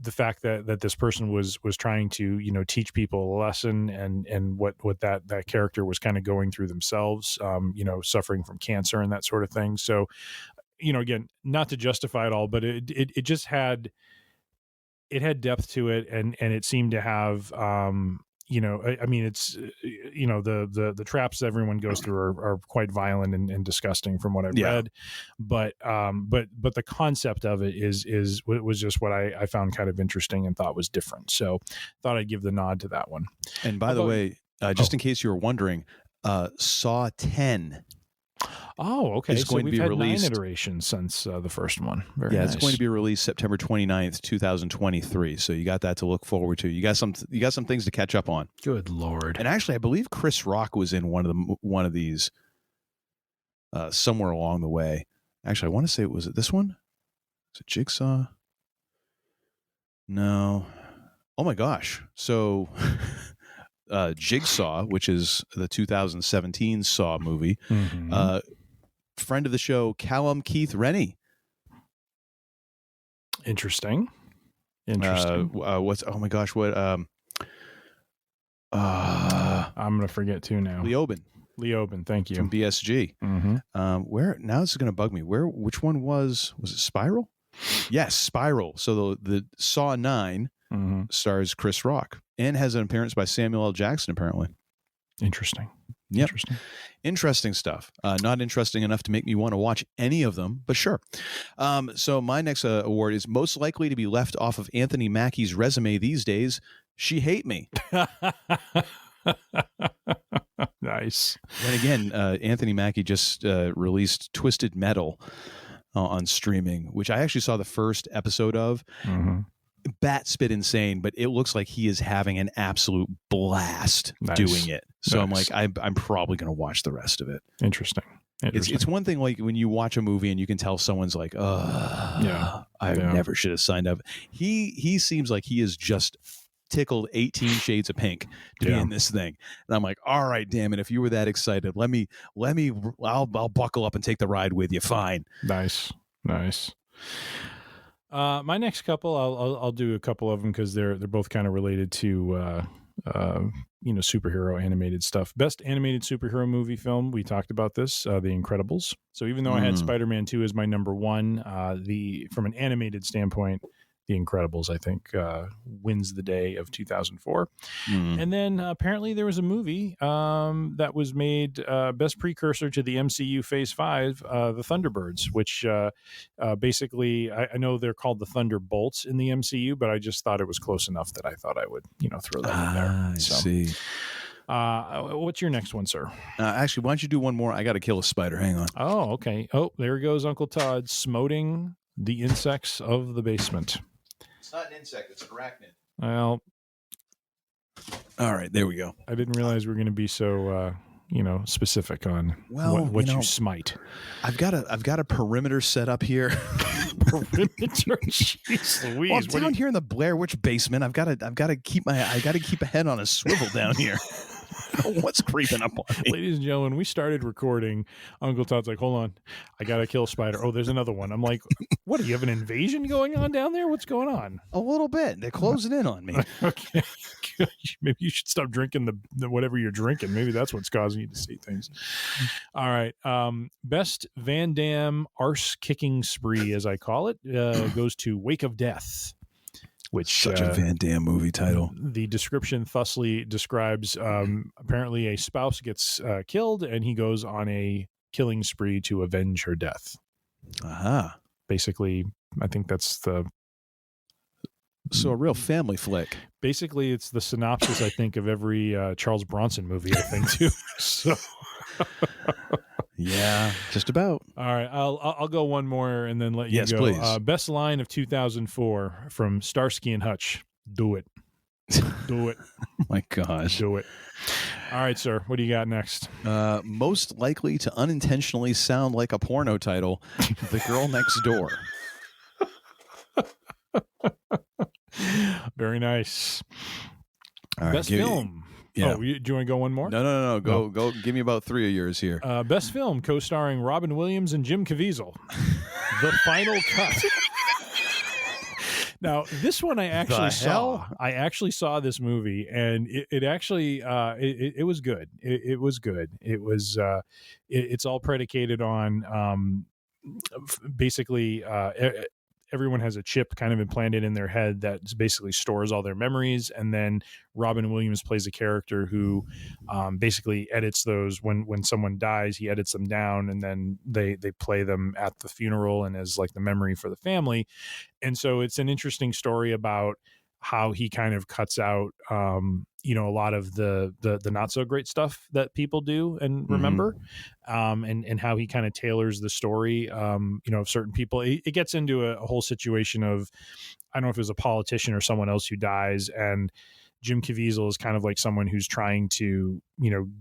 the fact that this person was trying to teach people a lesson, and what that character was kind of going through themselves, suffering from cancer and that sort of thing. So again, not to justify it all, but it just had depth to it, and it seemed to have I mean, it's the traps everyone goes through are quite violent and disgusting from what I've read, but the concept of it was just what I found kind of interesting and thought was different. So thought I'd give the nod to that one. And by the way, just in case you were wondering, Saw 10. Oh, okay. It's going to be released 9 iterations since the first one. Very nice. It's going to be released September 29th, 2023. So you got that to look forward to. You got some things to catch up on. Good Lord. And actually, I believe Chris Rock was in one of these somewhere along the way. Actually, I want to say was it this one? Is it Jigsaw? No. Oh my gosh. So Jigsaw, which is the 2017 Saw movie, friend of the show, Callum Keith Rennie. Interesting. What's, oh my gosh, what? I'm going to forget too now. Leoben, thank you. From BSG. Where, now this is going to bug me. Which one was it Spiral? Yes, Spiral. So the Saw 9 stars Chris Rock and has an appearance by Samuel L. Jackson, apparently. Interesting. Yep. Interesting stuff. Not interesting enough to make me want to watch any of them, but sure. So my next award is most likely to be left off of Anthony Mackie's resume these days. She Hate Me. Nice. And again, Anthony Mackie just released Twisted Metal on streaming, which I actually saw the first episode of. bat spit insane, but it looks like he is having an absolute blast doing it. So I'm like, I'm probably going to watch the rest of it. Interesting. It's one thing like when you watch a movie and you can tell someone's like, I never should have signed up. He seems like he is just tickled 18 shades of pink to be in this thing. And I'm like, all right, damn it. If you were that excited, I'll buckle up and take the ride with you. Fine. Nice. My next couple, I'll do a couple of them because they're both kind of related to superhero animated stuff. Best animated superhero movie film. We talked about this, The Incredibles. So even though I had Spider-Man 2 as my number one, from an animated standpoint, The Incredibles, I think, wins the day of 2004. And then apparently there was a movie that was made best precursor to the MCU Phase 5, The Thunderbirds, which basically, I know they're called the Thunderbolts in the MCU, but I just thought it was close enough that I thought I would, throw that in there. I see. What's your next one, sir? Actually, why don't you do one more? I got to kill a spider. Hang on. Oh, okay. Oh, there goes Uncle Todd smoting the insects of the basement. It's not an insect, it's an arachnid. Well, all right, there we go. I didn't realize we were going to be so, specific on what you smite. I've got a perimeter set up here. Perimeter, jeez Louise. Well, I'm down here in the Blair Witch basement. I've got to keep a head on a swivel down here. What's creeping up on me? Ladies and gentlemen, we started recording. Uncle Todd's like, hold on, I gotta kill a spider. Oh, there's another one. I'm like, what, do you have an invasion going on down there? What's going on? A little bit. They're closing in on me. Okay. Maybe you should stop drinking the whatever you're drinking. Maybe that's what's causing you to see things. All right. Best Van Damme arse kicking spree, as I call it, goes to Wake of Death. Which such a Van Damme movie title. The description thusly describes apparently a spouse gets killed and he goes on a killing spree to avenge her death. Basically, I think that's so a real family flick. Basically, it's the synopsis, I think, of every Charles Bronson movie, I think, too. So yeah, just about. All right, I'll go one more and then let you go. Please. Best line of 2004 from Starsky and Hutch. Do it. Do it. My gosh. Do it. All right, sir. What do you got next? Most likely to unintentionally sound like a porno title, The Girl Next Door. Very nice. All right, Best film. Yeah. Oh, do you want to go one more? No. Go. Give me about 3 of yours here. Best film, co-starring Robin Williams and Jim Caviezel. The Final Cut. Now, this one I actually saw. I actually saw this movie, and it actually it was good. It was good. It was it's all predicated on basically. Everyone has a chip kind of implanted in their head that basically stores all their memories. And then Robin Williams plays a character who basically edits those when someone dies, he edits them down and then they play them at the funeral and as like the memory for the family. And so it's an interesting story about how he kind of cuts out, a lot of the not so great stuff that people do and remember, and how he kind of tailors the story, of certain people. It gets into a whole situation of, I don't know if it was a politician or someone else who dies, and Jim Caviezel is kind of like someone who's trying to,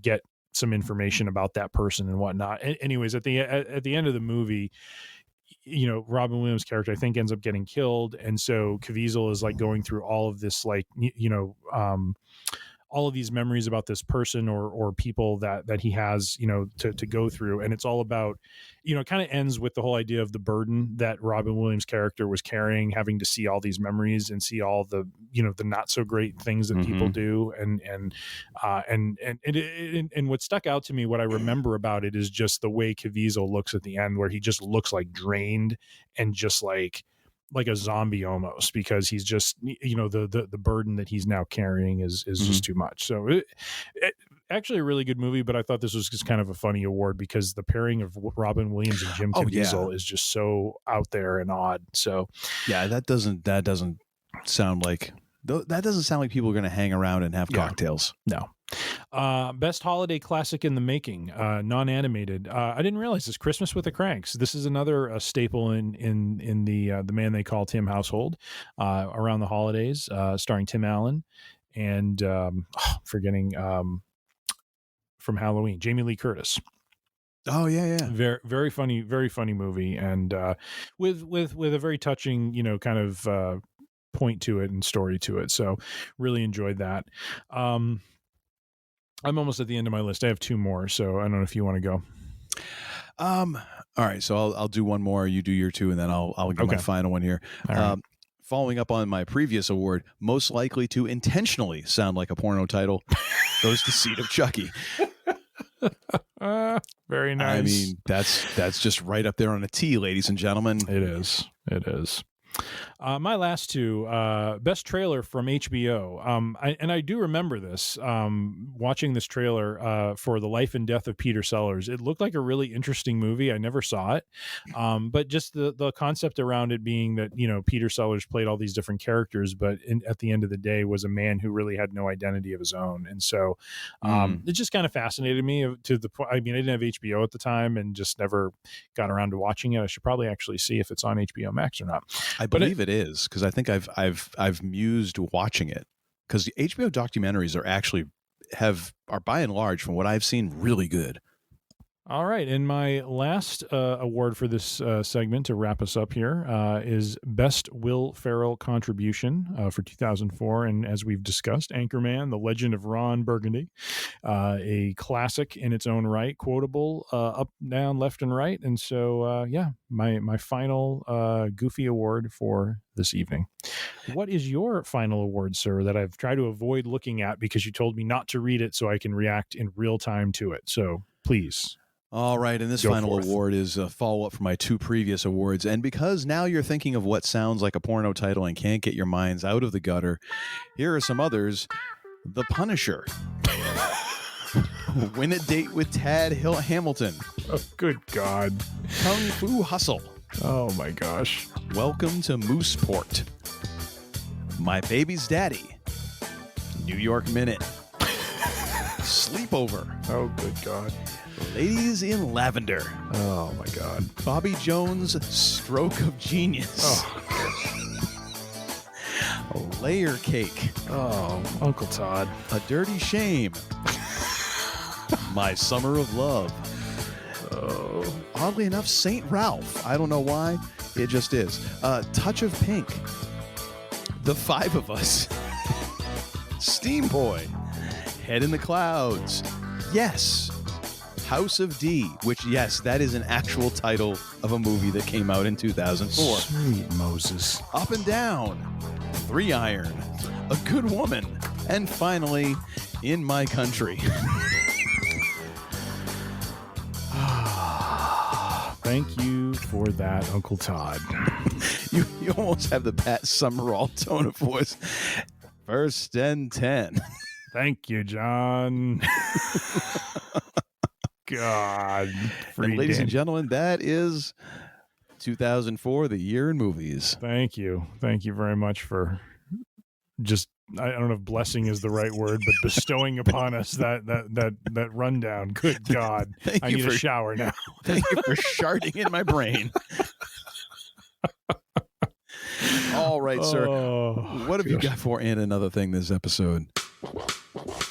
get some information about that person and whatnot. Anyways, at the end of the movie, Robin Williams' character, I think, ends up getting killed. And so Caviezel is like going through all of this, like, all of these memories about this person or people that he has, to go through. And it's all about, it kind of ends with the whole idea of the burden that Robin Williams' character was carrying, having to see all these memories and see all the, the not so great things that people do. And what stuck out to me, what I remember about it is just the way Caviezel looks at the end, where he just looks like drained and just like a zombie almost, because he's just, the burden that he's now carrying is just too much. So it actually a really good movie, but I thought this was just kind of a funny award because the pairing of Robin Williams and Jim Caviezel is just so out there and odd. So yeah, that doesn't sound like people are going to hang around and have cocktails. No. Best holiday classic in the making, non-animated. I didn't realize this. Christmas with the Cranks. This is another staple in the Man They Call Tim household around the holidays, starring Tim Allen and forgetting from Halloween, Jamie Lee Curtis. Oh yeah. Very very funny movie, and with a very touching, kind of point to it and story to it. So really enjoyed that. I'm almost at the end of my list. I have two more, so I don't know if you want to go. All right, so I'll do one more. You do your two, and then I'll give my final one here. Right. Following up on my previous award, most likely to intentionally sound like a porno title, goes to Seed of Chucky. Very nice. I mean, that's just right up there on a T, ladies and gentlemen. It is. My last two, best trailer from HBO. I do remember this, watching this trailer for The Life and Death of Peter Sellers. It looked like a really interesting movie. I never saw it. But just the concept around it being that, Peter Sellers played all these different characters, but at the end of the day was a man who really had no identity of his own. And so it just kind of fascinated me to the point. I mean, I didn't have HBO at the time and just never got around to watching it. I should probably actually see if it's on HBO Max or not. I believe it is, because I think I've mused watching it, because the HBO documentaries are by and large, from what I've seen, really good. All right, and my last award for this segment to wrap us up here is Best Will Ferrell Contribution for 2004, and as we've discussed, Anchorman: The Legend of Ron Burgundy, a classic in its own right, quotable up, down, left, and right, and so my final goofy award for this evening. What is your final award, sir, that I've tried to avoid looking at because you told me not to read it so I can react in real time to it? So please. All right, and this final award is a follow-up from my two previous awards. And because now you're thinking of what sounds like a porno title and can't get your minds out of the gutter, here are some others. The Punisher. Win a Date with Tad Hamilton. Oh, good God. Kung Fu Hustle. Oh, my gosh. Welcome to Mooseport. My Baby's Daddy. New York Minute. Sleepover. Oh, good God. Ladies in Lavender. Oh, my God. Bobby Jones' Stroke of Genius. Oh. Layer Cake. Oh, Uncle Todd. A Dirty Shame. My Summer of Love. Oh. Oddly enough, St. Ralph. I don't know why. It just is. Touch of Pink. The Five of Us. Steam Boy. Head in the Clouds. Yes. House of D, which, yes, that is an actual title of a movie that came out in 2004. Sweet Moses. Up and Down. 3 Iron. A Good Woman. And finally, In My Country. Thank you for that, Uncle Todd. You almost have the Pat Summerall tone of voice. 1st and 10. Thank you, John. God. And ladies and gentlemen, that is 2004, the year in movies. Thank you. Thank you very much for just, I don't know if blessing is the right word, but bestowing upon us that rundown. Good God. I need a shower now. Thank you for sharding in my brain. All right, sir. What have you got for And Another Thing this episode?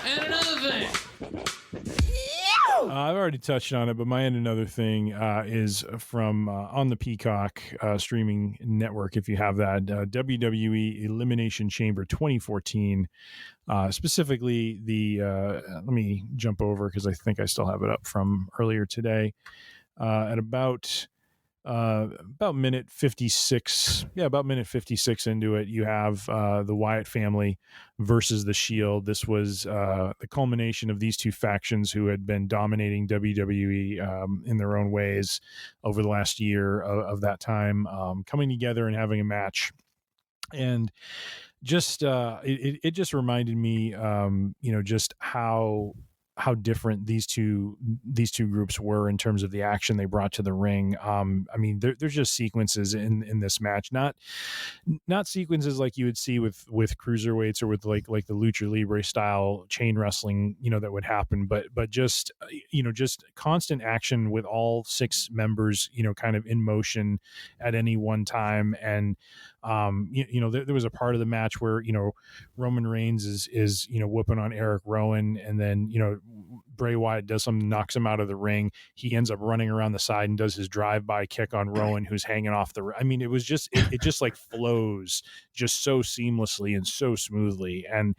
And another thing. I've already touched on it, but my And Another Thing is from on the Peacock streaming network, if you have that, WWE Elimination Chamber 2014. Specifically, let me jump over because I think I still have it up from earlier today. At about minute 56, about minute 56 into it, you have the Wyatt family versus the Shield. This was the culmination of these two factions who had been dominating WWE in their own ways over the last year of that time, coming together and having a match. And just it just reminded me, just how how different these two groups were in terms of the action they brought to the ring. I mean, there's just sequences in this match, not sequences like you would see with cruiserweights or with like the lucha libre style chain wrestling, that would happen, but just just constant action with all 6 members, kind of in motion at any one time. And there was a part of the match where Roman Reigns is whooping on Eric Rowan, and then Bray Wyatt does something, knocks him out of the ring. He ends up running around the side and does his drive-by kick on Rowan, who's hanging off the. I mean, it was just it just like flows just so seamlessly and so smoothly, and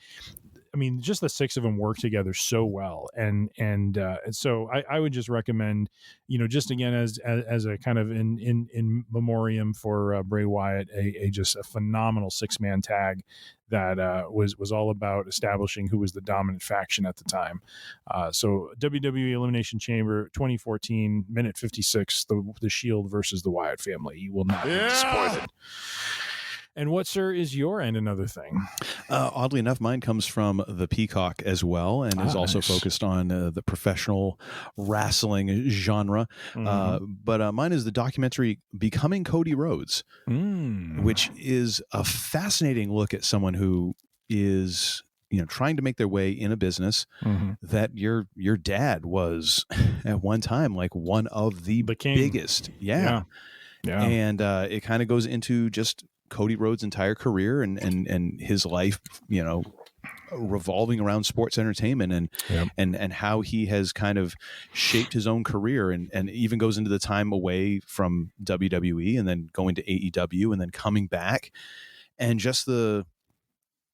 I mean, just the 6 of them work together so well, and so I would just recommend, just again as a kind of in memoriam for Bray Wyatt, just a phenomenal 6-man tag that was all about establishing who was the dominant faction at the time. So WWE Elimination Chamber 2014, minute 56, the Shield versus the Wyatt family. You will not be disappointed. And what, sir, is your and another thing? Oddly enough, mine comes from the Peacock as well, and is also focused on the professional wrestling genre. But mine is the documentary Becoming Cody Rhodes, which is a fascinating look at someone who is trying to make their way in a business that your dad was at one time like one of the biggest. Yeah. And it kind of goes into just Cody Rhodes' entire career and his life, revolving around sports entertainment and how he has kind of shaped his own career and even goes into the time away from WWE and then going to AEW and then coming back, and just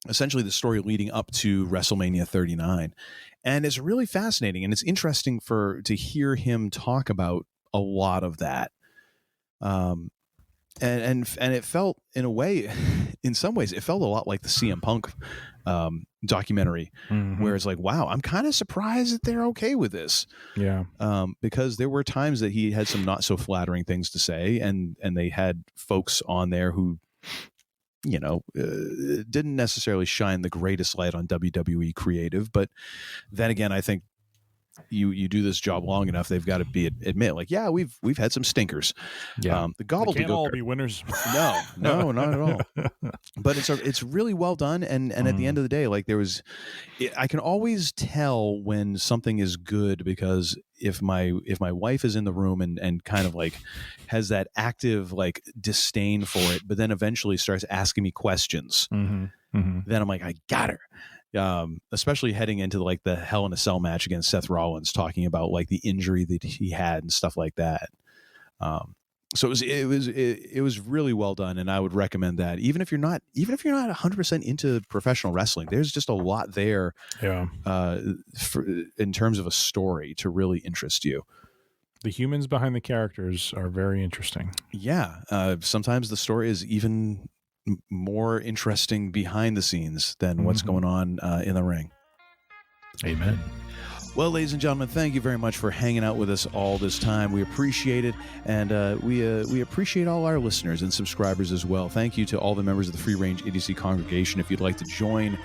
essentially the story leading up to WrestleMania 39. And it's really fascinating, and it's interesting to hear him talk about a lot of that. And it felt, in a way, in some ways, it felt a lot like the CM Punk documentary, where it's like, wow, I'm kind of surprised that they're okay with this. Yeah. Because there were times that he had some not so flattering things to say, and they had folks on there who, didn't necessarily shine the greatest light on WWE creative. But then again, I think you do this job long enough, they've got to admit, like, yeah, we've had some stinkers. Yeah, the gobbledygook can't all be winners. No, not at all. But it's really well done, and at the end of the day, like I can always tell when something is good, because if my wife is in the room and kind of like has that active like disdain for it, but then eventually starts asking me questions, then I'm like, I got her. Especially heading into like the Hell in a Cell match against Seth Rollins, talking about like the injury that he had and stuff like that. So it was really well done, and I would recommend that. Even if you're not 100% into professional wrestling, there's just a lot there. Yeah. In terms of a story to really interest you. The humans behind the characters are very interesting. Yeah. Sometimes the story is even more interesting behind the scenes than what's going on in the ring. Amen. Well, ladies and gentlemen, thank you very much for hanging out with us all this time. We appreciate it, and we appreciate all our listeners and subscribers as well. Thank you to all the members of the Free Range Idiocy congregation. If you'd like to join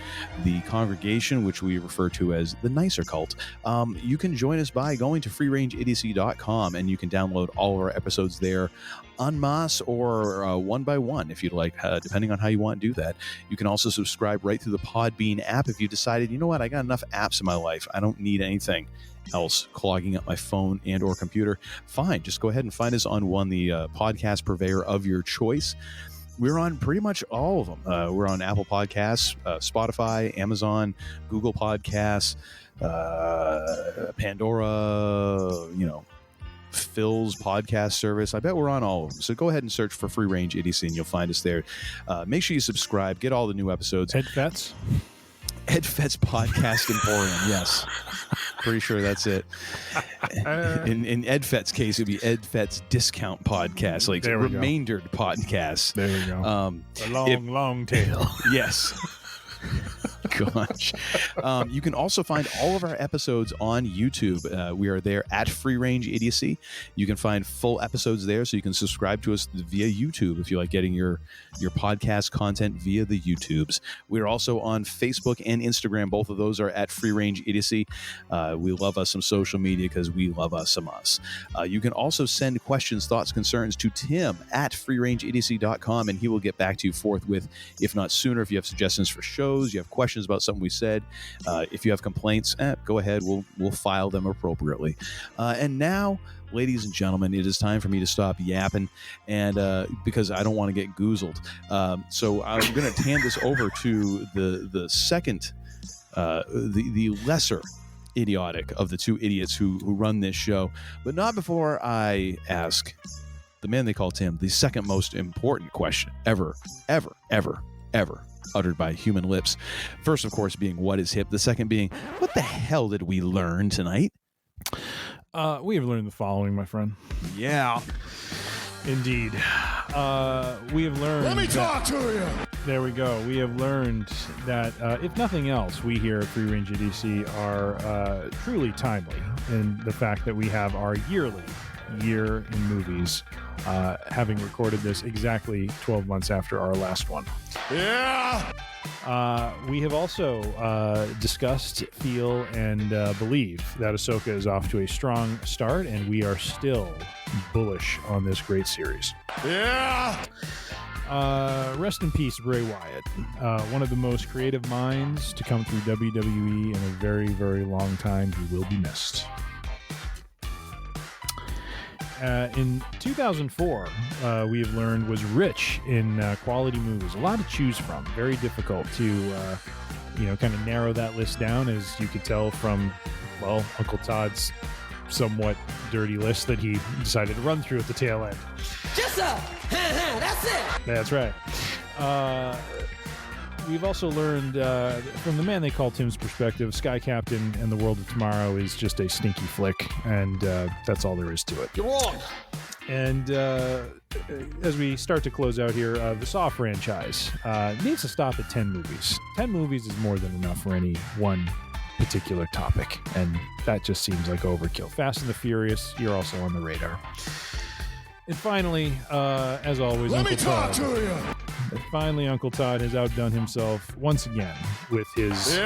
the congregation, which we refer to as the Nicer Cult, you can join us by going to freerangeidiocy.com, and you can download all of our episodes there en masse or one by one, if you'd like, depending on how you want to do that. You can also subscribe right through the Podbean app if you decided, you know what, I got enough apps in my life, I don't need anything else clogging up my phone and or computer. Fine, just go ahead and find us on the podcast purveyor of your choice. We're on pretty much all of them. We're on Apple Podcasts, Spotify, Amazon, Google Podcasts, Pandora, Phil's podcast service. I bet we're on all of them. So go ahead and search for Free Range Idiocy and you'll find us there. Make sure you subscribe. Get all the new episodes. Ed Fett's Podcast Emporium. Yes. Pretty sure that's it. In Ed Fett's case, it would be Ed Fett's Discount Podcast, like remaindered podcast. There we go. A long tail. Yes. gosh. You can also find all of our episodes on YouTube. We are there at Free Range Idiocy. You can find full episodes there, so you can subscribe to us via YouTube if you like getting your podcast content via the YouTubes. We're also on Facebook and Instagram. Both of those are at Free Range Idiocy. We love us some social media because we love us some us. You can also send questions, thoughts, concerns to Tim at freerangeidiocy.com, and he will get back to you forthwith, if not sooner. If you have suggestions for shows, you have questions about something we said, if you have complaints, go ahead. We'll file them appropriately. And now, ladies and gentlemen, it is time for me to stop yapping, and because I don't want to get goozled. So I'm going to hand this over to the second, the lesser idiotic of the two idiots who run this show, but not before I ask the man they call Tim the second most important question ever uttered by human lips. First, of course, being what is hip. The second being, what the hell did we learn tonight? We have learned the following, my friend. Yeah. Indeed. We have learned... Let me talk to you! There we go. We have learned that, if nothing else, we here at Free Range EDC are truly timely in the fact that we have our year in movies, having recorded this exactly 12 months after our last one. Yeah! We have also discussed, feel, and believe that Ahsoka is off to a strong start, and we are still bullish on this great series. Yeah! Rest in peace, Bray Wyatt. One of the most creative minds to come through WWE in a very, very long time. He will be missed. In 2004, we have learned was rich in quality movies. A lot to choose from. Very difficult to, kind of narrow that list down, as you could tell from, well, Uncle Todd's somewhat dirty list that he decided to run through at the tail end. Just up! That's it! That's right. We've also learned from the man they call Tim's perspective, Sky Captain and the World of Tomorrow is just a stinky flick, and that's all there is to it. You're wrong! And as we start to close out here, the Saw franchise needs to stop at 10 movies. 10 movies is more than enough for any one particular topic, and that just seems like overkill. Fast and the Furious, you're also on the radar. And finally, as always, Let Uncle me talk Todd. to you! Finally, Uncle Todd has outdone himself once again with his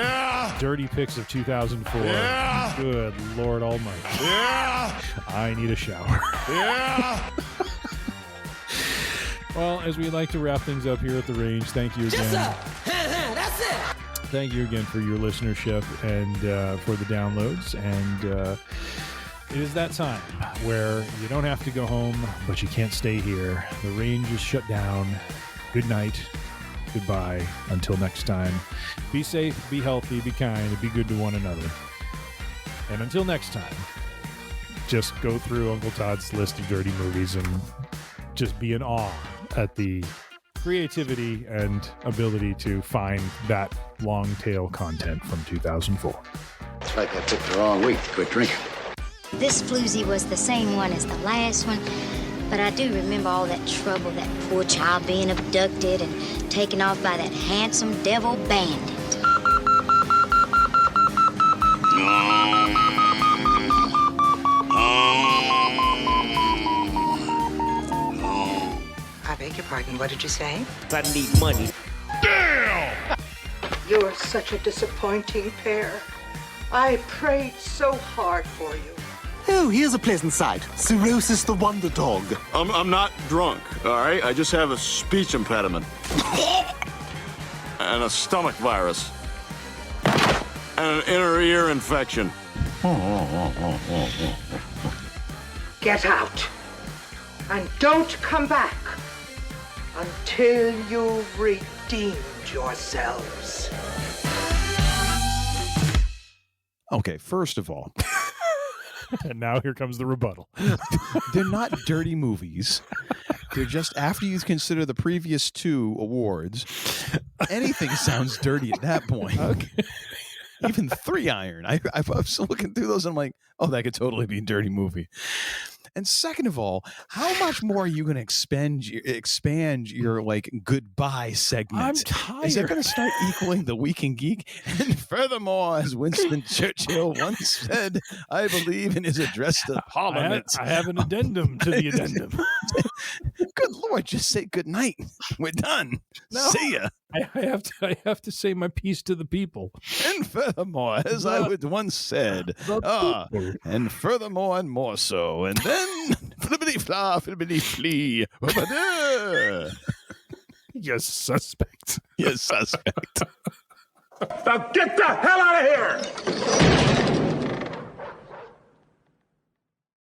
dirty picks of 2004. Yeah. Good Lord Almighty. Yeah! I need a shower. Yeah! Well, as we like to wrap things up here at the range, thank you again. That's it! Thank you again for your listenership and for the downloads. And it is that time where you don't have to go home, but you can't stay here. The range is shut down. Good night. Goodbye. Until next time. Be safe, be healthy, be kind, and be good to one another. And until next time, just go through Uncle Todd's list of dirty movies and just be in awe at the creativity and ability to find that long tail content from 2004. It's like I picked the wrong week to quit drinking. This floozy was the same one as the last one, but I do remember all that trouble, that poor child being abducted and taken off by that handsome devil bandit. I beg your pardon, what did you say? I need money. Damn! You're such a disappointing pair. I prayed so hard for you. Oh, here's a pleasant sight. Cirrhosis the Wonder Dog. I'm not drunk, all right? I just have a speech impediment. And a stomach virus. And an inner ear infection. Get out. And don't come back until you've redeemed yourselves. Okay, first of all... And now here comes the rebuttal. They're not dirty movies. They're just, after you consider the previous two awards, anything sounds dirty at that point. Okay. Even 3 Iron. I was looking through those and I'm like, oh, that could totally be a dirty movie. And second of all, how much more are you going to expand your like goodbye segment? I'm tired. Is it going to start equaling the Week in Geek? And furthermore, as Winston Churchill once said, I believe in his address to Parliament. I have an addendum to the addendum. Good Lord, just say good night. We're done. No. See ya. I have to say my piece to the people. And furthermore, as I would once said, and furthermore and more so, and then flippity fla, flippity flee. Yes, suspect. Yes, suspect. Now get the hell out of here!